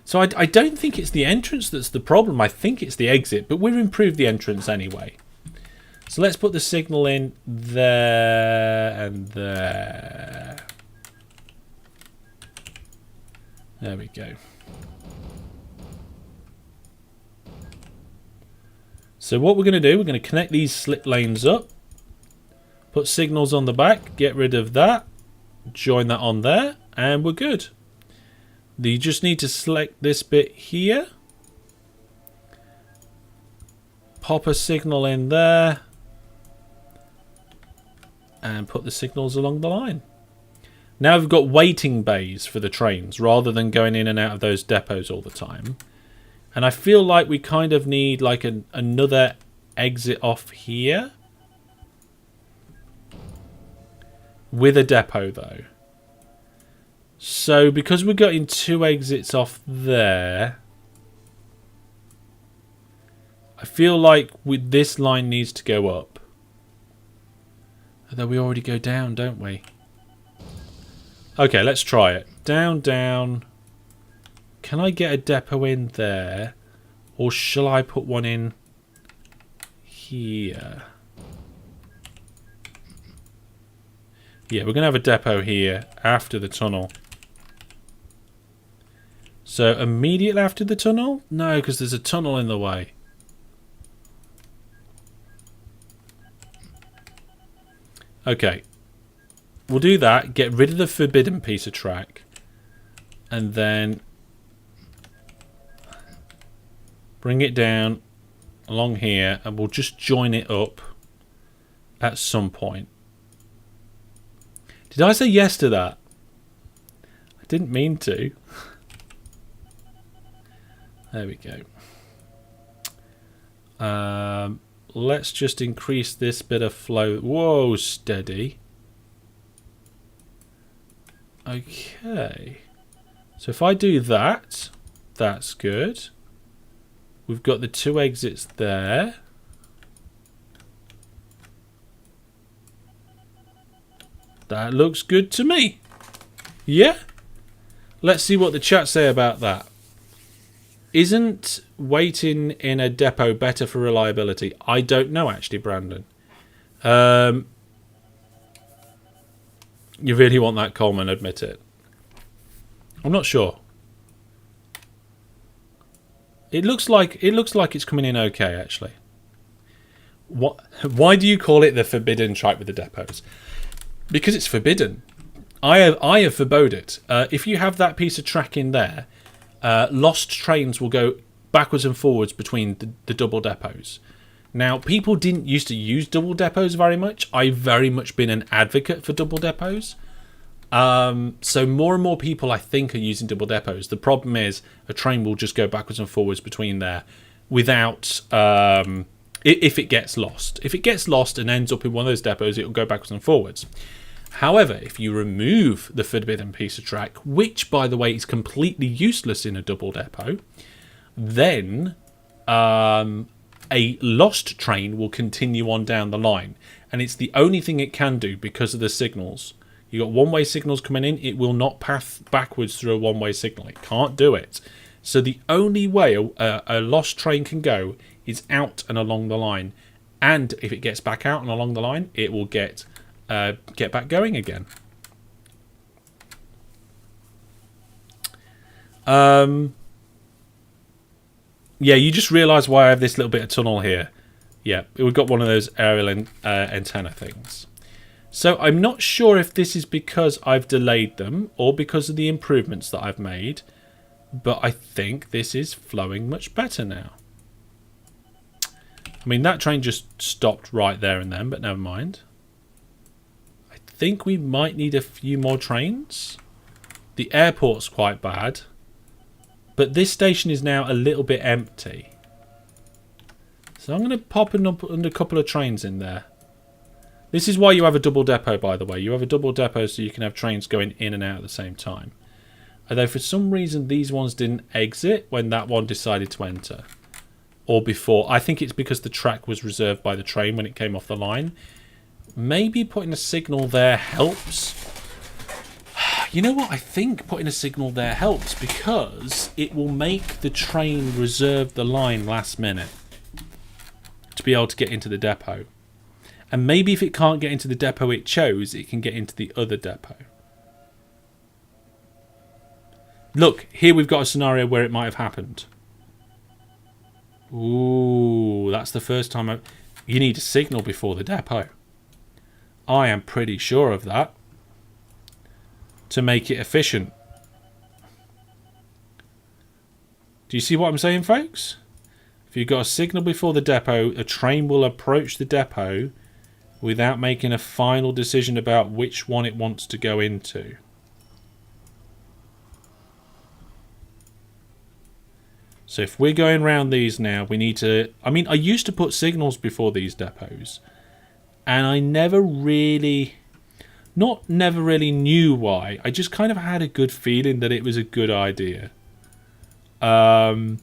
So I don't think it's the entrance that's the problem. I think it's the exit, but we've improved the entrance anyway. So let's put the signal in there and there. There we go. So what we're going to do, we're going to connect these slip lanes up. Put signals on the back, get rid of that. Join that on there, and we're good. You just need to select this bit here. Pop a signal in there. And put the signals along the line. Now we've got waiting bays for the trains rather than going in and out of those depots all the time. And I feel like we kind of need like another exit off here. With a depot though. So because we're getting 2 exits off there, I feel like this line needs to go up. Although we already go down, don't we? Okay, let's try it. Down, down. Can I get a depot in there? Or shall I put one in here? Yeah, we're going to have a depot here after the tunnel. So immediately after the tunnel? No, because there's a tunnel in the way. Okay. We'll do that. Get rid of the forbidden piece of track. And then bring it down along here. And we'll just join it up at some point. Did I say yes to that? I didn't mean to. There we go. Let's just increase this bit of flow. Whoa, steady. Okay. So if I do that, that's good. We've got the 2 exits there. That looks good to me. Yeah? Let's see what the chat say about that. Isn't waiting in a depot better for reliability? I don't know, actually, Brandon. You really want that, Coleman, admit it. I'm not sure. It looks like it's coming in okay, actually. Why do you call it the forbidden track with the depots? Because it's forbidden. I have forbode it. If you have that piece of track in there, lost trains will go backwards and forwards between the double depots. Now, people didn't used to use double depots very much. I've very much been an advocate for double depots. So more and more people, I think, are using double depots. The problem is a train will just go backwards and forwards between there without... if it gets lost. If it gets lost and ends up in one of those depots, it will go backwards and forwards. However, if you remove the forbidden piece of track, which, by the way, is completely useless in a double depot, then a lost train will continue on down the line. And it's the only thing it can do because of the signals. You got one-way signals coming in, it will not pass backwards through a one-way signal. It can't do it. So the only way a lost train can go is out and along the line. And if it gets back out and along the line, it will get back going again. Yeah, you just realise why I have this little bit of tunnel here. Yeah, we've got one of those aerial antenna things. So I'm not sure if this is because I've delayed them or because of the improvements that I've made, but I think this is flowing much better now. I mean, that train just stopped right there and then, but never mind. I think we might need a few more trains. The airport's quite bad, but this station is now a little bit empty. So I'm going to pop in a couple of trains in there. This is why you have a double depot, by the way. You have a double depot so you can have trains going in and out at the same time. Although for some reason these ones didn't exit when that one decided to enter. Or before. I think it's because the track was reserved by the train when it came off the line. Maybe putting a signal there helps. You know what? I think putting a signal there helps because it will make the train reserve the line last minute to be able to get into the depot. And maybe if it can't get into the depot it chose, it can get into the other depot. Look, here we've got a scenario where it might have happened. Ooh, that's the first time you need a signal before the depot. I am pretty sure of that. To make it efficient. Do you see what I'm saying, folks? If you've got a signal before the depot, a train will approach the depot without making a final decision about which one it wants to go into. So if we're going around these now, we need to... I mean, I used to put signals before these depots. And I never really... never really knew why. I just kind of had a good feeling that it was a good idea. And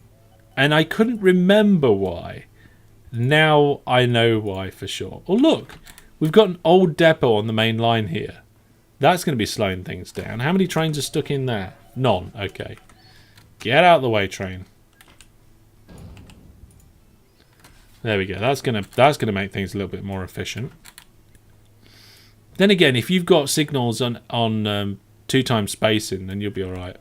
I couldn't remember why. Now I know why for sure. Oh, look. We've got an old depot on the main line here. That's going to be slowing things down. How many trains are stuck in there? None. Okay. Get out of the way, train. There we go. That's gonna make things a little bit more efficient. Then again, if you've got signals on 2x spacing, then you'll be all right.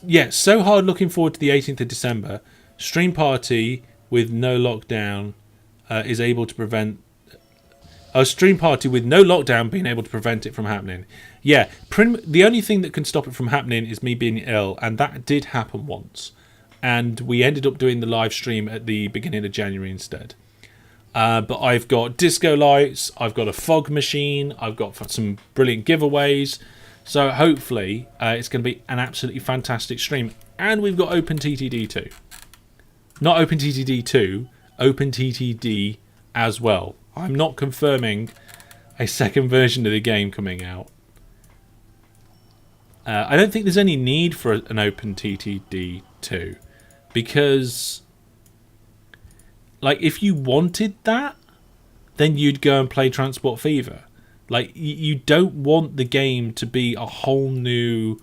Yeah, so hard looking forward to the 18th of December. Stream party with no lockdown is able to prevent... A stream party with no lockdown being able to prevent it from happening. Yeah, the only thing that can stop it from happening is me being ill, and that did happen once. And we ended up doing the live stream at the beginning of January instead. But I've got disco lights, I've got a fog machine, I've got some brilliant giveaways. So hopefully it's going to be an absolutely fantastic stream. And we've got OpenTTD too. Not OpenTTD 2, OpenTTD as well. I'm not confirming a second version of the game coming out. I don't think there's any need for an OpenTTD 2 because, like, if you wanted that, then you'd go and play Transport Fever. Like, you don't want the game to be a whole new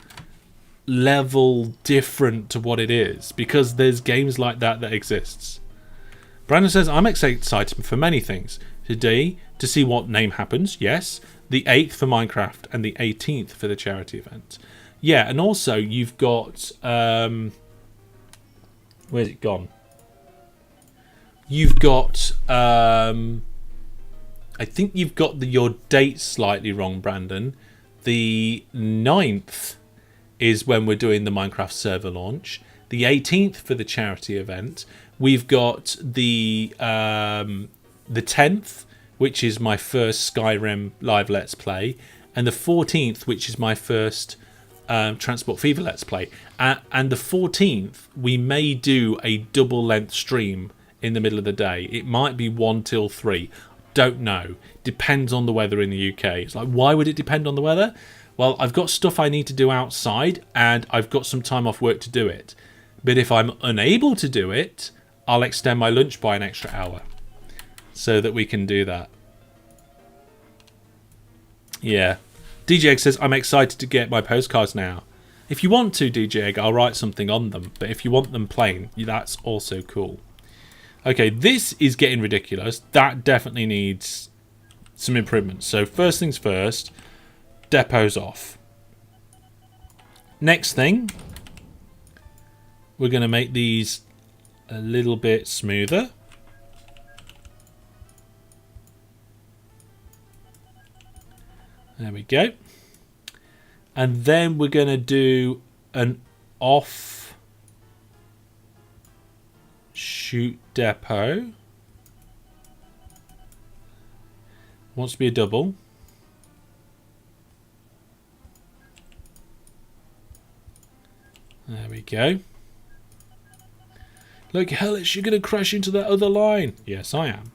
level different to what it is, because there's games like that exists. Brandon says, I'm excited for many things. Today, to see what name happens, yes. The 8th for Minecraft and the 18th for the charity event. Yeah, and also you've got... where's it gone? You've got... I think you've got your date slightly wrong, Brandon. The 9th is when we're doing the Minecraft server launch. The 18th for the charity event. We've got the 10th, which is my first Skyrim live Let's Play, and the 14th, which is my first Transport Fever Let's Play. And the 14th, we may do a double-length stream in the middle of the day. It might be 1 till 3. Don't know. Depends on the weather in the UK. It's like, why would it depend on the weather? Well, I've got stuff I need to do outside, and I've got some time off work to do it. But if I'm unable to do it, I'll extend my lunch by an extra hour so that we can do that. Yeah. DJ Egg says, I'm excited to get my postcards now. If you want to, DJ Egg, I'll write something on them. But if you want them plain, that's also cool. Okay, this is getting ridiculous. That definitely needs some improvements. So first things first, depots off. Next thing, we're going to make these a little bit smoother. There we go. And then we're going to do an off shoot depot. Wants to be a double. There we go. Look, Hellish, you're going to crash into that other line. Yes, I am.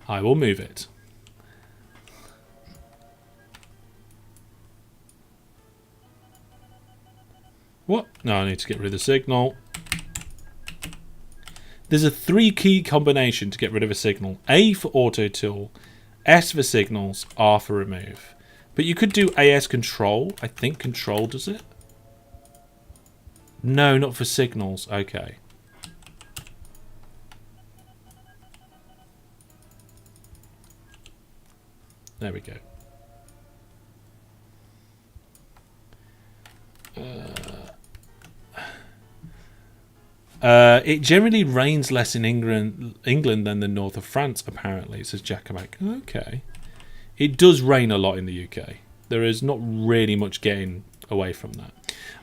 I will move it. What? No, I need to get rid of the signal. There's a 3-key combination to get rid of a signal. A for auto tool, S for signals, R for remove. But you could do AS control. I think control does it. No, not for signals. Okay. There we go. It generally rains less in England than the north of France, apparently, says Jackaback. Okay. It does rain a lot in the UK. There is not really much getting away from that.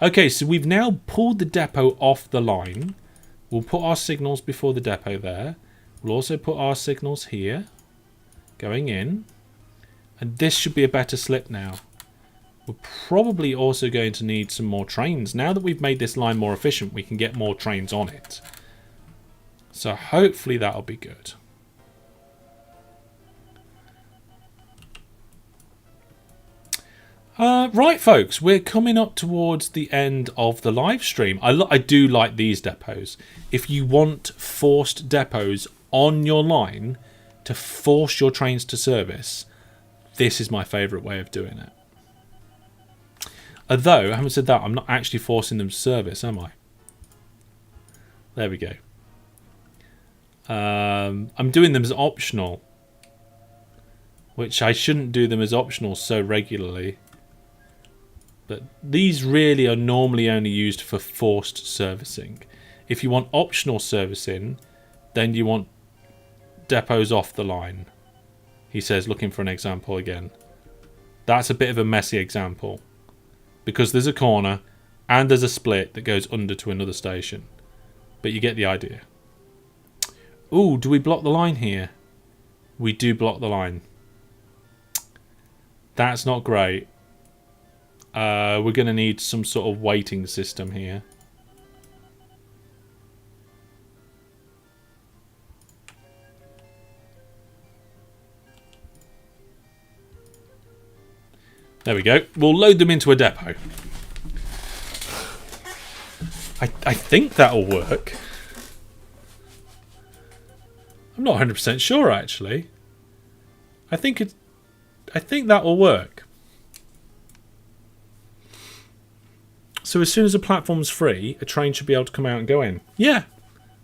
Okay, so we've now pulled the depot off the line. We'll put our signals before the depot there. We'll also put our signals here, going in. And this should be a better slip now. We're probably also going to need some more trains. Now that we've made this line more efficient, we can get more trains on it. So hopefully that'll be good. Right, folks, we're coming up towards the end of the live stream. I do like these depots. If you want forced depots on your line to force your trains to service, this is my favourite way of doing it. Although, having said that, I'm not actually forcing them to service, am I? There we go. I'm doing them as optional, which I shouldn't do them as optional so regularly. But these really are normally only used for forced servicing. If you want optional servicing, then you want depots off the line. He says, looking for an example again. That's a bit of a messy example, because there's a corner and there's a split that goes under to another station. But you get the idea. Ooh, do we block the line here? We do block the line. That's not great. we're going to need some sort of weighting system here. There we go. We'll load them into a depot. I think that'll work. I'm not 100% sure, actually. I think that'll work. So as soon as a platform's free, a train should be able to come out and go in. Yeah.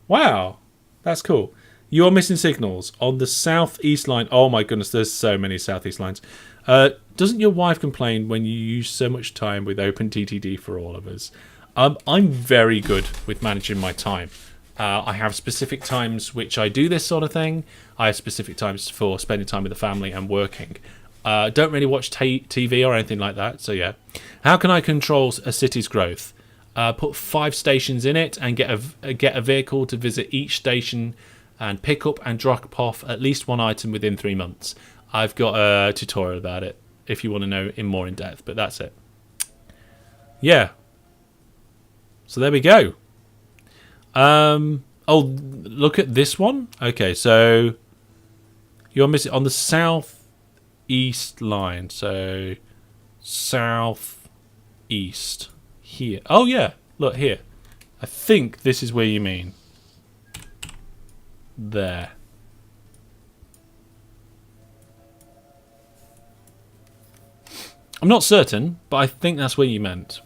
Wow. That's cool. You are missing signals on the southeast line. Oh my goodness, there's so many southeast lines. Doesn't your wife complain when you use so much time with OpenTTD for all of us? I'm very good with managing my time. I have specific times which I do this sort of thing. I have specific times for spending time with the family and working. Don't really watch TV or anything like that, so yeah. How can I control a city's growth? Put 5 stations in it and get a vehicle to visit each station and pick up and drop off at least one item within 3 months. I've got a tutorial about it if you want to know more in depth, but that's it. Yeah. So there we go. Oh, look at this one. Okay, so you're missing on the southeast line. So southeast here. Oh yeah, look here. I think this is where you mean. There. I'm not certain, but I think that's where you meant.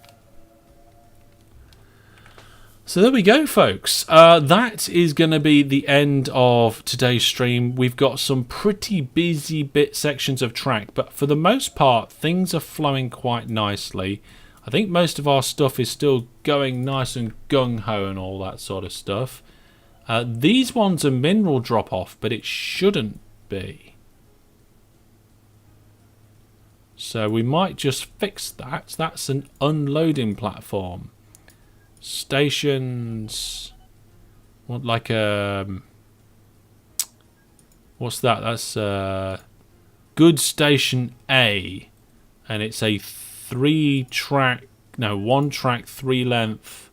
So there we go, folks. That is going to be the end of today's stream. We've got some pretty busy bit sections of track, but for the most part, things are flowing quite nicely. I think most of our stuff is still going nice and gung-ho and all that sort of stuff. These ones are mineral drop-off, but it shouldn't be. So we might just fix that. That's an unloading platform. Stations. What, like what's that? That's Good Station A, and it's a 1 track, 3 length.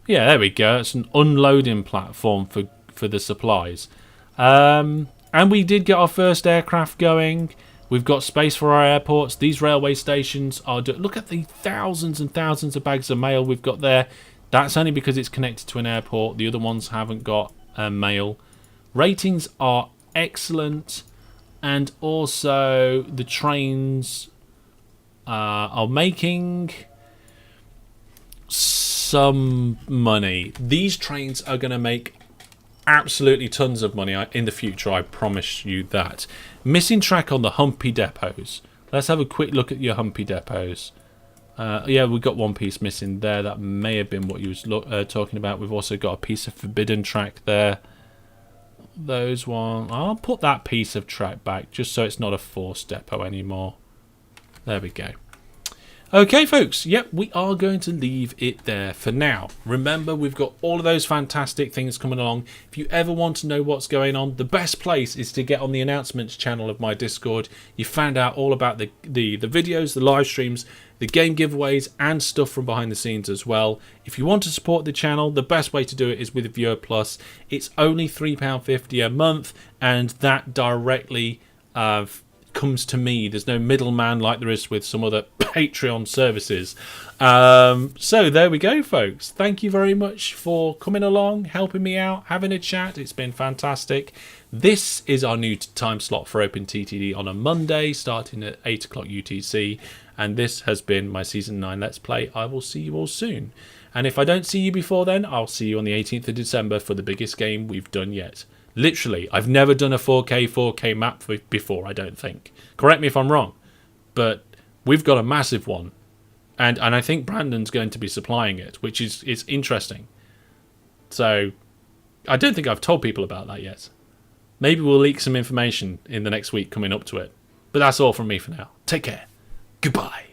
Yeah, there we go. It's an unloading platform for the supplies. And we did get our first aircraft going. We've got space for our airports. These railway stations are... Look at the thousands and thousands of bags of mail we've got there. That's only because it's connected to an airport. The other ones haven't got mail. Ratings are excellent. And also the trains are making some money. These trains are going to make absolutely tons of money in the future, I promise you that. Missing track on the humpy depots. Let's have a quick look at your humpy depots. Yeah, we've got one piece missing there. That may have been what you was talking about. We've also got a piece of forbidden track there. Those one, I'll put that piece of track back just so it's not a forced depot anymore. There we go. Okay, folks, yep, we are going to leave it there for now. Remember, we've got all of those fantastic things coming along. If you ever want to know what's going on, the best place is to get on the announcements channel of my Discord. You found out all about the videos, the live streams, the game giveaways, and stuff from behind the scenes as well. If you want to support the channel, the best way to do it is with Viewer Plus. It's only £3.50 a month, and that directly comes to me. There's no middleman like there is with some other Patreon services. So there we go, folks. Thank you very much for coming along, helping me out, having a chat. It's been fantastic. This is our new time slot for OpenTTD on a Monday, starting at 8 o'clock UTC. And this has been my Season 9 Let's Play. I will see you all soon. And if I don't see you before then, I'll see you on the 18th of December for the biggest game we've done yet. Literally, I've never done a 4K map before, I don't think. Correct me if I'm wrong, but we've got a massive one. And I think Brandon's going to be supplying it, which is interesting. So, I don't think I've told people about that yet. Maybe we'll leak some information in the next week coming up to it. But that's all from me for now. Take care. Goodbye.